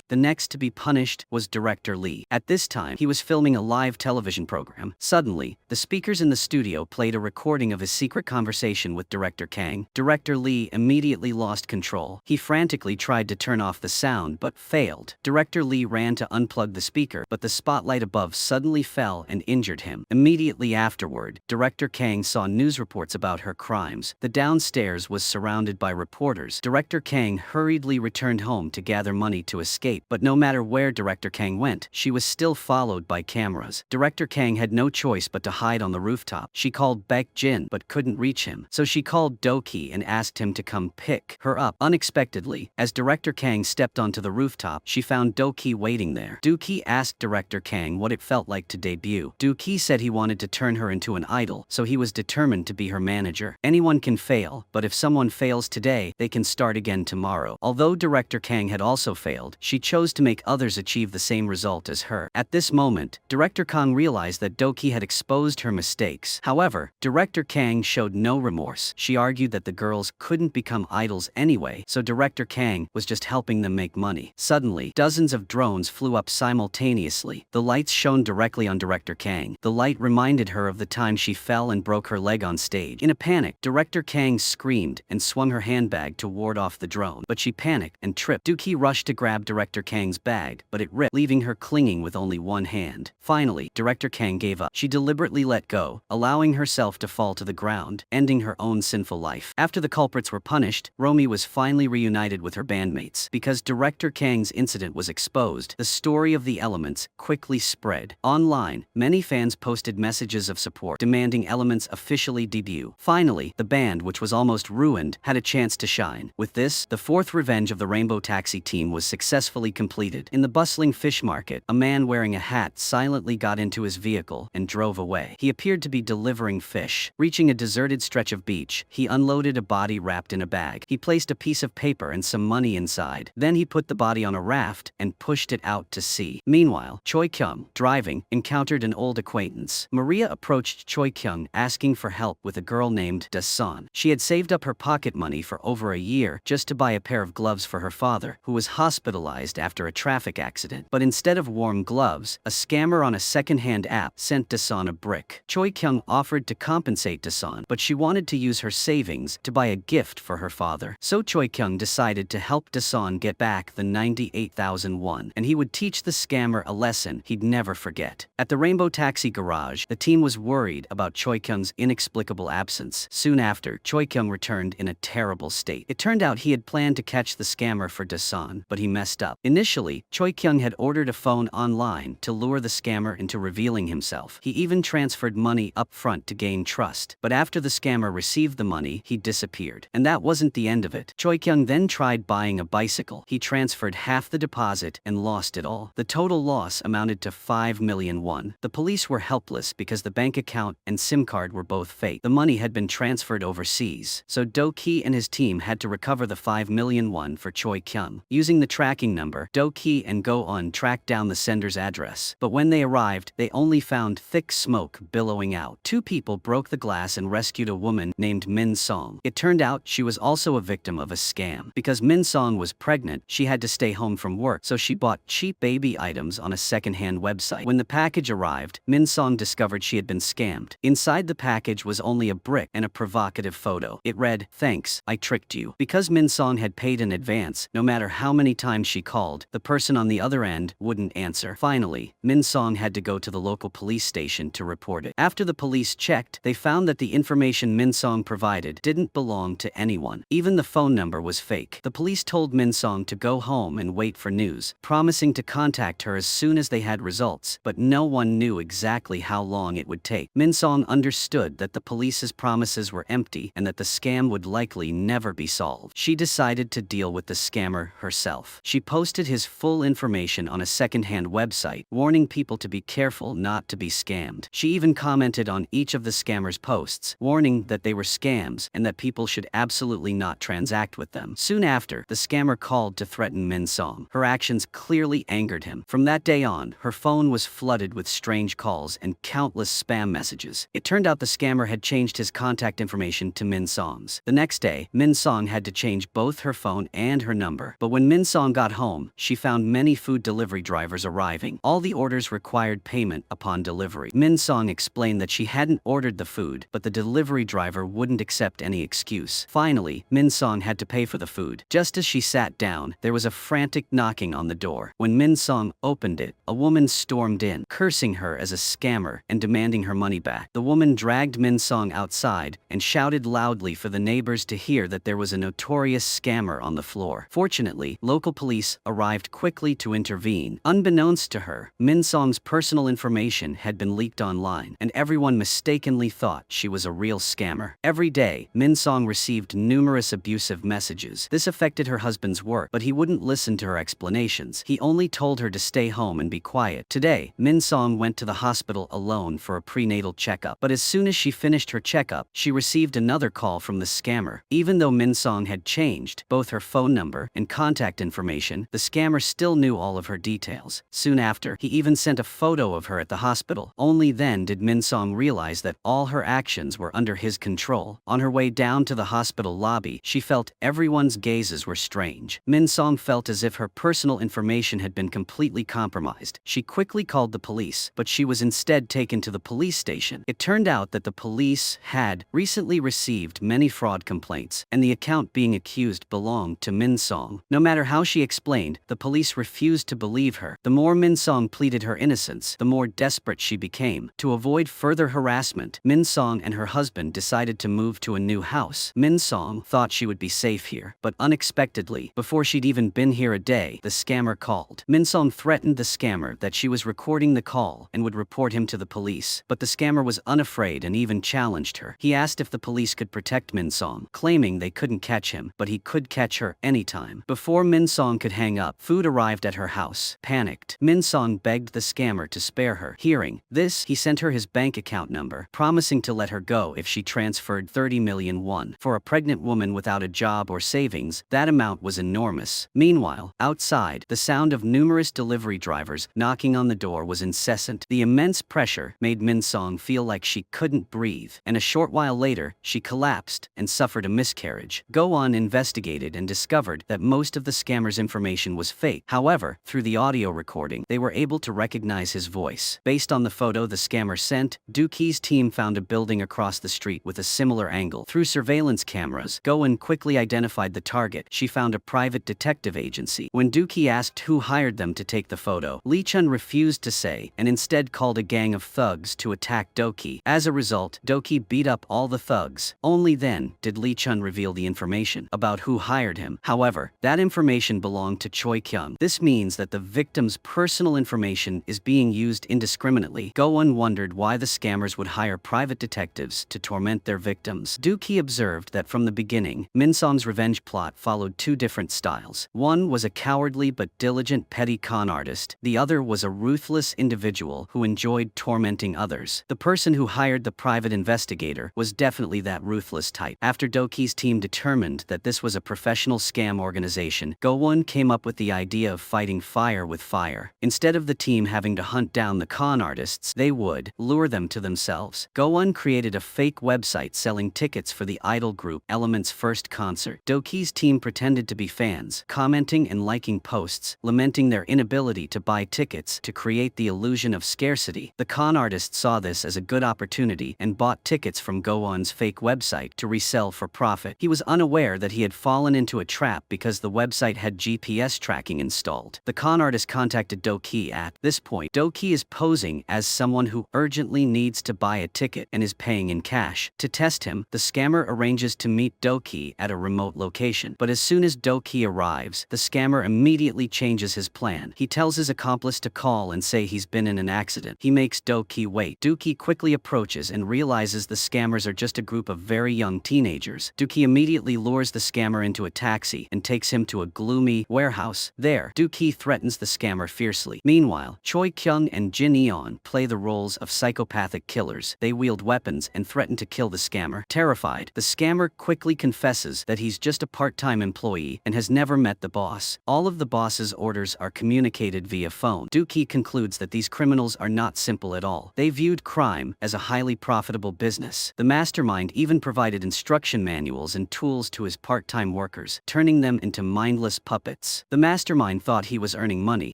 The next to be punished was Director Lee. At this time, he was filming a live television program. Suddenly, the speakers in the studio played a recording of his secret conversation with Director Kang. Director Lee immediately lost control. He frantically tried to turn off the sound, but failed. Director Lee ran to unplug the speaker, but the spotlight above suddenly fell and injured him. Immediately afterward, Director Kang saw news reports about her crimes. The downstairs was surrounded by reporters. Director Kang hurriedly returned home to gather money to escape. But no matter where Director Kang went, she was still followed by cameras. Director Kang had no choice but to hide on the rooftop. She called Baek Jin but couldn't reach him, so she called Doki and asked him to come pick her up. Unexpectedly, as Director Kang stepped onto the rooftop, she found Doki waiting there. Doki asked Director Kang what it felt like to debut. Doki said he wanted to turn her into an idol, so he was determined to be her manager. Anyone can fail, but if someone fails today, they can start again tomorrow. Although Director Kang had also failed, she chose to make others achieve the same result as her. At this moment, Director Kang realized that Doki had exposed her mistakes. However, Director Kang showed no remorse. She argued that the girls couldn't become idols anyway, so Director Kang was just helping them make money. Suddenly, dozens of drones flew up simultaneously. The lights shone directly on Director Kang. The light reminded her of the time she fell and broke her leg on stage. In a panic, Director Kang screamed and swung her handbag to ward off the drone, but she panicked and tripped. Doki rushed to grab Director Kang's bag, but it ripped, leaving her clinging with only one hand. Finally, Director Kang gave up. She deliberately let go, allowing herself to fall to the ground, ending her own sinful life. After the culprits were punished, Romy was finally reunited with her bandmates. Because Director Kang's incident was exposed, the story of the Elements quickly spread. Online, many fans posted messages of support, demanding Elements officially debut. Finally, the band, which was almost ruined, had a chance to shine. With this, the fourth revenge of the Rainbow Taxi team was successfully completed. In the bustling fish market, a man wearing a hat silently got into his vehicle and drove away. He appeared to be delivering fish. Reaching a deserted stretch of beach, he unloaded a body wrapped in a bag. He placed a piece of paper and some money inside. Then he put the body on a raft and pushed it out to sea. Meanwhile, Choi Kyung, driving, encountered an old acquaintance. Maria approached Choi Kyung asking for help with a girl named Dasan. She had saved up her pocket money for over a year just to buy a pair of gloves for her father, who was hospitalized after a traffic accident. But instead of warm gloves, a scammer on a second-hand app sent Dasan a brick. Choi Kyung offered to compensate Dasan, but she wanted to use her savings to buy a gift for her father. So Choi Kyung decided to help Dasan get back the 98,000 won, and he would teach the scammer a lesson he'd never forget. At the Rainbow Taxi garage, the team was worried about Choi Kyung's inexplicable absence. Soon after, Choi Kyung returned in a terrible state. It turned out he had planned to catch the scammer for Dasan, but he messed up. Initially, Choi Kyung had ordered a phone online to lure the scammer into revealing himself. He even transferred money up front to gain trust. But after the scammer received the money, he disappeared. And that wasn't the end of it. Choi Kyung then tried buying a bicycle. He transferred half the deposit and lost it all. The total loss amounted to 5 million won. The police were helpless because the bank account and SIM card were both fake. The money had been transferred overseas, so Doki and his team had to recover the 5 million won for Choi Kyung. Using the tracking number, Doki and Go-on tracked down the sender's address. But when they arrived, they only found thick smoke billowing out. Two people broke the glass and rescued a woman named Min Song. It turned out she was also a victim of a scam. Because Min Song was pregnant, she had to stay home from work, so she bought cheap baby items on a second-hand website. When the package arrived, Min Song discovered she had been scammed. Inside the package was only a brick and a provocative photo. It read, "Thanks, I tricked you." Because Min Song had paid in advance, no matter how many times she called, the person on the other end wouldn't answer. Finally, Min Song had to go to the local police station to report it. After the police checked, they found that the information Min Song provided didn't belong to anyone. Even the phone number was fake. The police told Min Song to go home and wait for news, promising to contact her as soon as they had results, but no one knew exactly how long it would take. Min Song understood that the police's promises were empty and that the scam would likely never be solved. She decided to deal with the scammer herself. She posted his full information on a second-hand website, warning people to be careful not to be scammed. She even commented on each of the scammer's posts, warning that they were scams and that people should absolutely not transact with them. Soon after, the scammer called to threaten Min Song. Her actions clearly angered him. From that day on, her phone was flooded with strange calls and countless spam messages. It turned out the scammer had changed his contact information to Min Song's. The next day, Min Song had to change both her phone and her number. But when Min Song got home, she found many food delivery drivers arriving. All the orders required payment upon delivery. Min Song explained that she hadn't ordered the food, but the delivery driver wouldn't accept any excuse. Finally, Min Song had to pay for the food. Just as she sat down, there was a frantic knocking on the door. When Min Song opened it, a woman stormed in, cursing her as a scammer and demanding her money back. The woman dragged Min Song outside and shouted loudly for the neighbors to hear that there was a notorious scammer on the floor. Fortunately, local police arrived quickly to intervene. Unbeknownst to her, Min Song's personal information had been leaked online, and everyone mistakenly thought she was a real scammer. Every day, Min Song received numerous abusive messages. This affected her husband's work, but he wouldn't listen to her explanations. He only told her to stay home and be quiet. Today, Min Song went to the hospital alone for a prenatal checkup, but as soon as she finished her checkup, she received another call from the scammer. Even though Min Song had changed both her phone number and contact information, the The scammer still knew all of her details. Soon after, he even sent a photo of her at the hospital. Only then did Min-song realize that all her actions were under his control. On her way down to the hospital lobby, she felt everyone's gazes were strange. Min-song felt as if her personal information had been completely compromised. She quickly called the police, but she was instead taken to the police station. It turned out that the police had recently received many fraud complaints, and the account being accused belonged to Min-song. No matter how she explained, the police refused to believe her. The more Min-song pleaded her innocence, the more desperate she became. To avoid further harassment, Min-song and her husband decided to move to a new house. Min-song thought she would be safe here, but unexpectedly, before she'd even been here a day, the scammer called. Min-song threatened the scammer that she was recording the call and would report him to the police, but the scammer was unafraid and even challenged her. He asked if the police could protect Min-song, claiming they couldn't catch him, but he could catch her anytime. Before Min-song could hang up, food arrived at her house. Panicked, Min-song begged the scammer to spare her. Hearing this, he sent her his bank account number, promising to let her go if she transferred 30 million won. For a pregnant woman without a job or savings, that amount was enormous. Meanwhile, outside, the sound of numerous delivery drivers knocking on the door was incessant. The immense pressure made Min-song feel like she couldn't breathe, and a short while later, she collapsed and suffered a miscarriage. Go-on investigated and discovered that most of the scammer's information was fake. However, through the audio recording, they were able to recognize his voice. Based on the photo the scammer sent, Doki's team found a building across the street with a similar angle. Through surveillance cameras, Go-on quickly identified the target. She found a private detective agency. When Doki asked who hired them to take the photo, Lee Chun refused to say and instead called a gang of thugs to attack Doki. As a result, Doki beat up all the thugs. Only then did Lee Chun reveal the information about who hired him. However, that information belonged to Choi Kyung. This means that the victim's personal information is being used indiscriminately. Go-on wondered why the scammers would hire private detectives to torment their victims. Doki observed that from the beginning, Min-song's revenge plot followed two different styles. One was a cowardly but diligent petty con artist. The other was a ruthless individual who enjoyed tormenting others. The person who hired the private investigator was definitely that ruthless type. After Doki's team determined that this was a professional scam organization, Go-won came up with the idea of fighting fire with fire. Instead of the team having to hunt down the con artists, they would lure them to themselves. Go-won created a fake website selling tickets for the idol group Element's first concert. Doki's team pretended to be fans, commenting and liking posts, lamenting their inability to buy tickets to create the illusion of scarcity. The con artist saw this as a good opportunity and bought tickets from Go-won's fake website to resell for profit. He was unaware that he had fallen into a trap because the website had GPS tracking installed. The con artist contacted Doki at this point. Doki is posing as someone who urgently needs to buy a ticket and is paying in cash. To test him, the scammer arranges to meet Doki at a remote location. But as soon as Doki arrives, the scammer immediately changes his plan. He tells his accomplice to call and say he's been in an accident. He makes Doki wait. Doki quickly approaches and realizes the scammers are just a group of very young teenagers. Doki immediately lures the scammer into a taxi and takes him to a gloomy warehouse. There, Doki threatens the scammer fiercely. Meanwhile, Choi Kyung and Jin Eon play the roles of psychopathic killers. They wield weapons and threaten to kill the scammer. Terrified, the scammer quickly confesses that he's just a part-time employee and has never met the boss. All of the boss's orders are communicated via phone. Doki concludes that these criminals are not simple at all. They viewed crime as a highly profitable business. The mastermind even provided instruction manuals and tools to his part-time workers, turning them into mindless puppets. The mastermind thought he was earning money,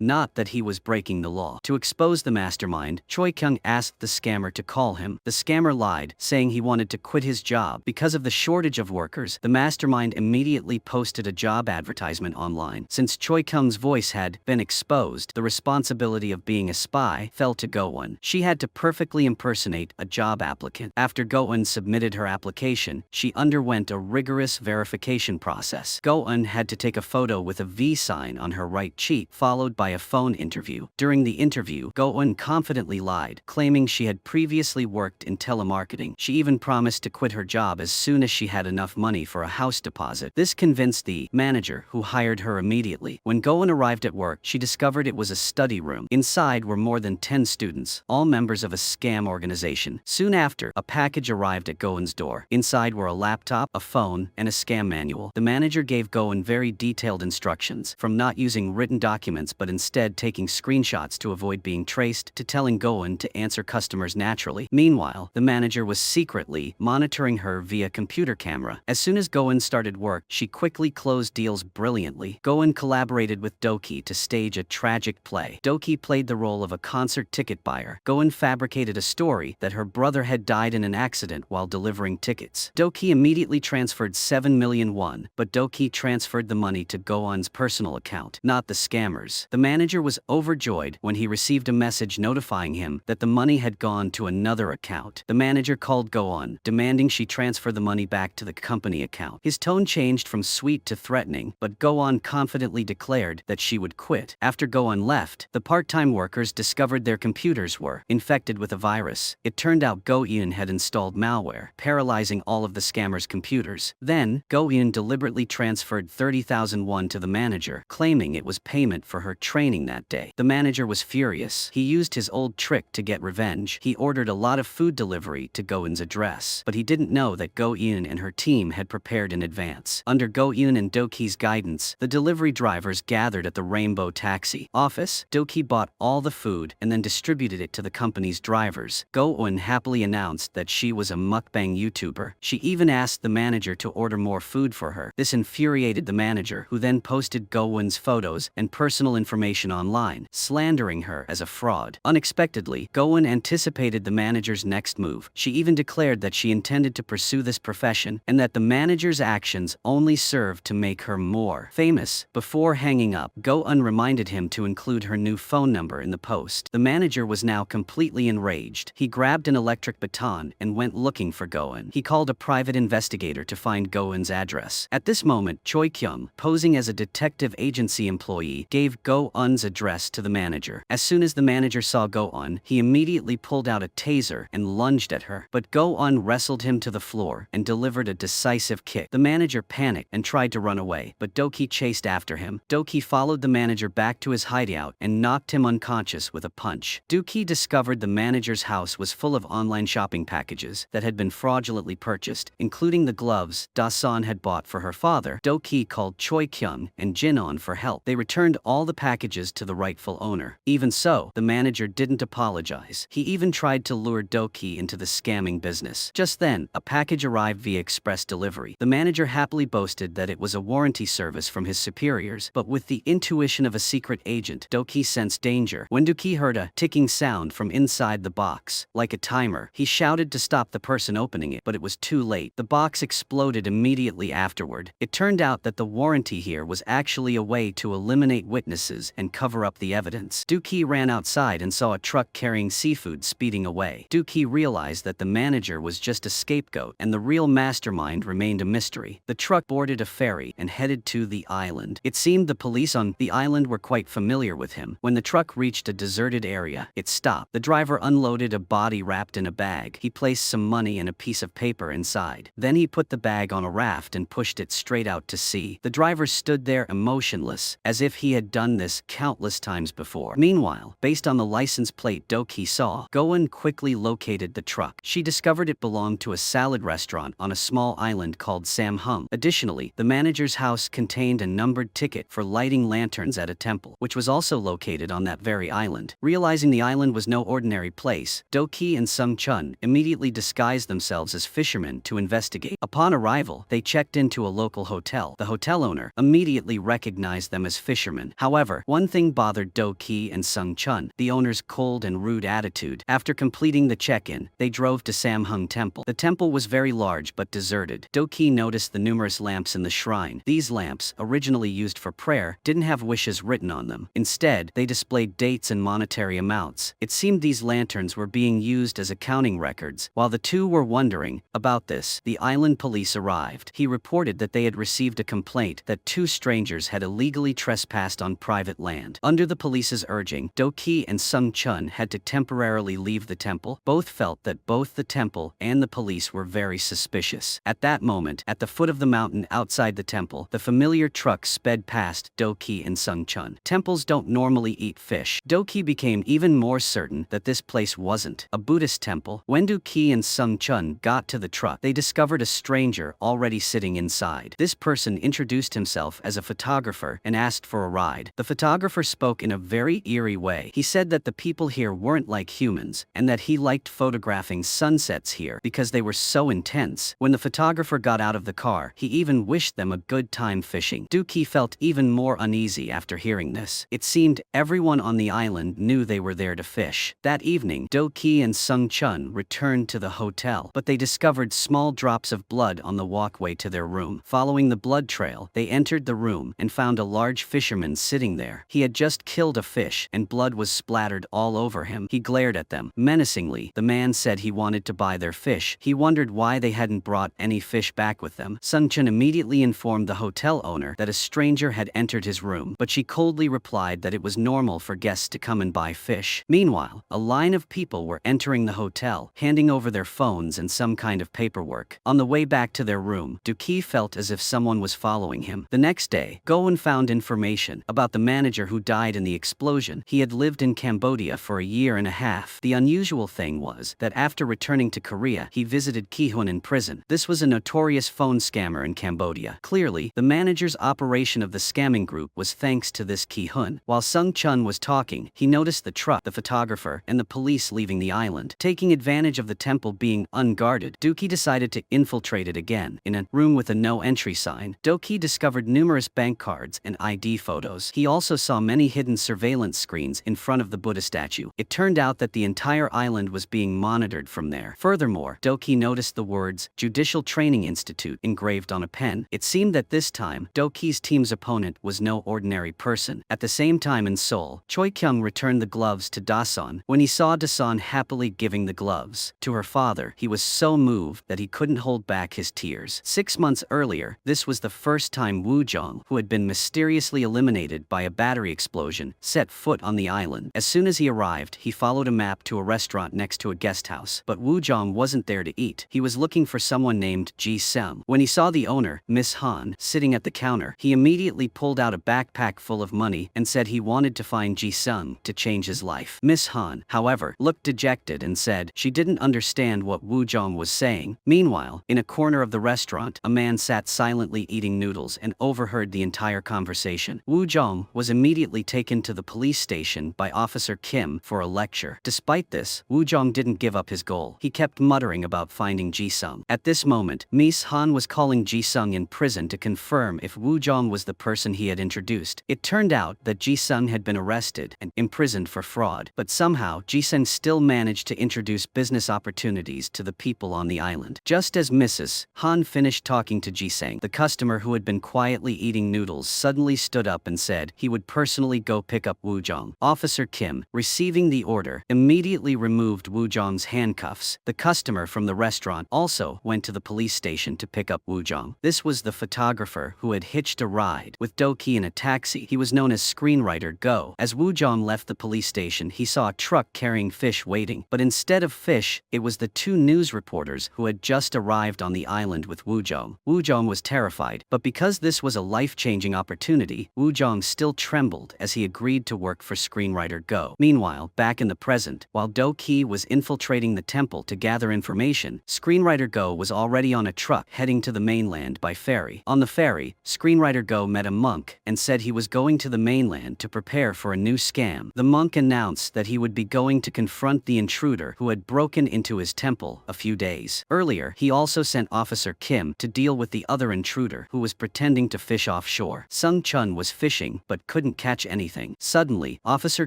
not that he was breaking the law. To expose the mastermind, Choi Kyung asked the scammer to call him. The scammer lied, saying he wanted to quit his job. Because of the shortage of workers, the mastermind immediately posted a job advertisement online. Since Choi Kyung's voice had been exposed, the responsibility of being a spy fell to Go-won. She had to perfectly impersonate a job applicant. After Go-won submitted her application, she underwent a rigorous verification process. Go-won had to take a photo with a V sign on her right cheek, followed by a phone interview. During the interview, Go-won confidently lied, claiming she had previously worked in telemarketing. She even promised to quit her job as soon as she had enough money for a house deposit. This convinced the manager, who hired her immediately. When Go-won arrived at work, she discovered it was a study room. Inside were more than 10 students, all members of a scam organization. Soon after, a package arrived at Go-won's door. Inside were a laptop, a phone, and a scam manual. The manager gave Go-won very detailed instructions. lessons, from not using written documents but instead taking screenshots to avoid being traced, to telling Go-eun to answer customers naturally. Meanwhile, the manager was secretly monitoring her via computer camera. As soon as Go-eun started work, she quickly closed deals brilliantly. Go-eun collaborated with Doki to stage a tragic play. Doki played the role of a concert ticket buyer. Go-eun fabricated a story that her brother had died in an accident while delivering tickets. Doki immediately transferred 7 million won, but Doki transferred the money to Go-eun's personal account, not the scammers. The manager was overjoyed when he received a message notifying him that the money had gone to another account. The manager called Go-eun, demanding she transfer the money back to the company account. His tone changed from sweet to threatening, but Go-eun confidently declared that she would quit. After Go-eun left, the part-time workers discovered their computers were infected with a virus. It turned out Go-eun had installed malware, paralyzing all of the scammers' computers. Then, Go-eun deliberately transferred 30,000 won to the manager, claiming it was payment for her training that day. The manager was furious. He used his old trick to get revenge. He ordered a lot of food delivery to Go-eun's address, but he didn't know that Go-eun and her team had prepared in advance. Under Go-eun and Doki's guidance, the delivery drivers gathered at the Rainbow Taxi office. Doki bought all the food and then distributed it to the company's drivers. Go-eun happily announced that she was a mukbang YouTuber. She even asked the manager to order more food for her. This infuriated the manager, who then posted Go-eun's photos and personal information online, slandering her as a fraud. Unexpectedly, Go-eun anticipated the manager's next move. She even declared that she intended to pursue this profession and that the manager's actions only served to make her more famous. Before hanging up, Go-eun reminded him to include her new phone number in the post. The manager was now completely enraged. He grabbed an electric baton and went looking for Go-eun. He called a private investigator to find Go-eun's address. At this moment, Choi Kyung, posing as a detective agency employee, gave Go-eun's address to the manager. As soon as the manager saw Go-eun, he immediately pulled out a taser and lunged at her. But Go-eun wrestled him to the floor and delivered a decisive kick. The manager panicked and tried to run away, but Doki chased after him. Doki followed the manager back to his hideout and knocked him unconscious with a punch. Doki discovered the manager's house was full of online shopping packages that had been fraudulently purchased, including the gloves Da-san had bought for her father. Doki called Choi Kyung and Jin-on for help. They returned all the packages to the rightful owner. Even so, the manager didn't apologize. He even tried to lure Doki into the scamming business. Just then, a package arrived via express delivery. The manager happily boasted that it was a warranty service from his superiors, but with the intuition of a secret agent, Doki sensed danger. When Doki heard a ticking sound from inside the box, like a timer, he shouted to stop the person opening it, but it was too late. The box exploded immediately afterward. It turned out that the warranty here was actually a way to eliminate witnesses and cover up the evidence. Doki ran outside and saw a truck carrying seafood speeding away. Doki realized that the manager was just a scapegoat and the real mastermind remained a mystery. The truck boarded a ferry and headed to the island. It seemed the police on the island were quite familiar with him. When the truck reached a deserted area, it stopped. The driver unloaded a body wrapped in a bag. He placed some money and a piece of paper inside. Then he put the bag on a raft and pushed it straight out to sea. The driver stood there emotionless, as if he had done this countless times before. Meanwhile, based on the license plate Doki saw, Go-eun quickly located the truck. She discovered it belonged to a salad restaurant on a small island called Samhung. Additionally, the manager's house contained a numbered ticket for lighting lanterns at a temple, which was also located on that very island. Realizing the island was no ordinary place, Doki and Sung-chun immediately disguised themselves as fishermen to investigate. Upon arrival, they checked into a local hotel. The hotel owner immediately recognized them as fishermen. However, one thing bothered Doki and Sung-chun: the owner's cold and rude attitude. After completing the check-in, they drove to Samhung Temple. The temple was very large but deserted. Doki noticed the numerous lamps in the shrine. These lamps, originally used for prayer, didn't have wishes written on them. Instead, they displayed dates and monetary amounts. It seemed these lanterns were being used as accounting records. While the two were wondering about this, the island police arrived. He reported that they had received a complaint that two strangers had illegally trespassed on private land. Under the police's urging, Doki and Sung-chun had to temporarily leave the temple. Both felt that both the temple and the police were very suspicious. At that moment, at the foot of the mountain outside the temple, the familiar truck sped past Doki and Sung-chun. Temples don't normally eat fish. Doki became even more certain that this place wasn't a Buddhist temple. When Doki and Sung-chun got to the truck, they discovered a stranger already sitting inside. This person introduced himself as a photographer photographer and asked for a ride. The photographer spoke in a very eerie way. He said that the people here weren't like humans, and that he liked photographing sunsets here because they were so intense. When the photographer got out of the car, he even wished them a good time fishing. Doki felt even more uneasy after hearing this. It seemed everyone on the island knew they were there to fish. That evening, Doki and Sung Chun returned to the hotel, but they discovered small drops of blood on the walkway to their room. Following the blood trail, they entered the room and found a large fisherman sitting there. He had just killed a fish, and blood was splattered all over him. He glared at them menacingly. The man said he wanted to buy their fish. He wondered why they hadn't brought any fish back with them. Sung Chun immediately informed the hotel owner that a stranger had entered his room, but she coldly replied that it was normal for guests to come and buy fish. Meanwhile, a line of people were entering the hotel, handing over their phones and some kind of paperwork. On the way back to their room, Doki felt as if someone was following him. The next day, Goen found information about the manager who died in the explosion. He had lived in Cambodia for a year and a half. The unusual thing was that after returning to Korea, he visited Ki-hun in prison. This was a notorious phone scammer in Cambodia. Clearly, the manager's operation of the scamming group was thanks to this Ki-hun. While Sung Chun was talking, he noticed the truck, the photographer, and the police leaving the island. Taking advantage of the temple being unguarded, Doki decided to infiltrate it again. In a room with a no-entry sign, Doki discovered numerous bank cards and ID photos. He also saw many hidden surveillance screens in front of the Buddha statue. It turned out that the entire island was being monitored from there. Furthermore, Doki noticed the words Judicial Training Institute engraved on a pen. It seemed that this time, Doki's team's opponent was no ordinary person. At the same time in Seoul, Choi Kyung returned the gloves to Dasan. When he saw Dasan happily giving the gloves to her father, he was so moved that he couldn't hold back his tears. 6 months earlier, this was the first time Woo Jong, who had been mysteriously eliminated by a battery explosion, set foot on the island. As soon as he arrived, he followed a map to a restaurant next to a guest house. But Woo Jong wasn't there to eat. He was looking for someone named Ji Sung. When he saw the owner, Miss Han, sitting at the counter, he immediately pulled out a backpack full of money and said he wanted to find Ji Sung to change his life. Miss Han, however, looked dejected and said she didn't understand what Woo Jong was saying. Meanwhile, in a corner of the restaurant, a man sat silently eating noodles and overheard the entire conversation. Woo Jong was immediately taken to the police station by Officer Kim for a lecture. Despite this, Woo Jong didn't give up his goal. He kept muttering about finding Ji Sung. At this moment, Miss Han was calling Ji Sung in prison to confirm if Woo Jong was the person he had introduced. It turned out that Ji Sung had been arrested and imprisoned for fraud, but somehow Ji Sung still managed to introduce business opportunities to the people on the island. Just as Mrs. Han finished talking to Ji Sung, the customer who had been quietly eating noodles suddenly stood up and said he would personally go pick up Woo Jong. Officer Kim, receiving the order, immediately removed Woo Jong's handcuffs. The customer from the restaurant also went to the police station to pick up Woo Jong. This was the photographer who had hitched a ride with Doki in a taxi. He was known as Screenwriter Go. As Woo Jong left the police station, he saw a truck carrying fish waiting, but instead of fish, it was the two news reporters who had just arrived on the island with Woo Jong. Woo Jong was terrified, but because this was a life-changing opportunity, Woo Jong still trembled as he agreed to work for Screenwriter Go. Meanwhile, back in the present, while Doki was infiltrating the temple to gather information, Screenwriter Go was already on a truck heading to the mainland by ferry. On the ferry, Screenwriter Go met a monk and said he was going to the mainland to prepare for a new scam. The monk announced that he would be going to confront the intruder who had broken into his temple a few days earlier. He also sent Officer Kim to deal with the other intruder who was pretending to fish offshore. Sung Chun was fishing but couldn't catch anything. Suddenly, Officer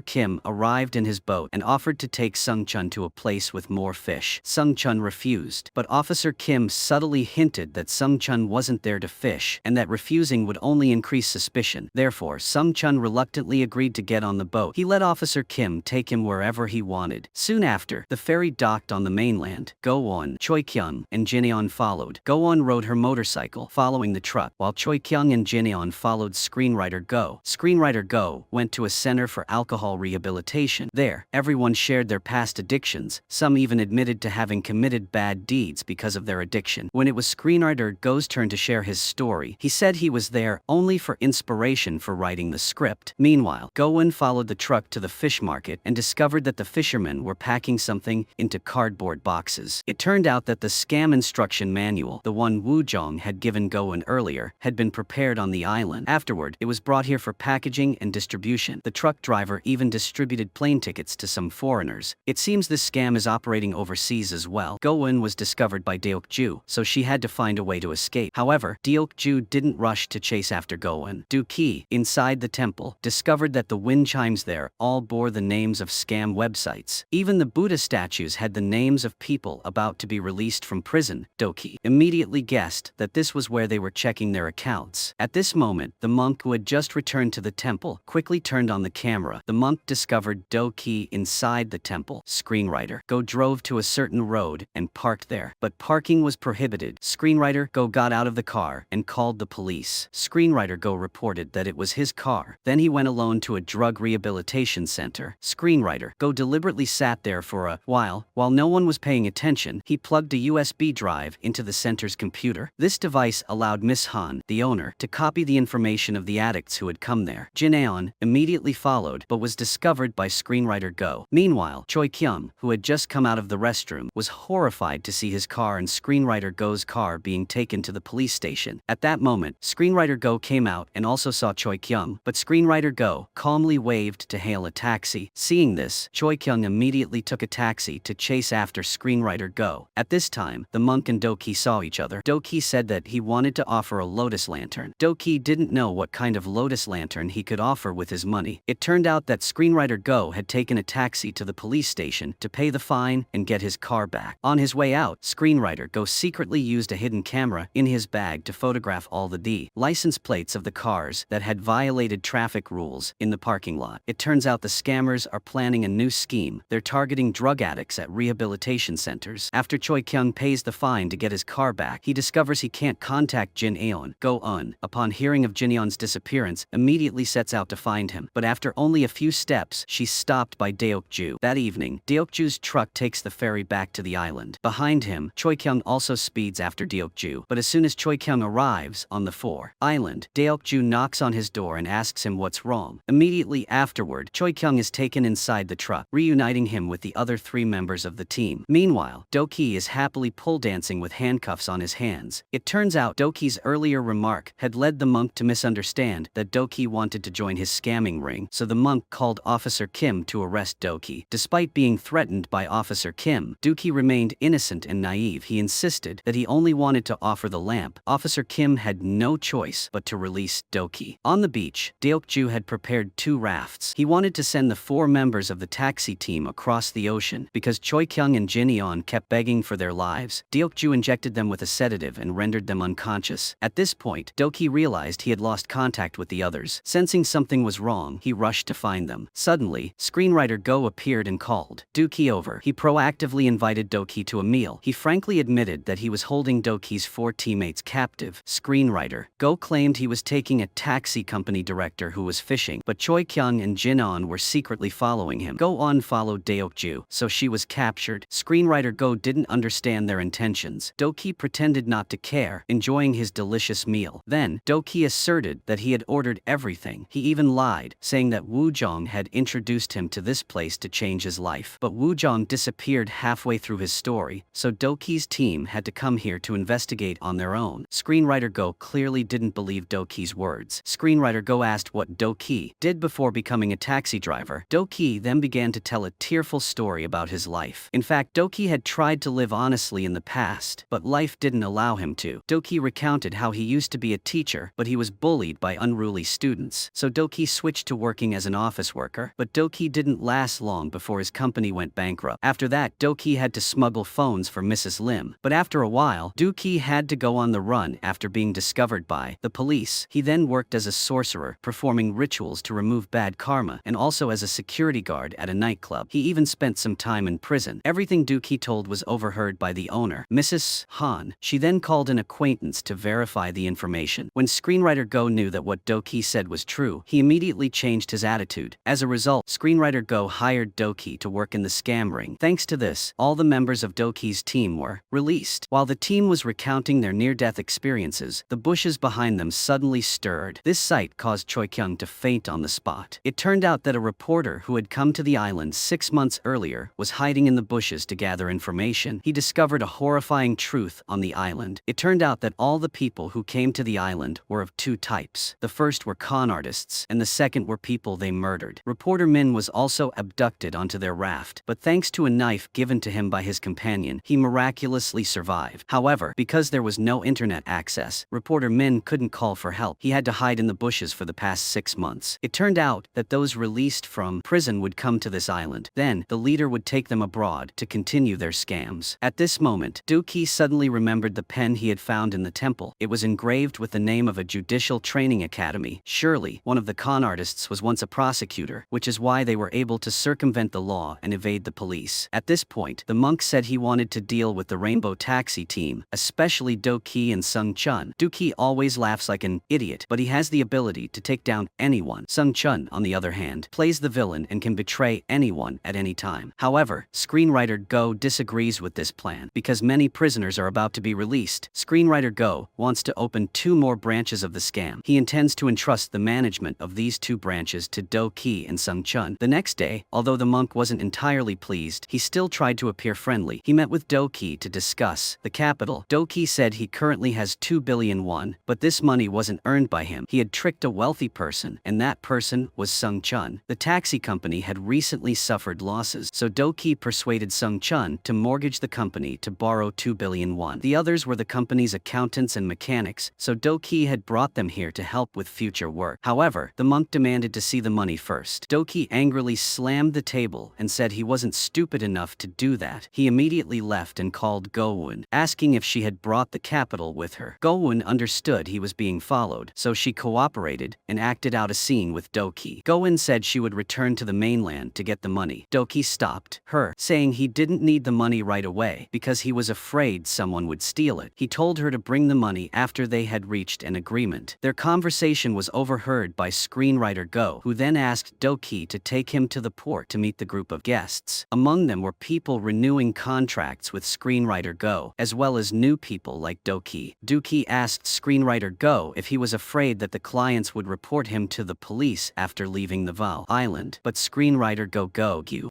Kim arrived in his boat and offered to take Sung Chun to a place with more fish. Sung Chun refused, but Officer Kim subtly hinted that Sung Chun wasn't there to fish and that refusing would only increase suspicion. Therefore, Sung Chun reluctantly agreed to get on the boat. He let Officer Kim take him wherever he wanted. Soon after, the ferry docked on the mainland. Go-won, Choi Kyung, and Jin-eon followed. Go-won rode her motorcycle, following the truck, while Choi Kyung and Jin-eon followed Screenwriter Go. Screenwriter Go went to a center for alcohol rehabilitation. There, everyone shared their past addictions. Some even admitted to having committed bad deeds because of their addiction. When it was Screenwriter Go's turn to share his story, he said he was there only for inspiration for writing the script. Meanwhile, Go-won followed the truck to the fish market and discovered that the fishermen were packing something into cardboard boxes. It turned out that the scam instruction manual, the one Woo Jong had given Go-won earlier, had been prepared on the island. Afterward, it was brought here for packaging and distribution. The truck driver even distributed plane tickets to some foreigners. It seems this scam is operating overseas as well. Go-eun was discovered by Deok-ju, so she had to find a way to escape. However, Deok-ju didn't rush to chase after Go-eun. Doki, inside the temple, discovered that the wind chimes there all bore the names of scam websites. Even the Buddha statues had the names of people about to be released from prison. Doki immediately guessed that this was where they were checking their accounts. At this moment, the monk who had just returned to the temple quickly turned on the camera. The monk discovered Doki inside the temple. Screenwriter Go drove to a certain road and parked there, but parking was prohibited. Screenwriter Go got out of the car and called the police. Screenwriter Go reported that it was his car. Then he went alone to a drug rehabilitation center. Screenwriter Go deliberately sat there for a while no one was paying attention. He plugged a USB drive into the center's computer. This device allowed Miss Han, the owner, to copy the information of the addicts who had come there. Jin Aeon immediately followed but was discovered by Screenwriter Go. Meanwhile, Choi Kyung, who had just come out of the restroom, was horrified to see his car and Screenwriter Go's car being taken to the police station. At that moment, Screenwriter Go came out and also saw Choi Kyung, but Screenwriter Go calmly waved to hail a taxi. Seeing this, Choi Kyung immediately took a taxi to chase after Screenwriter Go. At this time, the monk and Doki saw each other. Doki said that he wanted to offer a lotus lantern. Doki didn't know what kind of lotus lantern he could offer with his money. It turned out that Screenwriter Go had taken a taxi to the police station to pay the fine and get his car back. On his way out, Screenwriter Go secretly used a hidden camera in his bag to photograph all the license plates of the cars that had violated traffic rules in the parking lot. It turns out the scammers are planning a new scheme. They're targeting drug addicts at rehabilitation centers. After Choi Kyung pays the fine to get his car back, he discovers he can't contact Jin Aeon. Go-eun, upon hearing of Jin Aeon's disappearance, immediately sets out to find him. But after only a few steps, she's stopped by Deok-ju. That evening, Deok-ju's truck takes the ferry back to the island. Behind him, Choi Kyung also speeds after Deok-ju. But as soon as Choi Kyung arrives on the island, Deok-ju knocks on his door and asks him what's wrong. Immediately afterward, Choi Kyung is taken inside the truck, reuniting him with the other 3 members of the team. Meanwhile, Doki is happily pole dancing with handcuffs on his hands. It turns out Doki's earlier remark had led the monk to misunderstand that Doki wanted to join his scamming ring, so the monk called Officer Kim to arrest Doki. Despite being threatened by Officer Kim, Doki remained innocent and naive. He insisted that he only wanted to offer the lamp. Officer Kim had no choice but to release Doki. On the beach, Deok-ju had prepared 2 rafts. He wanted to send the 4 members of the taxi team across the ocean. Because Choi Kyung and Jin Aeon kept begging for their lives, Deok-ju injected them with a sedative and rendered them unconscious. At this point, Doki realized he had lost contact with the others. Sensing something was wrong, he rushed to find them. Suddenly, Screenwriter Go appeared and called Doki over. He proactively invited Doki to a meal. He frankly admitted that he was holding Doki's 4 teammates captive. Screenwriter Go claimed he was taking a taxi company director who was fishing, but Choi Kyung and Jin Aeon were secretly following him. Go-eun followed Deok-ju, so she was captured. Screenwriter Go didn't understand their intentions. Doki pretended not to care, enjoying his delicious meal. Then, Doki asserted that he had ordered everything. He even lied, saying that Woo Jong had introduced him to this place to change his life. But Woo Jong disappeared halfway through his story, so Doki's team had to come here to investigate on their own. Screenwriter Go clearly didn't believe Doki's words. Screenwriter Go asked what Doki did before becoming a taxi driver. Doki then began to tell a tearful story about his life. In fact, Doki had tried to live honestly in the past, but life didn't allow him to. Doki recounted how he used to be a teacher, but he was bullied by unruly students. So Doki switched to working as an office worker, but Doki didn't last long before his company went bankrupt. After that, Doki had to smuggle phones for Mrs. Lim. But after a while, Doki had to go on the run after being discovered by the police. He then worked as a sorcerer, performing rituals to remove bad karma, and also as a security guard at a nightclub. He even spent some time in prison. Everything Doki told was overheard by the owner, Mrs. Han. She then called an acquaintance to verify the information. When Screenwriter Go knew that what Doki said was true, he immediately changed his attitude. As a result, Screenwriter Go hired Doki to work in the scam ring. Thanks to this, all the members of Doki's team were released. While the team was recounting their near-death experiences, the bushes behind them suddenly stirred. This sight caused Choi Kyung to faint on the spot. It turned out that a reporter who had come to the island 6 months earlier was hiding in the bushes to gather information. He discovered a horrifying truth on the island. It turned out that all the people who came to the island were of two types. The first were con artists, and the second were people they murdered. Reporter Min was also abducted onto their raft, but thanks to a knife given to him by his companion, he miraculously survived. However, because there was no internet access, reporter Min couldn't call for help. He had to hide in the bushes for the past 6 months. It turned out that those released from prison would come to this island. Then, the leader would take them abroad to continue their scams. At this moment, Doki suddenly remembered the pen he had found in the temple. It was engraved with the name of a judicial training academy. Surely, one of the con artists was once a prosecutor, which is why they were able to circumvent the law and evade the police. At this point, the monk said he wanted to deal with the Rainbow Taxi team, especially Doki and Sung Chun. Doki always laughs like an idiot, but he has the ability to take down anyone. Sung Chun, on the other hand, plays the villain and can betray anyone at any time. However, screenwriter Go disagrees with this plan because many prisoners are about to be released. Screenwriter Go wants to open 2 more branches of the scam. He intends to entrust the management of these 2 branches to Doki and Sung Chun. The next day, although the monk wasn't entirely pleased, he still tried to appear friendly. He met with Doki to discuss the capital. Doki said he currently has 2 billion won, but this money wasn't earned by him. He had tricked a wealthy person, and that person was Sung Chun. The taxi company had recently suffered losses, so Doki persuaded Sung Chun to mortgage the company to borrow 2 billion won. The others were the company's accountants and mechanics, so Doki had brought them here to help with future work. However, the monk demanded to see the money first. Doki angrily slammed the table and said he wasn't stupid enough to do that. He immediately left and called Gowon, asking if she had brought the capital with her. Gowon understood he was being followed, so she cooperated and acted out a scene with Doki. Gowon said she would return to the mainland to get the money. Doki stopped her, saying he didn't need the money right away because he was afraid someone would steal it. He told her to bring the money after they had reached an agreement. Their conversation was overheard by screenwriter Go, who then asked Doki to take him to the port to meet the group of guests. Among them were people renewing contracts with screenwriter Go, as well as new people like Doki. Doki asked screenwriter Go if he was afraid that the clients would report him to the police after leaving the Val Island, but screenwriter Go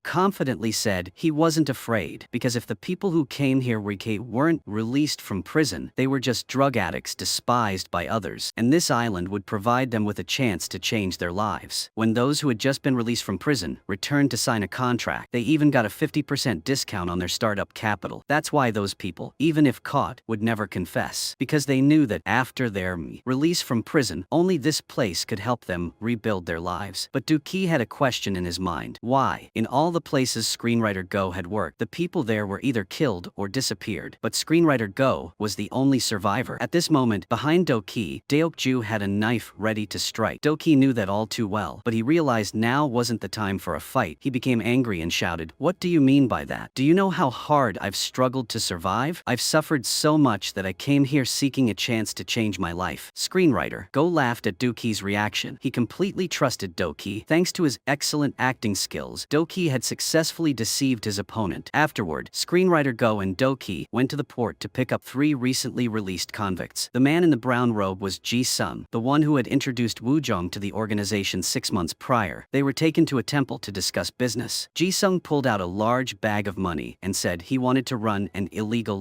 confidently said he wasn't afraid because if the people who came here weren't released from prison, they were just drug addicts despised by others, and this island would provide them with a chance to change their lives. When those who had just been released from prison returned to sign a contract, they even got a 50% discount on their startup capital. That's why those people, even if caught, would never confess, because they knew that after their release from prison, only this place could help them rebuild their lives. But Doki had a question in his mind. Why? In all the places screenwriter Go had worked, the people there were either killed or disappeared, but screenwriter Go was the only survivor. At this moment, behind Doki, Deokju had a knife ready to strike. Doki knew that all too well, but he realized now wasn't the time for a fight. He became angry and shouted, "What do you mean by that? Do you know how hard I've struggled to survive? I've suffered so much that I came here seeking a chance to change my life." Screenwriter Go laughed at Doki's reaction. He completely trusted Doki. Thanks to his excellent acting skills, Doki had successfully deceived his opponent. Afterward, screenwriter Go and Doki went to the port to pick up 3 recently released convicts. The man in the brown robe was Ji-sung, the one who had introduced Woo-jong to the organization 6 months prior. They were taken to a temple to discuss business. Ji-sung pulled out a large bag of money and said he wanted to run an illegal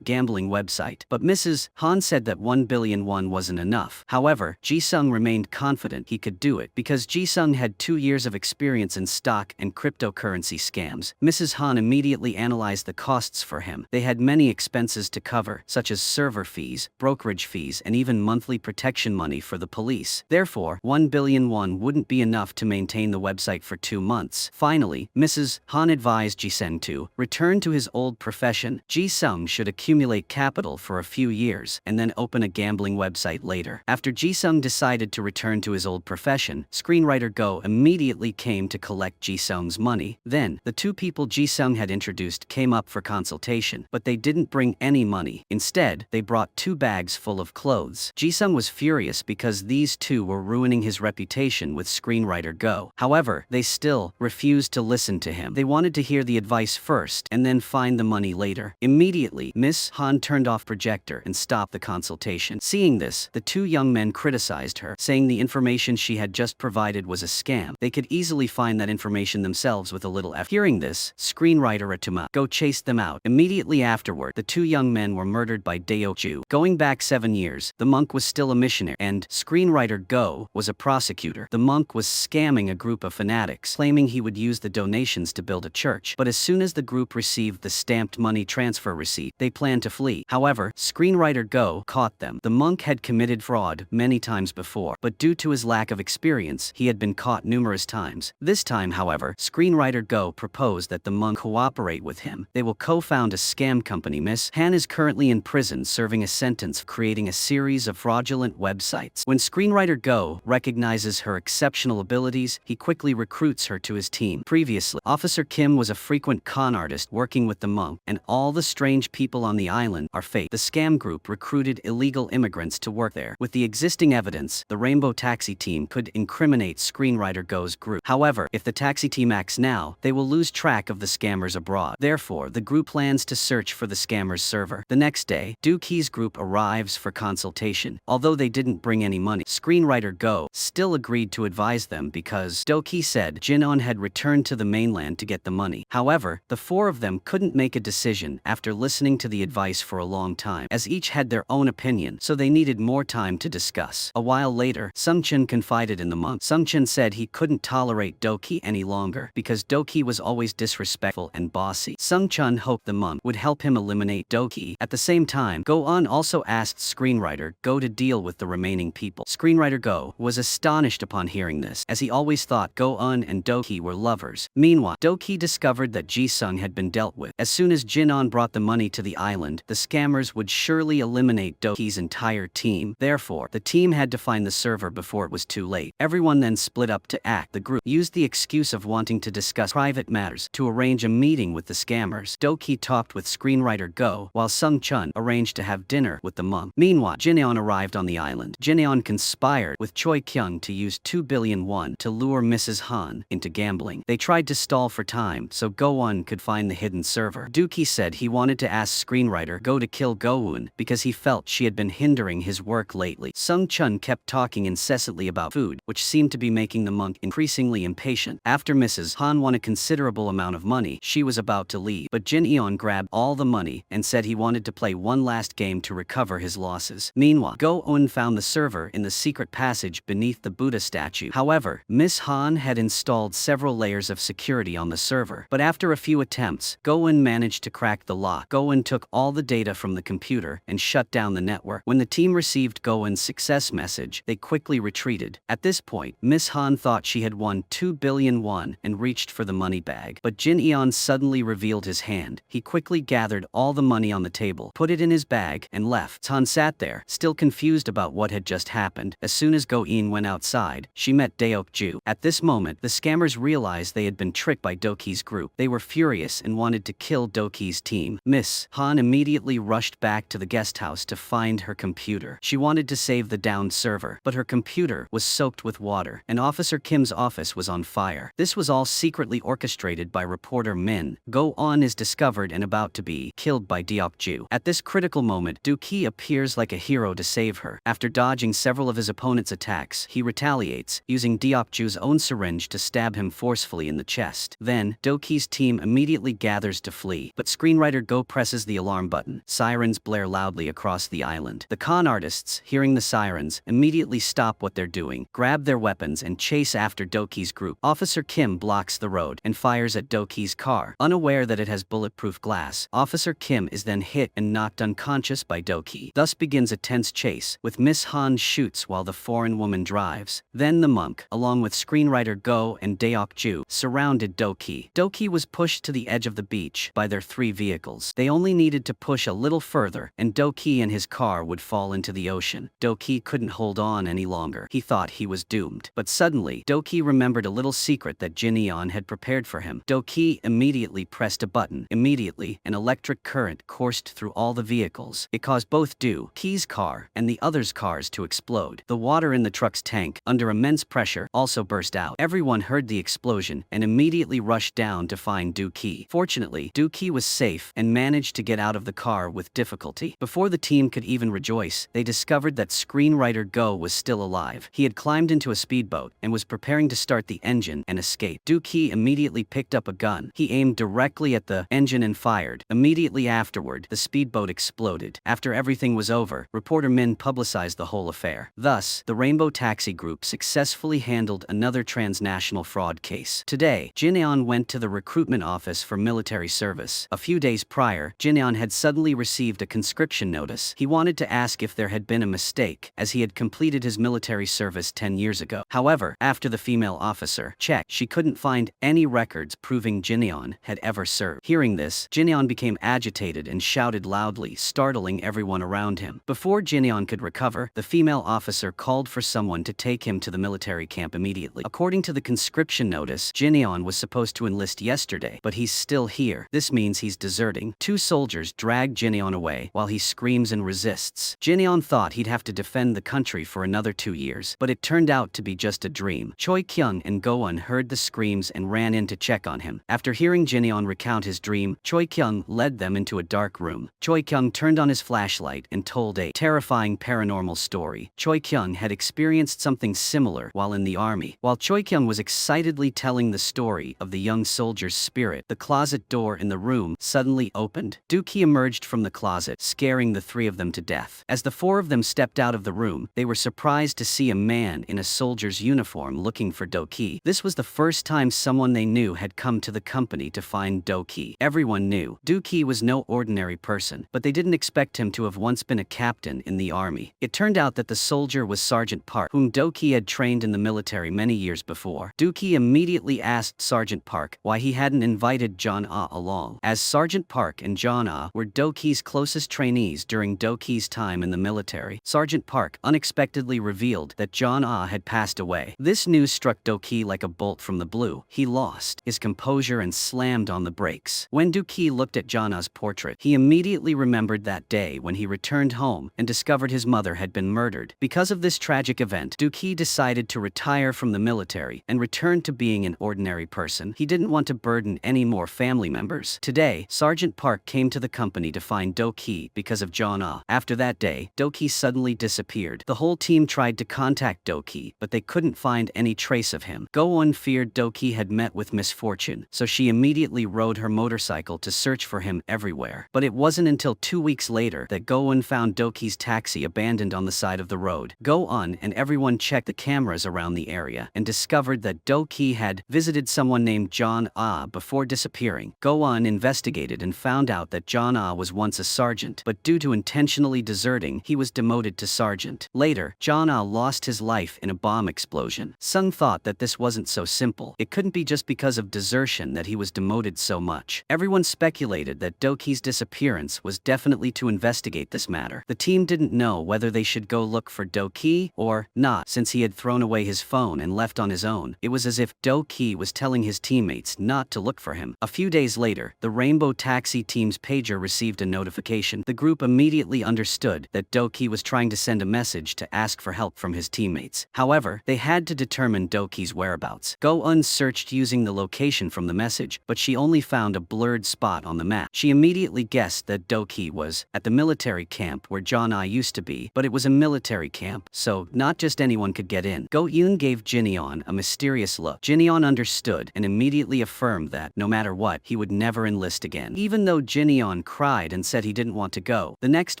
gambling website. But Mrs. Han said that 1 billion won wasn't enough. However, Ji-sung remained confident he could do it because Ji-sung had 2 years of experience in stock and cryptocurrency scams. Mrs. Han immediately analyzed the costs for him. They had many expenses to cover, such as server fees, brokerage fees, and even monthly protection money for the police. Therefore, 1 billion won wouldn't be enough to maintain the website for 2 months. Finally, Mrs. Han advised Ji-sung to return to his old profession. Ji-sung should accumulate capital for a few years and then open a gambling website later. After Ji-sung decided to return to his old profession, screenwriter Go immediately came to collect Ji-sung's money. Then, the 2 people Ji-sung had introduced came up for consultation, but they didn't bring any money. Instead, they brought 2 bags full of clothes. Ji-sung was furious because these 2 were ruining his reputation with screenwriter Go. However, they still refused to listen to him. They wanted to hear the advice first and then find the money later. Immediately, Miss Han turned off projector and stopped the consultation. Seeing this, the 2 young men criticized her, saying the information she had just provided was a scam. They could easily find that information themselves with a little effort. Hearing this, screenwriter Atuma Go chased them out. Immediately afterward, the 2 young men were murdered by Deokju. Going back 7 years, the monk was still still a missionary, and screenwriter Go was a prosecutor. The monk was scamming a group of fanatics, claiming he would use the donations to build a church. But as soon as the group received the stamped money transfer receipt, they planned to flee. However, screenwriter Go caught them. The monk had committed fraud many times before, but due to his lack of experience, he had been caught numerous times. This time, however, screenwriter Go proposed that the monk cooperate with him. They will co-found a scam company. Miss Han is currently in prison serving a sentence for creating a series of fraudulent websites. When screenwriter Go recognizes her exceptional abilities, he quickly recruits her to his team. Previously, Officer Kim was a frequent con artist working with the monk, and all the strange people on the island are fake. The scam group recruited illegal immigrants to work there. With the existing evidence, the Rainbow Taxi team could incriminate screenwriter Go's group. However, if the taxi team acts now, they will lose track of the scammers abroad. Therefore, the group plans to search for the scammer's server. The next day, Doki's group arrives for consultation. Although they didn't bring any money, screenwriter Go still agreed to advise them because Doki said Jinon had returned to the mainland to get the money. However, the four of them couldn't make a decision after listening to the advice for a long time, as each had their own opinion, so they needed more time to discuss. A while later, Sungchun confided in the monk. Sungchun said he couldn't tolerate Doki any longer because Doki was always disrespectful and bossy. Sungchun hoped the monk would help him eliminate Doki. At the same time, Go-un also asked screenwriter Go to deal with the remaining people. Screenwriter Go was astonished upon hearing this, as he always thought Go-un and Doki were lovers. Meanwhile, Doki discovered that Ji-sung had been dealt with. As soon as Jinon brought the money to the island, the scammers would surely eliminate Doki's entire team. Therefore, the team had to find the server before it was too late. Everyone then split up to act. The group used the excuse of wanting to discuss private matters to arrange a meeting with the scammers. Doki talked with screenwriter Go, while Sung-chun arranged to have dinner with the monk. Meanwhile, Jineon arrived on the island. Jineon conspired with Choi Kyung to use 2 billion won to lure Mrs. Han into gambling. They tried to stall for time so Go-un could find the hidden server. Doki said he wanted to ask screenwriter Go to kill Go-un because he felt she had been hindering his work lately. Sung-chun kept talking incessantly about food, which seemed to be making the monk increasingly impatient. After Mrs. Han won a considerable amount of money, she was about to leave, but Jin Eon grabbed all the money and said he wanted to play one last game to recover his losses. Meanwhile, Go-un found the server in the secret passage beneath the Buddha statue. However, Miss Han had installed several layers of security on the server, but after a few attempts, Go-un managed to crack the lock. Go-un took all the data from the computer and shut down the network. When the team received Go-un's success message, they quickly retreated. At this point, Miss Han thought she had won 2 billion won and reached for the money bag, but Jin Eon suddenly revealed his hand. He quickly gathered all the money on the table, put it in his bag, and left. Han sat there, still confused about what had just happened. As soon as Go-in went outside, she met Deok-ju. At this moment, the scammers realized they had been tricked by Doki's group. They were furious and wanted to kill Doki's team. Miss Han immediately rushed back to the guest house to find her computer. She wanted to save the downed server, but her computer was soaked with water, and Officer Kim's office was on fire. This was all secretly orchestrated by reporter Min. Go-on is discovered and about to be killed by Deok-ju. At this critical moment, Doki appears like a hero to save her. After dodging several of his opponent's attacks, he retaliates, using Deok-ju's own syringe to stab him forcefully in the chest. Then, Doki's team immediately gathers to flee, but screenwriter Go presses the alarm button. Sirens blare loudly across the island. The con artists, hearing the sirens, immediately stop what they're doing, grab their weapons and chase after Doki's group. Officer Kim blocks the road and fires at Doki's car. Unaware that it has bulletproof glass, Officer Kim is then hit and knocked unconscious by Doki. Thus begins a tense chase, with Miss Han shoots while the foreign woman drives. Then the monk, along with screenwriter Go and Deok-ju, surrounded Doki. Doki was pushed to the edge of the beach by their 3 vehicles. They only needed to push a little further, and Doki and his car would fall into the ocean. Doki couldn't hold on any longer. He thought he was doomed. But suddenly, Doki remembered a little secret that Jin Eon had prepared for him. Doki immediately pressed a button. Immediately, an electric current coursed through all the vehicles. It caused both Doki's car and the other's cars to explode. The water in the truck's tank, under immense pressure, also burst out. Everyone heard the explosion and immediately rushed down to find Doki. Fortunately, Doki was safe and managed to get out of the car with difficulty. Before the team could even rejoice, they discovered that screenwriter Go was still alive. He had climbed into a speedboat and was preparing to start the engine and escape. Doki immediately picked up a gun. He aimed directly at the engine and fired. Immediately afterward, the speedboat exploded. After everything was over, reporter Min published publicize the whole affair. Thus, the Rainbow Taxi Group successfully handled another transnational fraud case. Today, Jineon went to the recruitment office for military service. A few days prior, Jineon had suddenly received a conscription notice. He wanted to ask if there had been a mistake, as he had completed his military service 10 years ago. However, after the female officer checked, she couldn't find any records proving Jineon had ever served. Hearing this, Jineon became agitated and shouted loudly, startling everyone around him. Before Jineon could recover, the female officer called for someone to take him to the military camp immediately. According to the conscription notice, Jineon was supposed to enlist yesterday, but he's still here. This means he's deserting. Two soldiers drag Jineon away while he screams and resists. Jineon thought he'd have to defend the country for another 2 years, but it turned out to be just a dream. Choi Kyung and Go-eun heard the screams and ran in to check on him. After hearing Jineon recount his dream, Choi Kyung led them into a dark room. Choi Kyung turned on his flashlight and told a terrifying paranormal story. Choi Kyung had experienced something similar while in the army. While Choi Kyung was excitedly telling the story of the young soldier's spirit, the closet door in the room suddenly opened. Doki emerged from the closet, scaring the three of them to death. As the four of them stepped out of the room, they were surprised to see a man in a soldier's uniform looking for Doki. This was the first time someone they knew had come to the company to find Doki. Everyone knew Doki was no ordinary person, but they didn't expect him to have once been a captain in the army. It turned out that the soldier was Sergeant Park, whom Doki had trained in the military many years before. Doki immediately asked Sergeant Park why he hadn't invited John Ah along, as Sergeant Park and John Ah were Doki's closest trainees during Doki's time in the military. Sergeant Park unexpectedly revealed that John Ah had passed away. This news struck Doki like a bolt from the blue. He lost his composure and slammed on the brakes. When Doki looked at John Ah's portrait, he immediately remembered that day when he returned home and discovered his mother had been murdered. Because of this tragic event, Doki decided to retire from the military and return to being an ordinary person. He didn't want to burden any more family members. Today, Sergeant Park came to the company to find Doki because of John Ah. After that day, Doki suddenly disappeared. The whole team tried to contact Doki, but they couldn't find any trace of him. Go-eun feared Doki had met with misfortune, so she immediately rode her motorcycle to search for him everywhere. But it wasn't until 2 weeks later that Go-eun found Doki's taxi abandoned on the side of the road. Go-eun and everyone checked the cameras around the area and discovered that Doki had visited someone named John Ah before disappearing. Go-eun investigated and found out that John Ah was once a sergeant, but due to intentionally deserting, he was demoted to sergeant. Later, John Ah lost his life in a bomb explosion. Sung thought that this wasn't so simple. It couldn't be just because of desertion that he was demoted so much. Everyone speculated that Doki's disappearance was definitely to investigate this matter. The team didn't know whether they should go look for Doki or not, since he had thrown away his phone and left on his own. It was as if Doki was telling his teammates not to look for him. A few days later, the Rainbow Taxi team's pager received a notification. The group immediately understood that Doki was trying to send a message to ask for help from his teammates. However, they had to determine Doki's whereabouts. Go-eun searched using the location from the message, but she only found a blurred spot on the map. She immediately guessed that Doki was at the military camp where John Ah used to be, but it was a military camp, so not just anyone could get in. Go-eun gave Jineon a mysterious look. Jineon understood and immediately affirmed that, no matter what, he would never enlist again. Even though Jineon cried and said he didn't want to go, the next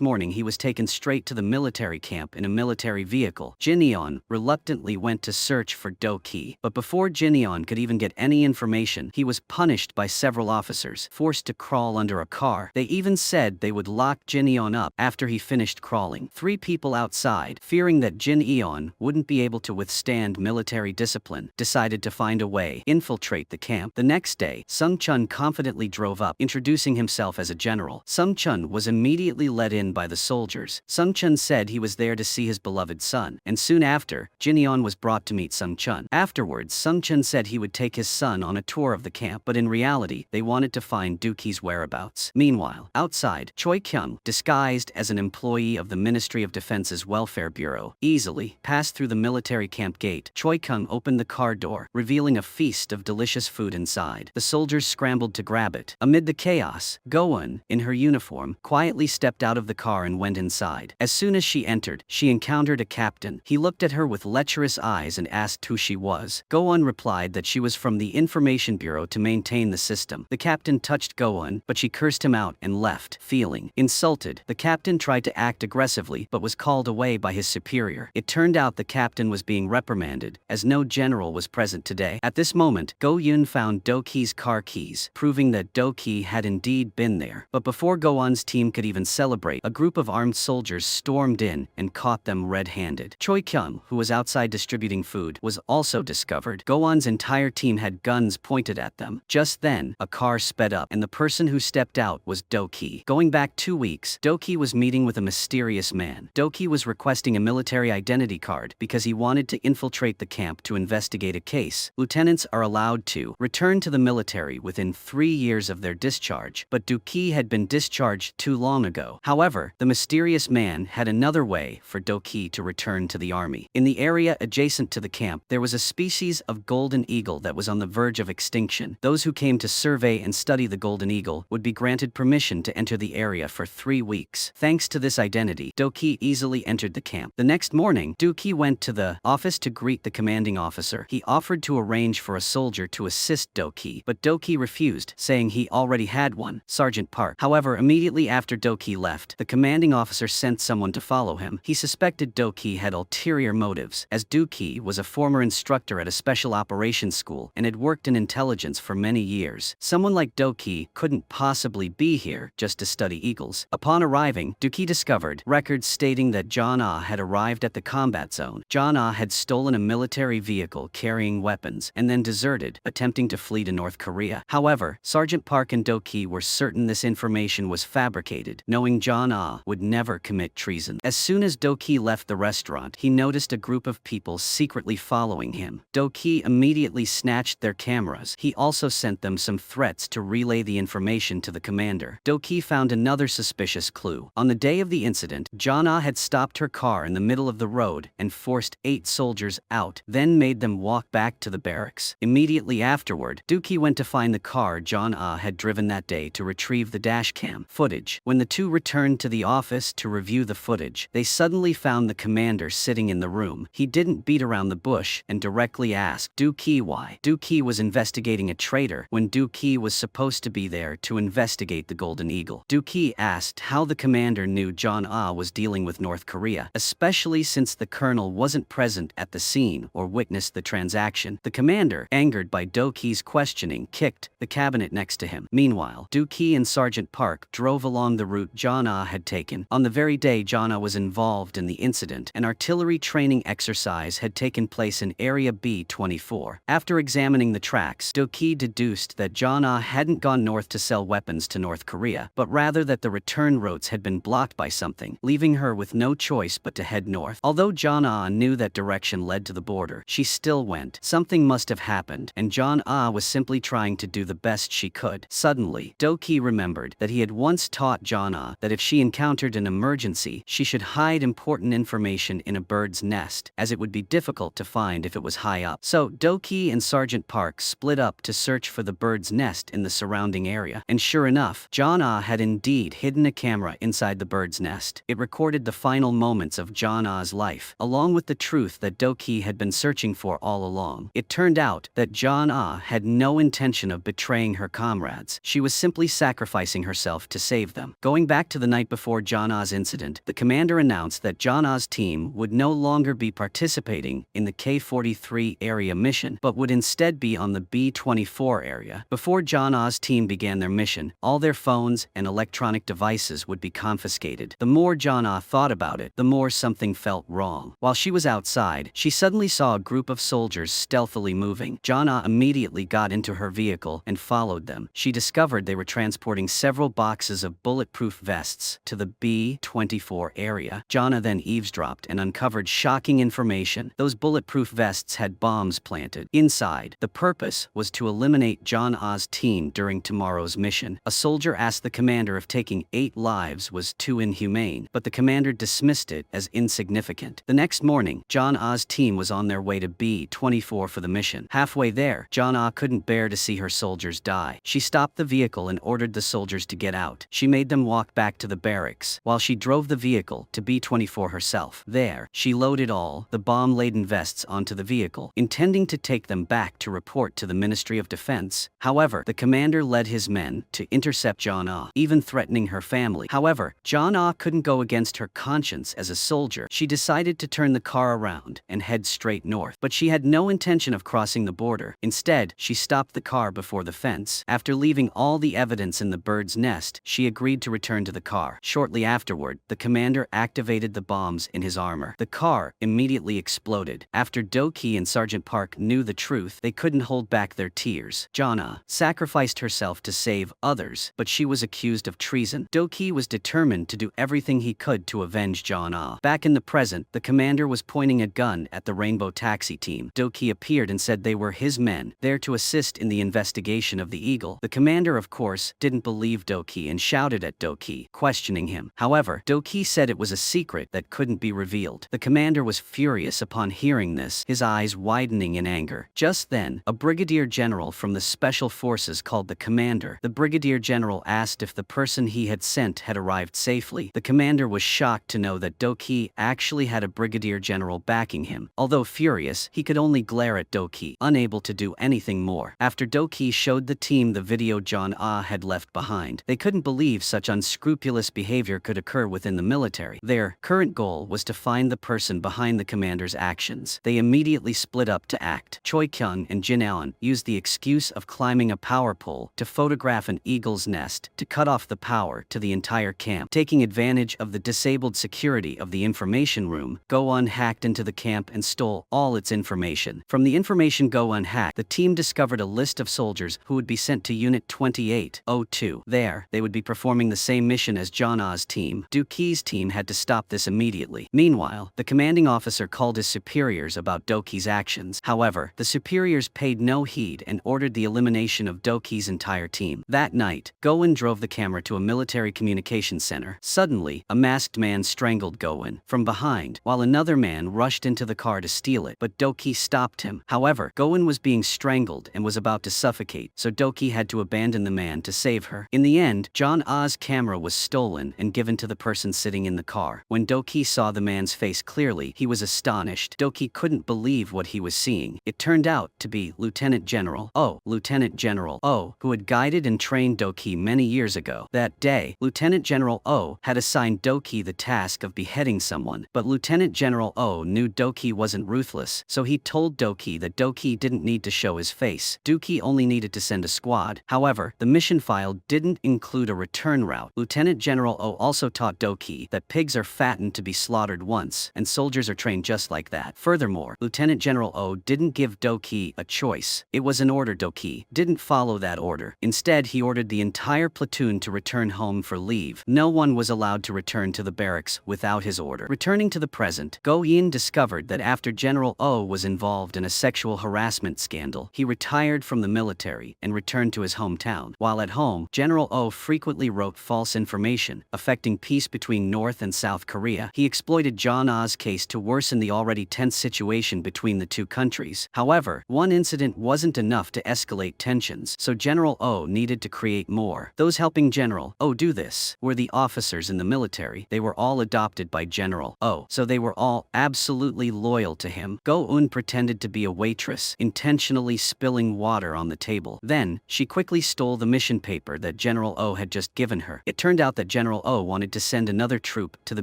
morning he was taken straight to the military camp in a military vehicle. Jineon reluctantly went to search for Doki, but before Jineon could even get any information, he was punished by several officers, forced to crawl under a car. They even said they would lock Jineon up after he finished crawling. 3 people outside, fearing that Jineon wouldn't be able to withstand military discipline, decided to find a way infiltrate the camp. The next day, Sung Chun confidently drove up, introducing himself as a general. Sung Chun was immediately let in by the soldiers. Sung Chun said he was there to see his beloved son, and soon after, Jineon was brought to meet Sung Chun. Afterwards, Sung Chun said he would take his son on a tour of the camp, but in reality, they wanted to find Doki's whereabouts. Meanwhile, outside, Choi Kyung, disguised as an employee of the Ministry of Defense's Welfare Bureau, easily passed through the military camp gate. Choi Kyung opened the car door, revealing a feast of delicious food inside. The soldiers scrambled to grab it. Amid the chaos, Go-eun, in her uniform, quietly stepped out of the car and went inside. As soon as she entered, she encountered a captain. He looked at her with lecherous eyes and asked who she was. Go-eun replied that she was from the Information Bureau to maintain the system. The captain touched Go-eun, but she cursed him out and left. Feeling insulted, the captain tried to act aggressively immediately but was called away by his superior. It turned out the captain was being reprimanded, as no general was present today. At this moment, Go Yun found Doki's car keys, proving that Doki had indeed been there. But before Go-on's team could even celebrate, a group of armed soldiers stormed in and caught them red-handed. Choi Kyung, who was outside distributing food, was also discovered. Go-on's entire team had guns pointed at them. Just then, a car sped up, and the person who stepped out was Doki. Going back 2 weeks, Doki was meeting with a mysterious man. Doki was requesting a military identity card because he wanted to infiltrate the camp to investigate a case. Lieutenants are allowed to return to the military within 3 years of their discharge, but Doki had been discharged too long ago. However, the mysterious man had another way for Doki to return to the army. In the area adjacent to the camp, there was a species of golden eagle that was on the verge of extinction. Those who came to survey and study the golden eagle would be granted permission to enter the area for 3 weeks. Thanks to this identity, Doki easily entered the camp. The next morning, Doki went to the office to greet the commanding officer. He offered to arrange for a soldier to assist Doki, but Doki refused, saying he already had one, Sergeant Park. However, immediately after Doki left, the commanding officer sent someone to follow him. He suspected Doki had ulterior motives, as Doki was a former instructor at a special operations school and had worked in intelligence for many years. Someone like Doki couldn't possibly be here just to study eagles. Upon arriving, Doki discovered records stating that John Ah had arrived at the combat zone. John Ah had stolen a military vehicle carrying weapons and then deserted, attempting to flee to North Korea. However, Sergeant Park and Doki were certain this information was fabricated, knowing John Ah would never commit treason. As soon as Doki left the restaurant, he noticed a group of people secretly following him. Doki immediately snatched their cameras. He also sent them some threats to relay the information to the commander. Doki found another suspicious clue. On the day of the incident, John Ah had stopped her car in the middle of the road and forced 8 soldiers out, then made them walk back to the barracks. Immediately afterward, Doki went to find the car John Ah had driven that day to retrieve the dashcam footage. When the two returned to the office to review the footage, they suddenly found the commander sitting in the room. He didn't beat around the bush and directly asked Doki why. Doki was investigating a traitor when Doki was supposed to be there to investigate the Golden Eagle. Doki asked how the commander knew John Ah was dealing with North Korea, especially since the colonel wasn't present at the scene or witnessed the transaction. The commander, angered by Doki's questioning, kicked the cabinet next to him. Meanwhile, Doki and Sergeant Park drove along the route John Ah had taken. On the very day John Ah was involved in the incident, an artillery training exercise had taken place in Area B-24. After examining the tracks, Doki deduced that John Ah hadn't gone north to sell weapons to North Korea, but rather that the return roads had been blocked by something, leaving her with no choice but to head north. Although John Ah knew that direction led to the border, she still went. Something must have happened, and John Ah was simply trying to do the best she could. Suddenly, Doki remembered that he had once taught John Ah that if she encountered an emergency, she should hide important information in a bird's nest, as it would be difficult to find if it was high up. So, Doki and Sergeant Park split up to search for the bird's nest in the surrounding area. And sure enough, John Ah had indeed hidden a camera inside the bird's nest. It recorded the final moments of John Ah's life, along with the truth that Doki had been searching for all along. It turned out that John Ah had no intention of betraying her comrades. She was simply sacrificing herself to save them. Going back to the night before John Ah's incident, the commander announced that John Ah's team would no longer be participating in the K-43 area mission, but would instead be on the B-24 area. Before John Ah's team began their mission, all their phones and electronic devices would be confiscated. The more John Ah thought about it, the more something felt wrong. While she was outside, she suddenly saw a group of soldiers stealthily moving. John Ah immediately got into her vehicle and followed them. She discovered they were transporting several boxes of bulletproof vests to the B-24 area. John Ah then eavesdropped and uncovered shocking information. Those bulletproof vests had bombs planted inside. The purpose was to eliminate John Ah's team during tomorrow's mission. A soldier asked the commander if taking 8 lives was too inhumane, but the commander dismissed it as insignificant. The next morning, John Ah's team was on their way to B-24 for the mission. Halfway there, John Ah couldn't bear to see her soldiers die. She stopped the vehicle and ordered the soldiers to get out. She made them walk back to the barracks, while she drove the vehicle to B-24 herself. There, she loaded all the bomb-laden vests onto the vehicle, intending to take them back to report to the Ministry of Defense. However, the commander led his men to intercept John Ah, even threatening her family. However, John Ah couldn't go against against her conscience as a soldier, she decided to turn the car around and head straight north. But she had no intention of crossing the border. Instead, she stopped the car before the fence. After leaving all the evidence in the bird's nest, she agreed to return to the car. Shortly afterward, the commander activated the bombs in his armor. The car immediately exploded. After Doki and Sergeant Park knew the truth, they couldn't hold back their tears. Jana sacrificed herself to save others, but she was accused of treason. Doki was determined to do everything he could to avenge Jana. Back in the present, the commander was pointing a gun at the Rainbow Taxi team. Doki appeared and said they were his men, there to assist in the investigation of the Eagle. The commander, of course, didn't believe Doki and shouted at Doki, questioning him. However, Doki said it was a secret that couldn't be revealed. The commander was furious upon hearing this, his eyes widening in anger. Just then, a brigadier general from the special forces called the commander. The brigadier general asked if the person he had sent had arrived safely. The commander was shocked to know that Doki actually had a brigadier general backing him. Although furious, he could only glare at Doki, unable to do anything more. After Doki showed the team the video John Ah had left behind, they couldn't believe such unscrupulous behavior could occur within the military. Their current goal was to find the person behind the commander's actions. They immediately split up to act. Choi Kyung and Jin Aon used the excuse of climbing a power pole to photograph an eagle's nest to cut off the power to the entire camp. Taking advantage of the disabled security of the information room, Go-un hacked into the camp and stole all its information. From the information Go-un hacked, the team discovered a list of soldiers who would be sent to Unit 2802. There, they would be performing the same mission as Jana's team. Doki's team had to stop this immediately. Meanwhile, the commanding officer called his superiors about Doki's actions. However, the superiors paid no heed and ordered the elimination of Doki's entire team. That night, Go-un drove the camera to a military communications center. Suddenly, a masked man strangled Go-un from behind, while another man rushed into the car to steal it, but Doki stopped him. However, Go-un was being strangled and was about to suffocate, so Doki had to abandon the man to save her. In the end, John Ah's camera was stolen and given to the person sitting in the car. When Doki saw the man's face clearly, he was astonished. Doki couldn't believe what he was seeing. It turned out to be Lieutenant General Oh, who had guided and trained Doki many years ago. That day, Lieutenant General Oh had assigned Doki the task of beheading someone, but Lieutenant General Oh knew Doki wasn't ruthless, so he told Doki that Doki didn't need to show his face. Doki only needed to send a squad. However, the mission file didn't include a return route. Lieutenant General Oh also taught Doki that pigs are fattened to be slaughtered once, and soldiers are trained just like that. Furthermore, Lieutenant General Oh didn't give Doki a choice. It was an order. Doki didn't follow that order. Instead, he ordered the entire platoon to return home for leave. No one was allowed to return to the barracks without his order. Returning to the present, Go Yin discovered that after General Oh was involved in a sexual harassment scandal, he retired from the military and returned to his hometown. While at home, General Oh frequently wrote false information affecting peace between North and South Korea. He exploited John Ah's case to worsen the already tense situation between the two countries. However, one incident wasn't enough to escalate tensions, so General Oh needed to create more. Those helping General Oh do this were the officers in the military. They were all adopted by General Oh, so they were all absolutely loyal to him. Go-un pretended to be a waitress, intentionally spilling water on the table. Then, she quickly stole the mission paper that General Oh had just given her. It turned out that General Oh wanted to send another troop to the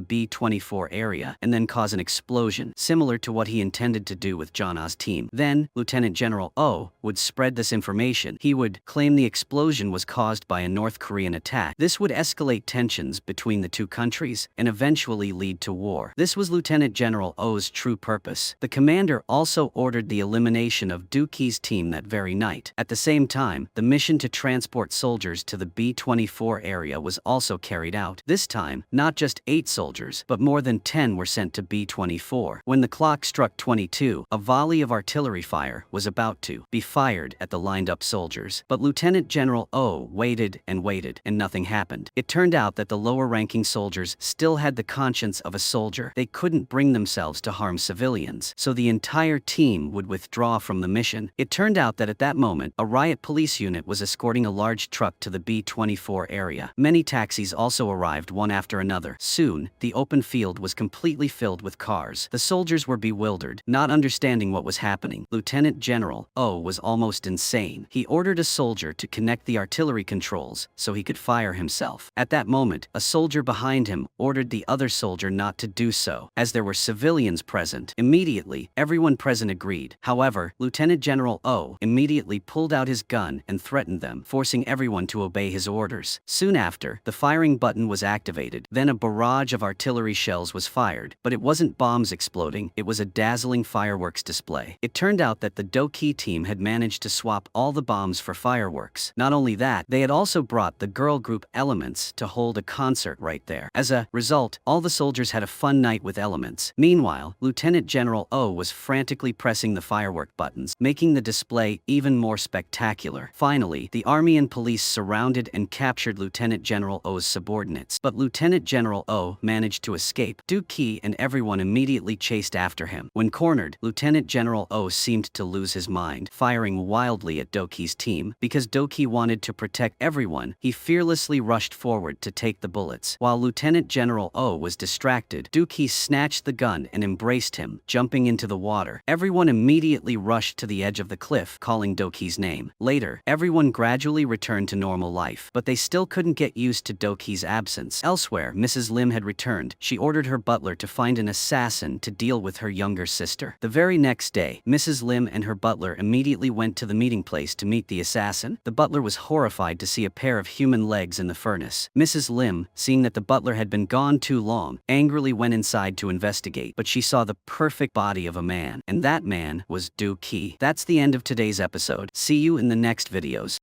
B-24 area and then cause an explosion, similar to what he intended to do with Jana's team. Then, Lieutenant General Oh would spread this information. He would claim the explosion was caused by a North Korean attack. This would escalate tensions between the two countries and eventually lead to war. This was Lieutenant General Oh's true purpose. The commander also ordered the elimination of Doki's team that very night. At the same time, the mission to transport soldiers to the B-24 area was also carried out. This time, not just 8 soldiers, but more than 10 were sent to B-24. When the clock struck 22, a volley of artillery fire was about to be fired at the lined-up soldiers. But Lieutenant General Oh waited, and nothing happened. It turned out that the lower-ranking soldiers still had the conscience of a soldier. They couldn't bring themselves to harm civilians, so the entire team would withdraw from the mission. It turned out that at that moment, a riot police unit was escorting a large truck to the B-24 area. Many taxis also arrived one after another. Soon, the open field was completely filled with cars. The soldiers were bewildered, not understanding what was happening. Lieutenant General Oh was almost insane. He ordered a soldier to connect the artillery controls so he could fire himself. At that moment, a soldier behind him ordered the other soldier not to do so, as there were civilians present. Immediately, everyone present agreed. However, Lieutenant General O immediately pulled out his gun and threatened them, forcing everyone to obey his orders. Soon after, the firing button was activated. Then a barrage of artillery shells was fired, but it wasn't bombs exploding, it was a dazzling fireworks display. It turned out that the Doki team had managed to swap all the bombs for fireworks. Not only that, they had also brought the girl group Elements to hold a concert right there. As a result, all the soldiers had a fun night with Elements. Meanwhile, Lieutenant General O was frantically pressing the firework buttons, making the display even more spectacular. Finally, the army and police surrounded and captured Lieutenant General O's subordinates. But Lieutenant General O managed to escape. Doki and everyone immediately chased after him. When cornered, Lieutenant General O seemed to lose his mind, firing wildly at Doki's team. Because Doki wanted to protect everyone, he fearlessly rushed forward to take the bullets. While Lieutenant General O was distracted, Doki snatched the gun and embraced him, jumping into the water. Everyone immediately rushed to the edge of the cliff, calling Doki's name. Later, everyone gradually returned to normal life, but they still couldn't get used to Doki's absence. Elsewhere, Mrs. Lim had returned. She ordered her butler to find an assassin to deal with her younger sister. The very next day, Mrs. Lim and her butler immediately went to the meeting place to meet the assassin. The butler was horrified to see a pair of human legs in the furnace. Mrs. Lim, seeing that the butler had been gone too long, angrily went inside to investigate, but she saw the perfect body of a man, and that man was Doki. That's the end of today's episode. See you in the next videos.